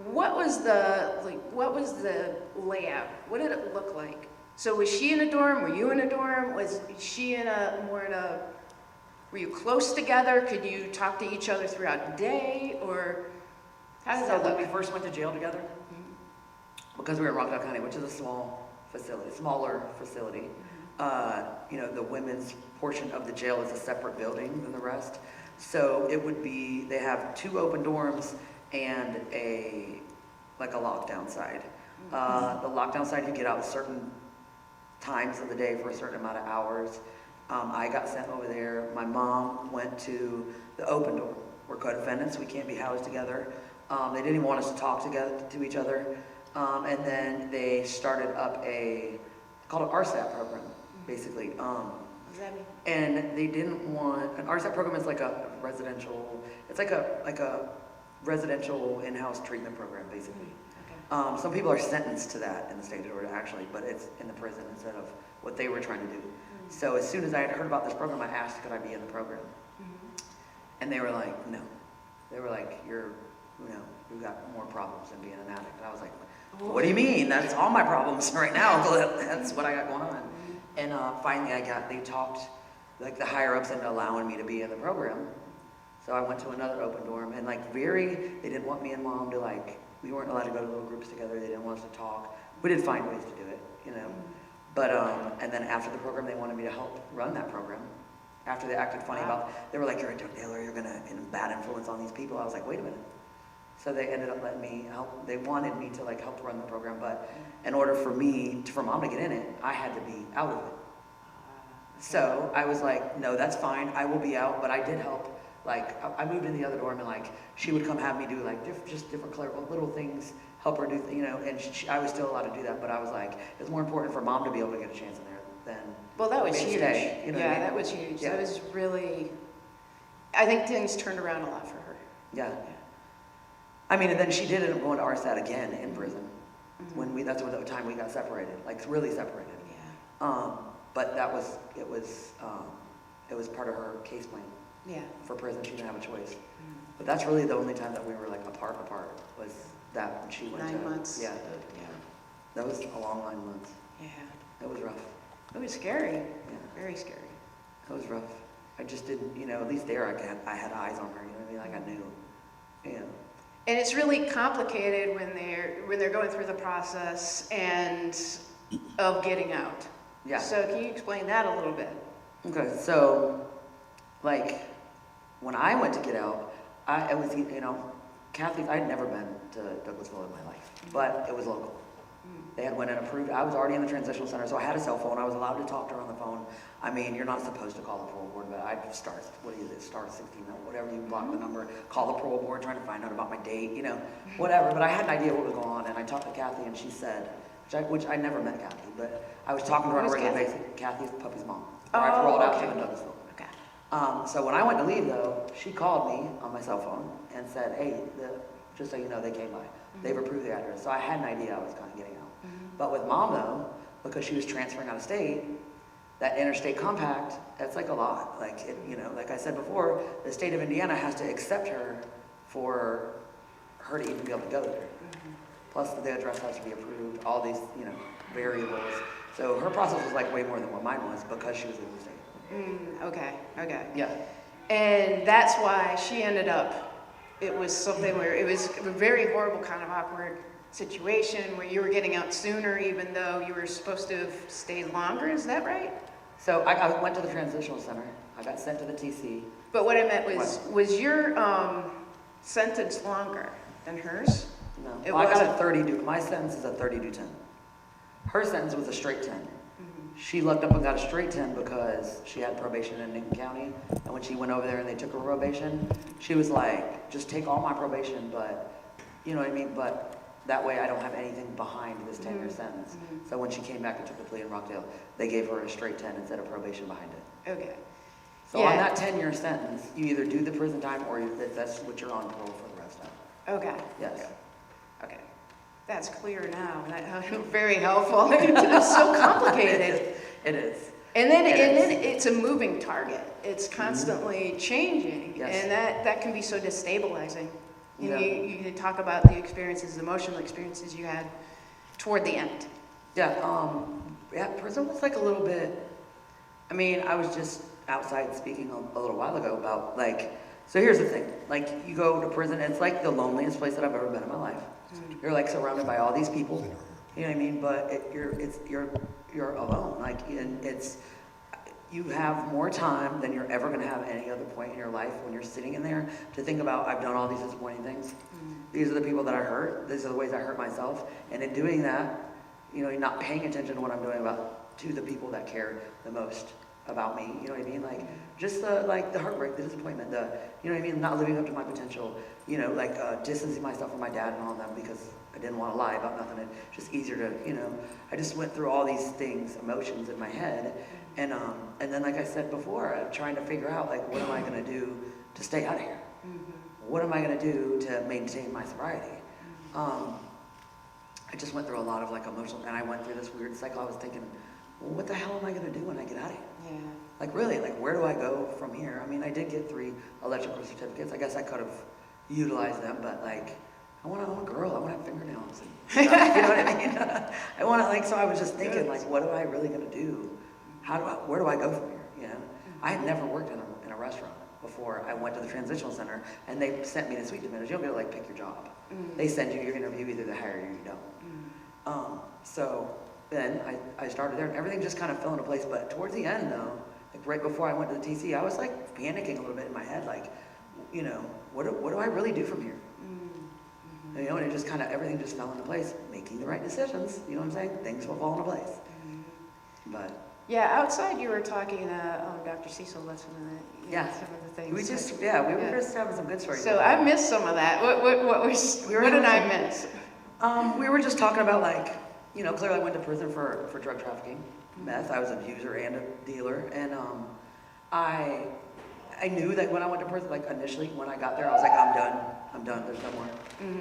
what was the layout? What did it look like? So was she in a dorm? Were you in a dorm? Was she in were you close together? Could you talk to each other throughout the day, or how does that look? When we first went to jail together, because we were in Rockdale County, which is a smaller facility, you know, the women's portion of the jail is a separate building than the rest. So it would be, they have 2 open dorms and a lockdown side. The lockdown side, you get out certain times of the day for a certain amount of hours. I got sent over there. My mom went to the open dorm. We're co-defendants, we can't be housed together. They didn't even want us to talk to each other. And then they started up called an RSAT program, basically. What does that mean? And they didn't want, an RSAT program is like a residential, it's like a residential in-house treatment program, basically. Okay. Some people are sentenced to that in the state of Georgia, actually, but it's in the prison instead of what they were trying to do. So as soon as I had heard about this program, I asked, could I be in the program? And they were like, no. They were like, you've got more problems than being an addict. And I was like, what do you mean? That's all my problems right now. That's what I got going on. And finally they talked, like the higher ups into allowing me to be in the program. So I went to another open dorm, and they didn't want me and mom to we weren't allowed to go to little groups together. They didn't want us to talk. We did find ways to do it, you know. But, and then after the program, they wanted me to help run that program. After they acted funny they were like, you're a drug dealer, you're gonna bad influence on these people. I was like, wait a minute. So they ended up letting me help. They wanted me to help run the program, but in order for mom to get in it, I had to be out of it. So I was like, no, that's fine, I will be out, but I did help. I moved in the other dorm, and she would come have me do just different clerical little things, help her do, you know, and I was still allowed to do that, but I was like, it's more important for mom to be able to get a chance in there than Well, that was me to huge. stay, you know what I mean? That was huge. Yeah. That was really, I think things turned around a lot for her. Yeah. I mean, and then she did end up going to RSAT again in prison. That's the time we got separated, really separated. Yeah. But it was part of her case plan. Yeah. For prison, she didn't have a choice. But that's really the only time that we were apart was that when she went 9 months. Yeah. Yeah. That was a long 9 months. Yeah. It was rough. It was scary. Yeah. Very scary. It was rough. I just didn't, you know, at least there I had eyes on her, you know what I mean? I knew, you know. And it's really complicated when they're going through the process and of getting out. Yeah. So can you explain that a little bit? Okay, so when I went to get out, it was, you know, Catholic, I'd never been to Douglasville in my life, but it was local. They had went and approved. I was already in the transitional center, so I had a cell phone. I was allowed to talk to her on the phone. I mean, you're not supposed to call the parole board, but I'd star 16, whatever, you block the number, call the parole board, trying to find out about my date, you know, whatever. But I had an idea what was going on, and I talked to Kathy, and she said, which I never met Kathy, but I was talking to her on a regular basis. Kathy is Puppy's mom. I paroled out to in Douglasville. Okay. So when I went to leave, though, she called me on my cell phone and said, hey, just so you know, they came by. They've approved the address. So I had an idea I was kind of getting out. But with mom, though, because she was transferring out of state, that interstate compact, that's a lot. You know, like I said before, the state of Indiana has to accept her for her to even be able to go there. Plus, the address has to be approved, all these, you know, variables. So her process was way more than what mine was because she was in the state. Okay. Yeah. And that's why she ended up, it was something where it was a very horrible kind of awkward situation where you were getting out sooner even though you were supposed to have stayed longer, is that right? So I went to the transitional center. I got sent to the TC. But what I meant was your sentence longer than hers? No. Well, I got a 30 due. My sentence is a 30 due 10. Her sentence was a straight 10. She looked up and got a straight 10 because she had probation in Lincoln County. And when she went over there and they took her probation, she was like, just take all my probation, but, you know what I mean? But that way I don't have anything behind this 10-year sentence. So when she came back and took the plea in Rockdale, they gave her a straight 10 instead of probation behind it. Okay. So on that 10-year sentence, you either do the prison time or that's what you're on parole for the rest of. Okay. Yes. Okay. That's clear now. Very helpful. It's so complicated. It is. And then it's a moving target. It's constantly changing, Yes. and that can be so destabilizing. You know, Yeah. you can talk about the experiences, the emotional experiences you had toward the end. Yeah, prison was like a little bit, I mean, I was just outside speaking a little while ago about like, so here's the thing, like you go to prison, it's like the loneliest place that I've ever been in my life. You're like surrounded by all these people, you know what I mean, but you're alone, like, and you have more time than you're ever going to have any other point in your life when you're sitting in there to think about, I've done all these disappointing things. These are the people that I hurt. These are the ways I hurt myself. And in doing that, you know, you're not paying attention to what I'm doing to the people that care the most about me. You know what I mean? Like, just the heartbreak, the disappointment, you know what I mean? Not living up to my potential, you know, like distancing myself from my dad and all of them because I didn't want to lie about nothing. It's just easier to, you know, I just went through all these things, emotions in my head. And then, like I said before, I'm trying to figure out, like, what am I going to do to stay out of here? What am I going to do to maintain my sobriety? I just went through a lot of, like, emotional, and I went through this weird cycle. I was thinking, well, what the hell am I going to do when I get out of here? Yeah. Like, really, like, where do I go from here? I mean, I did get 3 electrical certificates. I guess I could have utilized them, but, like, I'm a girl. I want to have fingernails. And, you know what I mean? I want to, like, so I was just thinking, like, what am I really going to do? Where do I go from here, you know? I had never worked in a restaurant before I went to the transitional center, and they sent me to Sweet Tomatoes. You don't get to, like, pick your job. They send you your interview, either they hire you or you don't. So then I started there, and everything just kind of fell into place, but towards the end, though, like right before I went to the TC, I was, like, panicking a little bit in my head, like, you know, what do I really do from here? You know, and it just kind of, everything just fell into place, making the right decisions, you know what I'm saying? Things will fall into place. But... Yeah, outside you were talking to Dr. Cecil, that's one of the, yeah. some of the things. We were just having some good stories. So I missed some of that. What did I miss? We were just talking about, like, you know, clearly I went to prison for drug trafficking, meth. I was an abuser and a dealer, and I knew that when I went to prison, like initially when I got there, I was like, I'm done, there's no more.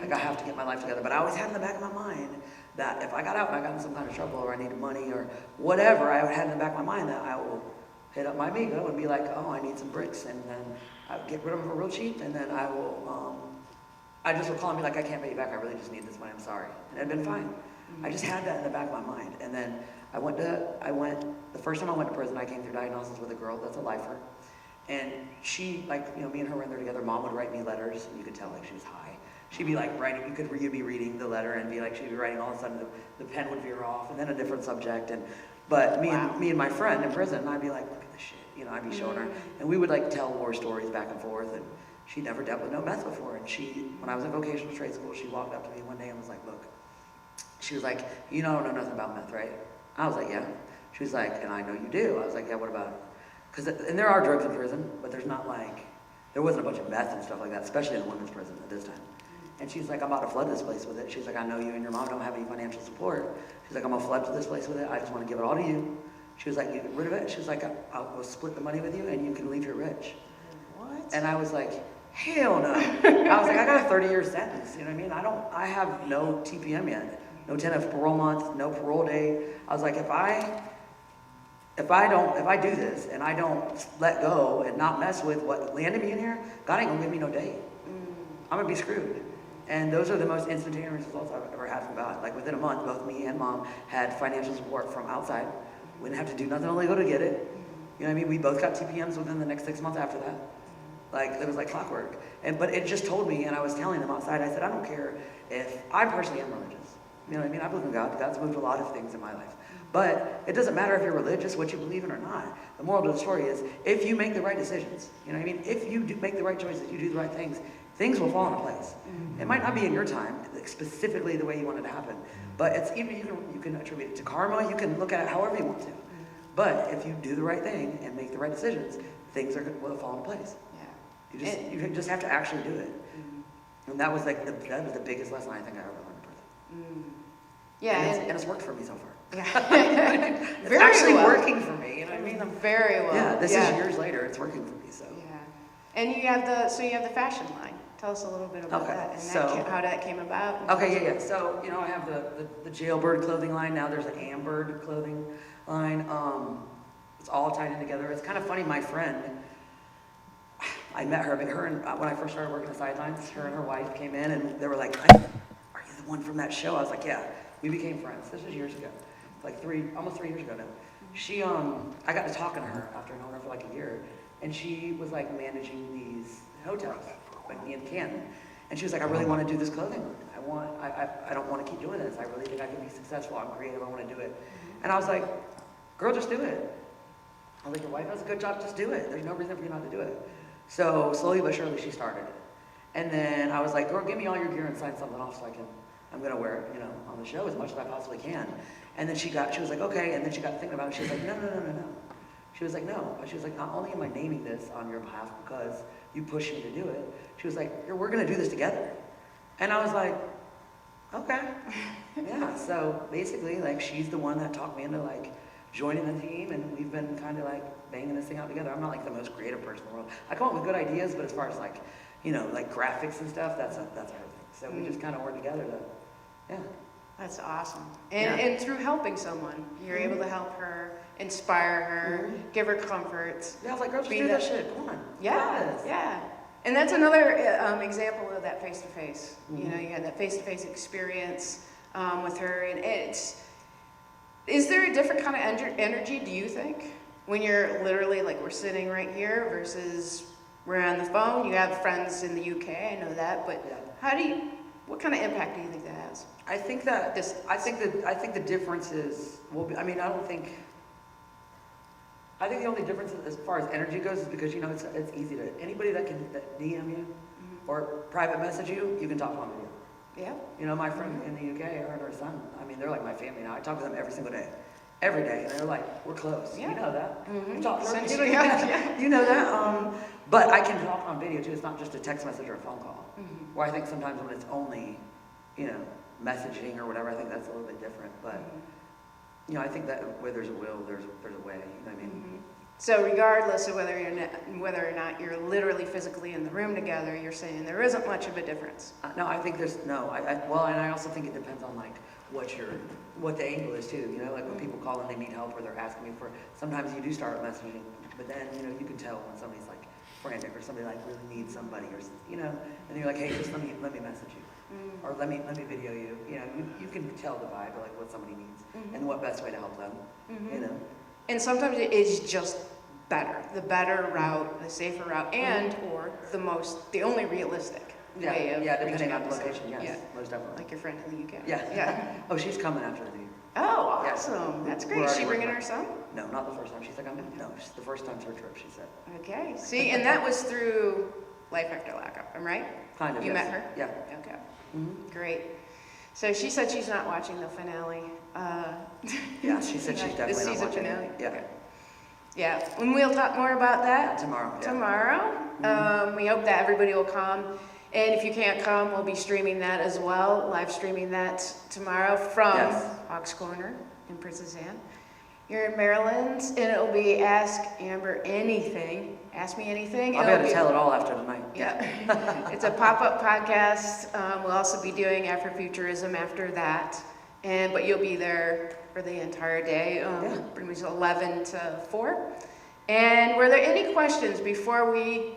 Like, I have to get my life together. But I always had in the back of my mind that if I got out and I got in some kind of trouble or I needed money or whatever, I had in the back of my mind that I will hit up my amigo and be like, oh, I need some bricks, and then I get rid of them for real cheap, and then I will, I just would call and be like, I can't pay you back, I really just need this money, I'm sorry. And it had been fine. I just had that in the back of my mind. And then the first time I went to prison, I came through diagnosis with a girl that's a lifer. And she, like, you know, me and her were in there together. Mom would write me letters, and you could tell, like, she was high. She'd be, like, writing, you'd be reading the letter and be, like, she'd be writing, all of a sudden the pen would veer off, and then a different subject. But me and my friend in prison, I'd be like, look at this shit, you know, I'd be showing her. And we would, like, tell war stories back and forth, and she never dealt with no meth before. And when I was in vocational trade school, she walked up to me one day and was like, look, she was like, you don't know nothing about meth, right? I was like, yeah. She was like, and I know you do. I was like, yeah, what about it? And there are drugs in prison, but there wasn't a bunch of meth and stuff like that, especially in the women's prison at this time. And she's like, I'm about to flood this place with it. She's like, I know you and your mom don't have any financial support. She's like, I'm gonna flood this place with it. I just want to give it all to you. She was like, you get rid of it. She was like, I'll split the money with you and you can leave here rich. What? And I was like, hell no. I was like, I got a 30-year sentence, you know what I mean? I have no TPM yet. No 10 of parole month, no parole day. I was like, if I do this and I don't let go and not mess with what landed me in here, God ain't gonna give me no day. I'm gonna be screwed. And those are the most instantaneous results I've ever had from God. Like within a month, both me and mom had financial support from outside. We didn't have to do nothing illegal to get it. You know what I mean? We both got TPMs within the next 6 months after that. Like, it was like clockwork. But it just told me, and I was telling them outside, I said, I don't care if I personally am religious. You know what I mean? I believe in God. God's moved a lot of things in my life. But it doesn't matter if you're religious, what you believe in or not. The moral of the story is, if you make the right decisions, you know what I mean? If you make the right choices, you do the right things, things will fall into place. It might not be in your time, specifically the way you want it to happen, but it's even you can attribute it to karma. You can look at it however you want to. But if you do the right thing and make the right decisions, things will fall into place. Yeah. You just have to actually do it. And that was like that was the biggest lesson I think I ever learned in prison. Yeah, and it's worked for me so far. Yeah. It's Very actually well. working for me. You know what I mean? Very well. Yeah, this is years later. It's working for me. So. Yeah. And you have the fashion line. Tell us a little bit about that and how that came about. Okay, yeah. So, you know, I have the Jailbird clothing line. Now there's an Ambird clothing line. It's all tied in together. It's kind of funny. My friend, I met her, when I first started working the sidelines, her and her wife came in and they were like, are you the one from that show? I was like, yeah. We became friends. This was years ago. Like almost 3 years ago now. I got to talking to her after knowing her for like a year. And she was like managing these hotels, like in Canton. And she was like, I really want to do this clothing line. I don't want to keep doing this. I really think I can be successful. I'm creative. I want to do it. And I was like, girl, just do it. I was like, your wife does a good job. Just do it. There's no reason for you not to do it. So slowly but surely she started it. And then I was like, girl, give me all your gear and sign something off so I'm going to wear it, you know, on the show as much as I possibly can. And then she was like, okay. And then she got thinking about it. She was like, no. She was like, no. She was like, not only am I naming this on your behalf because you pushed me to do it. She was like, we're going to do this together. And I was like, okay. Yeah. So basically, like, she's the one that talked me into, like, joining the team. And we've been kind of, like, banging this thing out together. I'm not, like, the most creative person in the world. I come up with good ideas, but as far as, like, you know, like graphics and stuff, that's her thing. So we just kind of work together to, yeah. That's awesome. And through helping someone, you're able to help her, inspire her, give her comfort. Yeah, I was like, girl, just do that shit. Come on. Yeah. And that's another example of that face-to-face. You know, you had that face-to-face experience with her. And is there a different kind of energy, do you think, when you're literally, like, we're sitting right here versus we're on the phone? You have friends in the UK, I know that, but what kind of impact do you think that has? I think the difference is, I think the only difference as far as energy goes is because, you know, it's easy to, anybody that can DM you or private message you, you can talk on video. Yeah. You know, my friend in the UK, her and her son, I mean, they're like my family now. I talk to them every single day. Every day. And they're like, we're close. Yeah. You know that. Mm-hmm. You talk to them. Yeah. You know that. But I can talk on video too. It's not just a text message or a phone call. Where I think sometimes when it's only, you know, messaging or whatever, I think that's a little bit different. But, you know, I think that where there's a will, there's a way. You know what I mean? So regardless of whether or not you're literally physically in the room together, you're saying there isn't much of a difference. No, I think there's, and I also think it depends on, like, what the angle is too, you know, like when people call and they need help or they're asking me for, sometimes you do start messaging, but then, you know, you can tell when somebody's like frantic or somebody like really needs somebody or, you know, and you're like, hey, just let me message you. Or let me video you. You know, you can tell the vibe of like what somebody needs and what best way to help them, you know. And sometimes it is just better, the better route, the safer route, and or the only realistic way of depending on the reaching out to location, someone. yes, most definitely. Like your friend in the UK. Yeah. Oh, she's coming after the year. Oh, awesome. That's great. Is she bringing her son? No, not the first time. She's like, no, it's the first time's her trip, she said. Okay. See, and that was through Life After Lockup, am I right? Kind of, You yes. met her? Yeah. Okay. Great. So she said she's not watching the finale. Yeah, she said she's definitely the not season watching finale. it. Yeah. Okay. Yeah, and we'll talk more about that Tomorrow. Yeah. tomorrow. We hope that everybody will come. And if you can't come, we'll be streaming that as well, live streaming that tomorrow from Hawks Corner in Princess Anne. You're in Maryland, and it'll be Ask Amber Anything. Ask me anything. I'll be able to tell it all after tonight. Yeah. It's a pop-up podcast. We'll also be doing Afrofuturism after that. But you'll be there for the entire day, pretty much 11 to 4. And were there any questions before we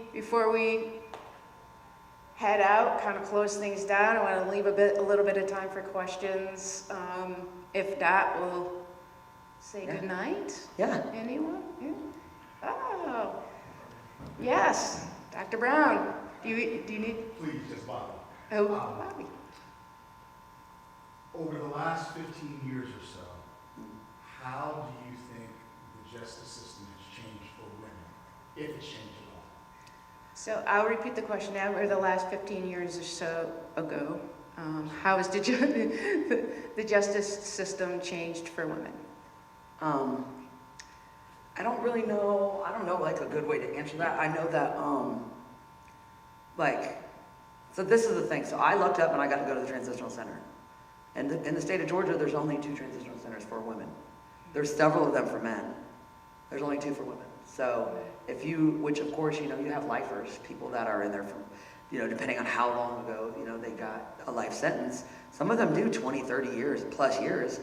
head out, kind of close things down? I want to leave a little bit of time for questions. If not, we'll say goodnight. Yeah. Anyone? Yeah. Oh, yes, Dr. Brown. Do you need? Please, just Bobby. Oh, Bobby. Over the last 15 years or so, how do you think the justice system has changed for women, if it's changed at all? So I'll repeat the question now. Over the last 15 years or so ago, how has the justice system changed for women? I don't really know, I don't know like a good way to answer that. I know that, so this is the thing. So I looked up and I got to go to the transitional center. And in the state of Georgia, there's only 2 transitional centers for women. There's several of them for men. There's only 2 for women. So if you, which of course, you have lifers, people that are in there from, depending on how long ago, they got a life sentence. Some of them do 20, 30 years, plus years.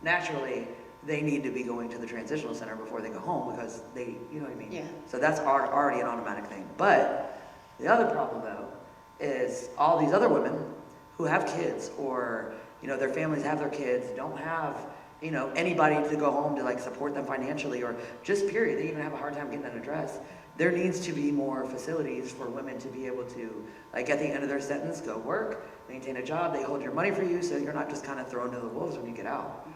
Naturally, they need to be going to the transitional center before they go home because they, you know what I mean? Yeah. So that's already an automatic thing. But the other problem though, is all these other women who have kids or, their families have their kids, don't have, anybody to go home to like support them financially or just period. They even have a hard time getting an address. There needs to be more facilities for women to be able to, like at the end of their sentence, go work, maintain a job, they hold your money for you so you're not just kind of thrown to the wolves when you get out.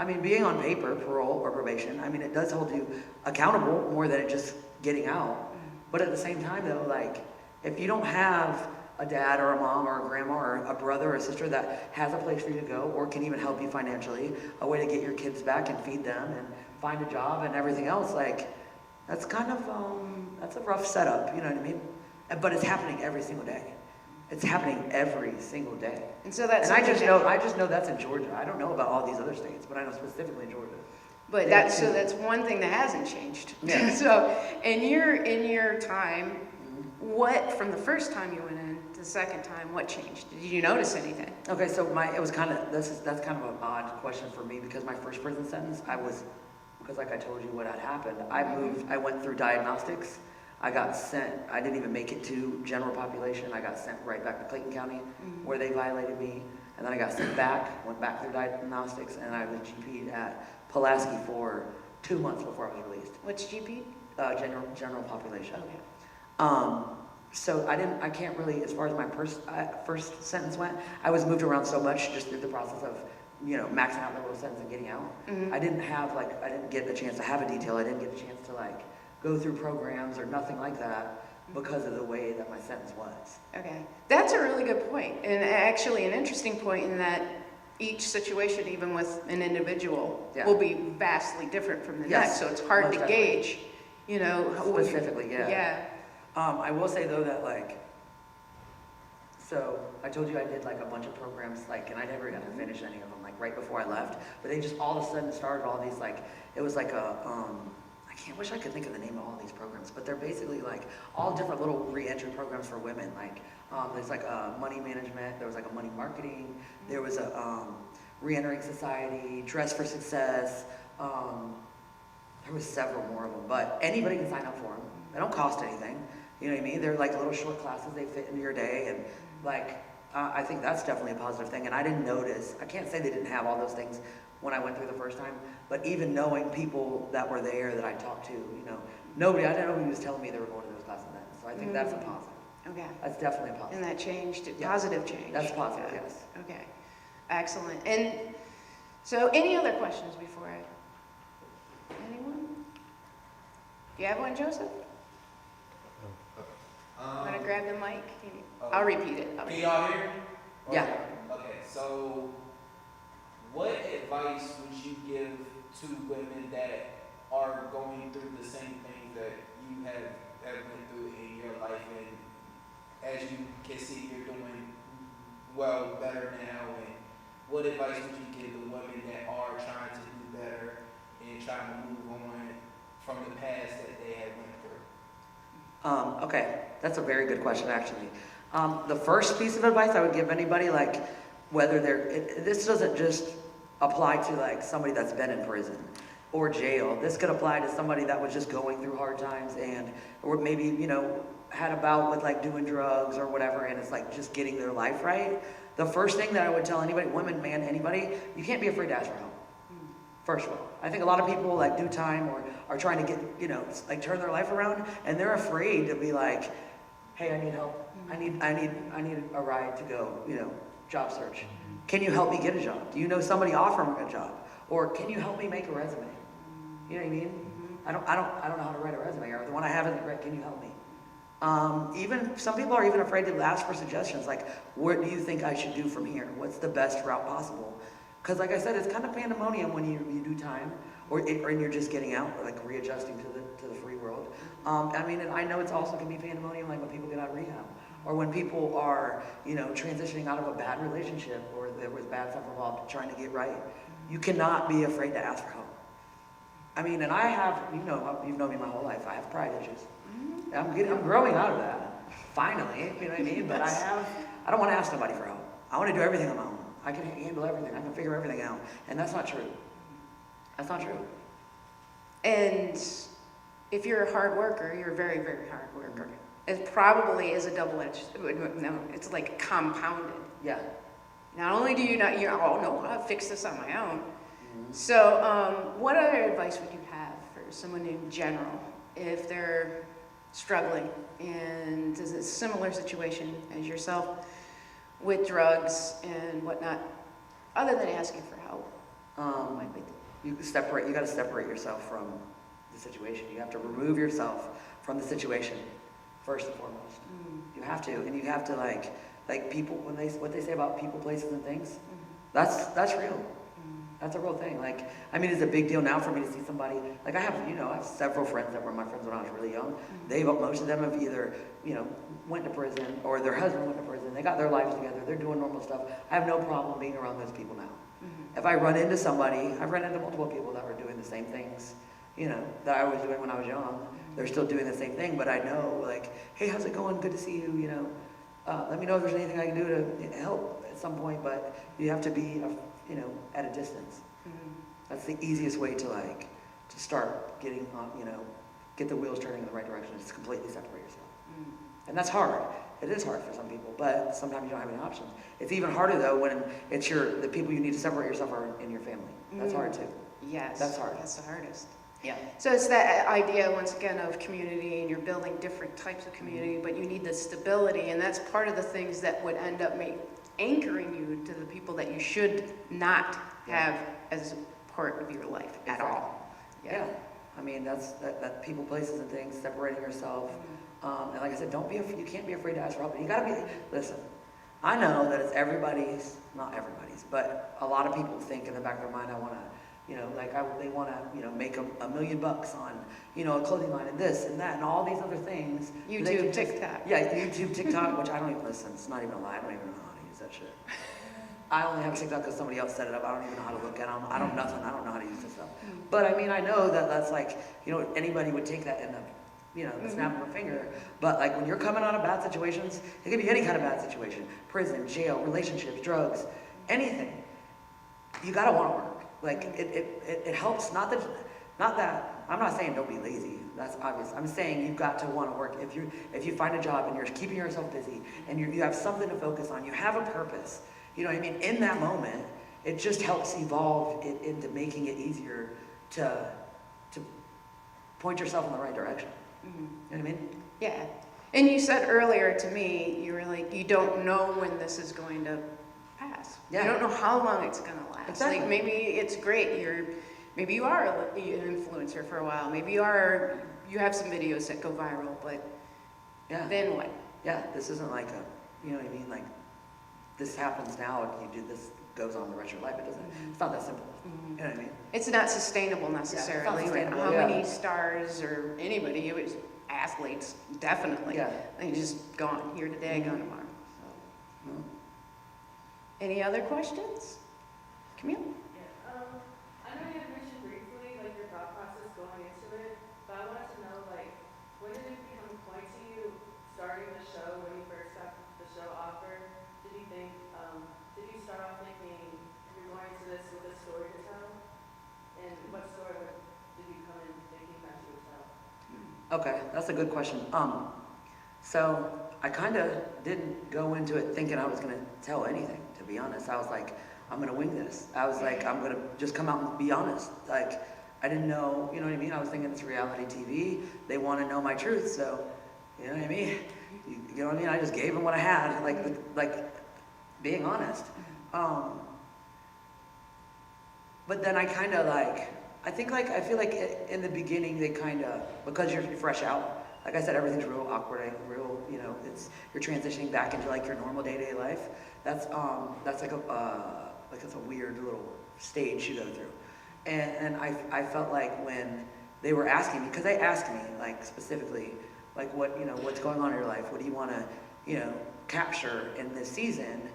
I mean, being on paper, parole or probation, I mean, it does hold you accountable more than it just getting out. But at the same time though, like, if you don't have a dad or a mom or a grandma or a brother or a sister that has a place for you to go or can even help you financially, a way to get your kids back and feed them and find a job and everything else, like, that's kind of, that's a rough setup, you know what I mean? But it's happening every single day. It's happening every single day. And so that's. And I just know that's in Georgia. I don't know about all these other states, but I know specifically in Georgia. But that's one thing that hasn't changed. Yeah. So in your time, what, from the first time you went in to the second time, what changed? Did you notice anything? Okay, so that's kind of an odd question for me because my first prison sentence, because like I told you what had happened, I went through diagnostics. I got sent, I didn't even make it to general population. I got sent right back to Clayton County where they violated me. And then I got sent back, went back through diagnostics, and I was GP'd at Pulaski for 2 months before I was released. What's GP? General population. Okay. So I can't really, as far as my first sentence went, I was moved around so much just through the process of, maxing out my little sentence and getting out. I didn't get a chance to have a detail. I didn't get a chance to go through programs or nothing like that because of the way that my sentence was. Okay. That's a really good point, and actually an interesting point in that each situation, even with an individual, will be vastly different from the next, so it's hard to gauge, Specifically, yeah. Yeah. I will say though that so I told you I did a bunch of programs and I never got to finish any of them right before I left, but they just all of a sudden started all these it was I wish I could think of the name of all these programs, but they're basically all different little re-entry programs for women. There's a money management, there was a money marketing, there was a re-entering society, dress for success. There was several more of them, but anybody can sign up for them. They don't cost anything. You know what I mean? They're little short classes, they fit into your day, and I think that's definitely a positive thing. And I didn't notice, I can't say they didn't have all those things when I went through the first time, but even knowing people that were there that I talked to, nobody, I didn't know who was telling me they were going to those classes then. So I think that's a positive. Okay. That's definitely a positive. And that changed, positive change. That's positive, yes. Okay. Excellent. And so any other questions before anyone? Do you have one, Joseph? Want to grab the mic? I'll repeat it. Can y'all hear me? Yeah. Okay, so what advice would you give to women that are going through the same thing that you have went through in your life, and as you can see, you're doing better now, and what advice would you give the women that are trying to do better and trying to move on from the past that they had went through? Okay, that's a very good question actually. The first piece of advice I would give anybody, whether this doesn't just apply to somebody that's been in prison or jail. This could apply to somebody that was just going through hard times or maybe, had a bout with doing drugs or whatever, and it's just getting their life right. The first thing that I would tell anybody, woman, man, anybody, you can't be afraid to ask for help. First of all, I think a lot of people do time or are trying to get, turn their life around, and they're afraid to be hey, I need help. I need a ride to go, job search. Can you help me get a job? Do you know somebody offering a job? Or can you help me make a resume? You know what I mean? I don't know how to write a resume, or the one I have isn't great. Can you help me? Even some people are even afraid to ask for suggestions, what do you think I should do from here? What's the best route possible? Because like I said, it's kind of pandemonium when you do time, or you're just getting out, like readjusting to the free world. I mean, and I know it's also can be pandemonium, like when people get out of rehab, or when people are, you know, transitioning out of a bad relationship, or there was bad stuff involved, trying to get right. You cannot be afraid to ask for help. I mean, and I have, you've known me my whole life. I have pride issues. I'm growing out of that. Finally, you know what I mean? But I don't want to ask somebody for help. I want to do everything on my own. I can handle everything. I can figure everything out. And that's not true. That's not true. And if you're a hard worker, you're a very, very hard worker. It probably is a double-edged, no, it's like compounded. Yeah. Not only do you not, oh no, I'll fix this on my own. So what other advice would you have for someone in general if they're struggling and is a similar situation as yourself with drugs and whatnot, other than asking for help? You got to separate yourself from the situation. You have to remove yourself from the situation, first and foremost. You have to, and you have to like people, what they say about people, places, and things, that's real. That's a real thing. Like, I mean, it's a big deal now for me to see somebody, like I have several friends that were my friends when I was really young. Most of them have either, went to prison, or their husband went to prison. They got their lives together. They're doing normal stuff. I have no problem being around those people now. If I run into somebody, I've run into multiple people that were doing the same things, that I was doing when I was young. They're still doing the same thing, but I know, like, hey, how's it going? Good to see you, let me know if there's anything I can do to help at some point, but you have to be, at a distance. That's the easiest way to start getting on, get the wheels turning in the right direction, is to completely separate yourself. And that's hard. It is hard for some people, but sometimes you don't have any options. It's even harder though when it's the people you need to separate yourself are in your family. That's hard too. Yes. That's hard. That's the hardest. Yeah. So it's that idea, once again, of community, and you're building different types of community, but you need the stability, and that's part of the things that would end up anchoring you to the people that you should not have as part of your life at all. Yeah. I mean, that's that people, places, and things, separating yourself. And like I said, you can't be afraid to ask for help. You gotta listen, I know that it's not everybody's, but a lot of people think in the back of their mind, I wanna, they wanna, make $1 million on, a clothing line and this and that and all these other things. YouTube, TikTok. Yeah, YouTube, TikTok, which I don't even listen, it's not even a lie, I don't even know how to use that shit. I only have TikTok because somebody else set it up. I don't even know how to look at them. I don't know how to use this stuff. But I mean, I know that that's like, anybody would take that in the snap of a finger. But like when you're coming out of bad situations, it could be any kind of bad situation, prison, jail, relationships, drugs, anything. You gotta want to work. Like it helps. Not that I'm not saying don't be lazy. That's obvious. I'm saying you've got to want to work. If you find a job and you're keeping yourself busy and you have something to focus on, you have a purpose. You know what I mean? In that moment, it just helps evolve it into making it easier to point yourself in the right direction. You know what I mean? Yeah. And you said earlier to me, you were like, you don't know when this is going to pass. Yeah. You don't know how long it's going to last. Exactly. Like maybe it's great. Maybe you are an influencer for a while. Maybe you have some videos that go viral, but then what? Yeah, this isn't like you know what I mean? Like, this happens now, and you do this, goes on the rest of your life. It's not that simple. You know what I mean? It's not sustainable necessarily. How many stars or anybody, it was athletes, definitely. Yeah. They just gone here today, gone tomorrow. So. Any other questions? Camille? Yeah, I know you had mentioned briefly, like, your thought process going into it, but I wanted to know, like, when did it become a point to you starting the show, when you first got the show offered? Did you start off thinking you're going into this with a story to tell? And what story did you come in thinking that you would tell? Okay, that's a good question. So I kind of didn't go into it thinking I was going to tell anything, to be honest. I was like, I'm going to wing this. I was like, I'm going to just come out and be honest. Like, I didn't know, you know what I mean? I was thinking it's reality TV. They want to know my truth, so, you know what I mean? You know what I mean? I just gave them what I had, like being honest. But then I kind of I feel like in the beginning they kind of, because you're fresh out, like I said, everything's real awkward, real, you're transitioning back into like your normal day-to-day life. That's like it's a weird little stage you go through. And I felt like when they were asking me, because they asked me, like, specifically, like, what's going on in your life? What do you want to, capture in this season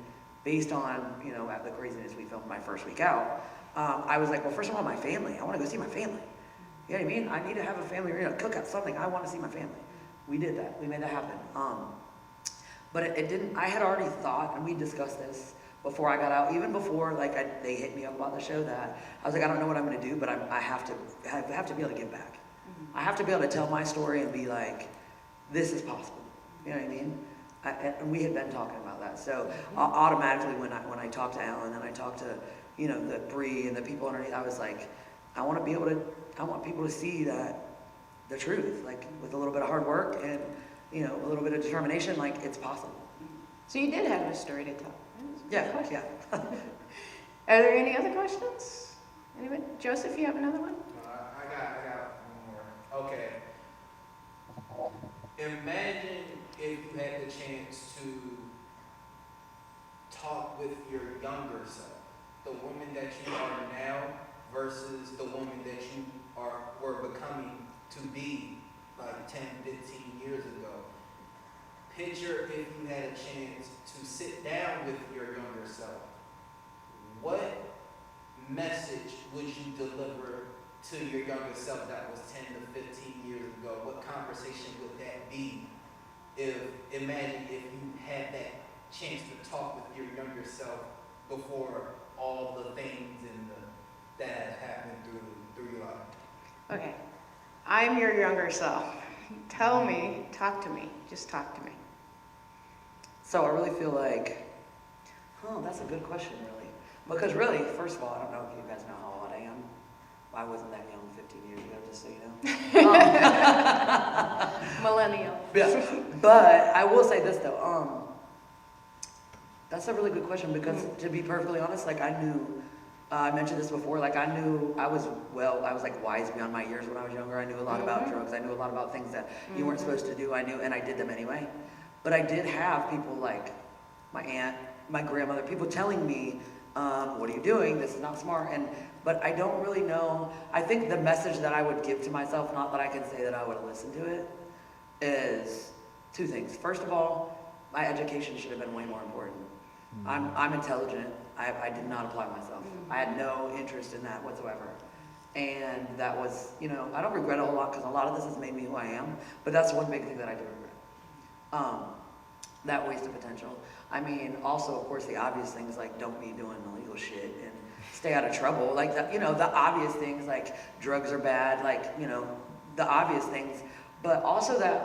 based on, the craziness we filmed my first week out? I was like, well, first of all, my family. I want to go see my family. You know what I mean? I need to have a family, cook out something. I want to see my family. We did that. We made that happen. But it didn't, I had already thought, and we discussed this before I got out, even before they hit me up about the show, that I was like, I don't know what I'm going to do, but I have to be able to give back. I have to be able to tell my story and be like, this is possible. You know what I mean? And we had been talking about that. So automatically when I talked to Alan and I talked to, the Bree and the people underneath, I was like, I want people to see that the truth, like with a little bit of hard work and, a little bit of determination, like it's possible. So you did have a story to tell. Yeah. Are there any other questions? Anybody? Joseph, you have another one? I got one more. Okay. Imagine if you had the chance to talk with your younger self, the woman that you are now versus the woman that you were becoming to be like 10, 15 years ago. Picture if you had a chance to sit down with your younger self. What message would you deliver to your younger self that was 10 to 15 years ago? What conversation would that be? Imagine if you had that chance to talk with your younger self before all the things that have happened through your life. Okay. I'm your younger self. Tell me, talk to me, just talk to me. So I really feel like, that's a good question, really. Because really, first of all, I don't know if you guys know how old I am. I wasn't that young 15 years ago, just so you know. Millennial. Yeah. But I will say this, though. That's a really good question because, to be perfectly honest, like I knew, I mentioned this before, like I knew I was like wise beyond my years when I was younger. I knew a lot about drugs. I knew a lot about things that you weren't supposed to do. I knew, and I did them anyway. But I did have people like my aunt, my grandmother, people telling me, what are you doing? This is not smart. But I don't really know. I think the message that I would give to myself, not that I can say that I would have listened to it, is two things. First of all, my education should have been way more important. I'm intelligent. I did not apply myself. I had no interest in that whatsoever. And that was, I don't regret it a lot because a lot of this has made me who I am. But that's one big thing that I do regret. That waste of potential. I mean, also, of course, the obvious things like don't be doing illegal shit and stay out of trouble. Like, the obvious things like drugs are bad, like, the obvious things. But also that,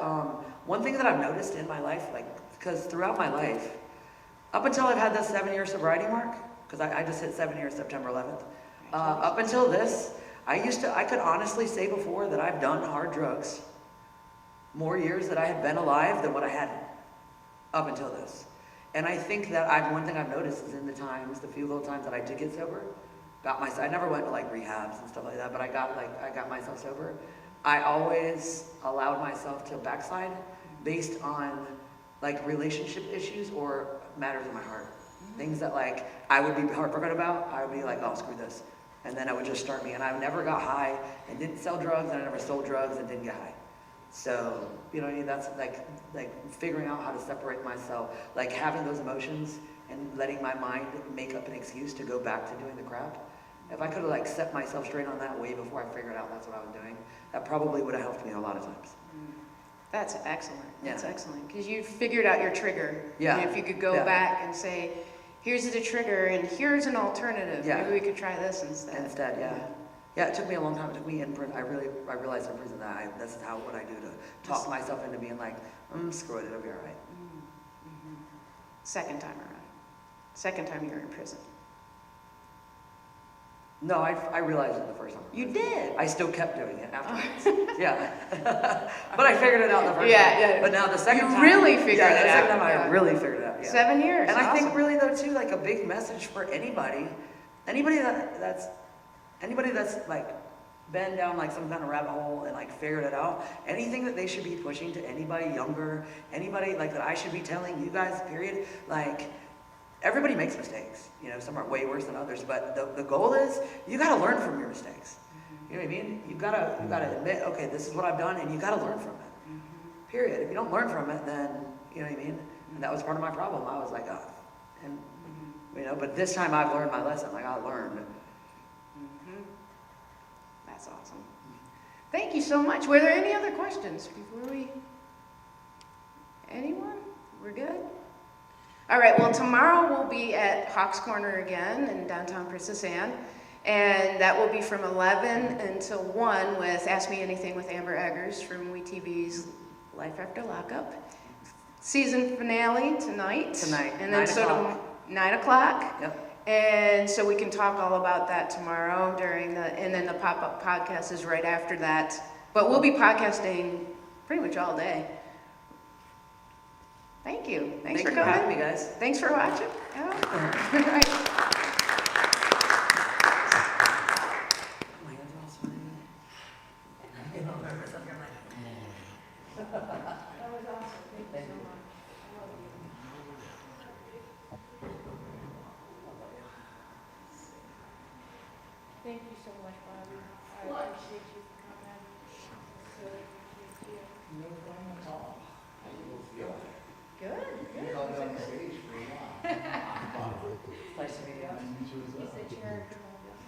one thing that I've noticed in my life, like, because throughout my life, up until I've had this 7-year sobriety mark, because I just hit 7 years September 11th. Up until this, I could honestly say before that I've done hard drugs more years that I had been alive than what I had up until this. And I think that one thing I've noticed is in the few little times that I did get sober, I never went to like rehabs and stuff like that, but I got myself sober. I always allowed myself to backslide based on like relationship issues or matters in my heart. Things that like I would be heartbroken about, I would be like, oh, screw this. And then I would just start me. And I never got high and didn't sell drugs, and I never sold drugs and didn't get high. So, that's like figuring out how to separate myself, like having those emotions and letting my mind make up an excuse to go back to doing the crap. If I could have like set myself straight on that way before I figured out that's what I was doing, that probably would have helped me a lot of times. That's excellent. That's Yeah. excellent. Because you figured out your trigger. Yeah. And if you could go back and say, here's the trigger and here's an alternative. Yeah. Maybe we could try this instead. Yeah, it took me a long time. It took me in prison. I realized in prison that this is what I do to talk myself into being like, screw it, it'll be all right. Second time around. Second time you were in prison. No, I realized it the first time. You did? I still kept doing it afterwards. Yeah. But I figured it out the first time. Yeah. But now the second time. You really figured it out. The second time I really figured it out. Yeah. 7 years. And I awesome. think really though too, like a big message for anybody that's like been down like some kind of rabbit hole and like figured it out, anything that they should be pushing to anybody younger, anybody like that I should be telling you guys, period, like everybody makes mistakes. You know, some are way worse than others, but the goal is you got to learn from your mistakes. You know what I mean? You gotta admit, okay, this is what I've done, and you got to learn from it. Period. If you don't learn from it, then you know what I mean. And that was part of my problem. I was like, and you know, but this time I've learned my lesson. Like I learned. That's awesome. Thank you so much. Were there any other questions before we? Anyone? We're good? All right, well, tomorrow we'll be at Hawks Corner again in downtown Princess Anne, and that will be from 11 until 1 with Ask Me Anything with Amber Eggers from WeTV's Life After Lockup. Season finale tonight. And then 9 o'clock. Yep. And so we can talk all about that tomorrow and then the pop-up podcast is right after that. But we'll be podcasting pretty much all day. Thank you. Thanks for coming. having me, guys. Thanks for watching. All right. Thank you so much, Bobby. I appreciate you coming. Really appreciate you. No problem at all. Good, good. Held on the stage for a while. Nice to meet you. He said you heard from all this.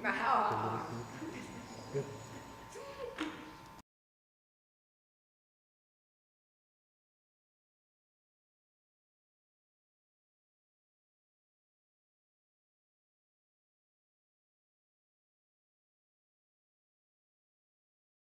Wow.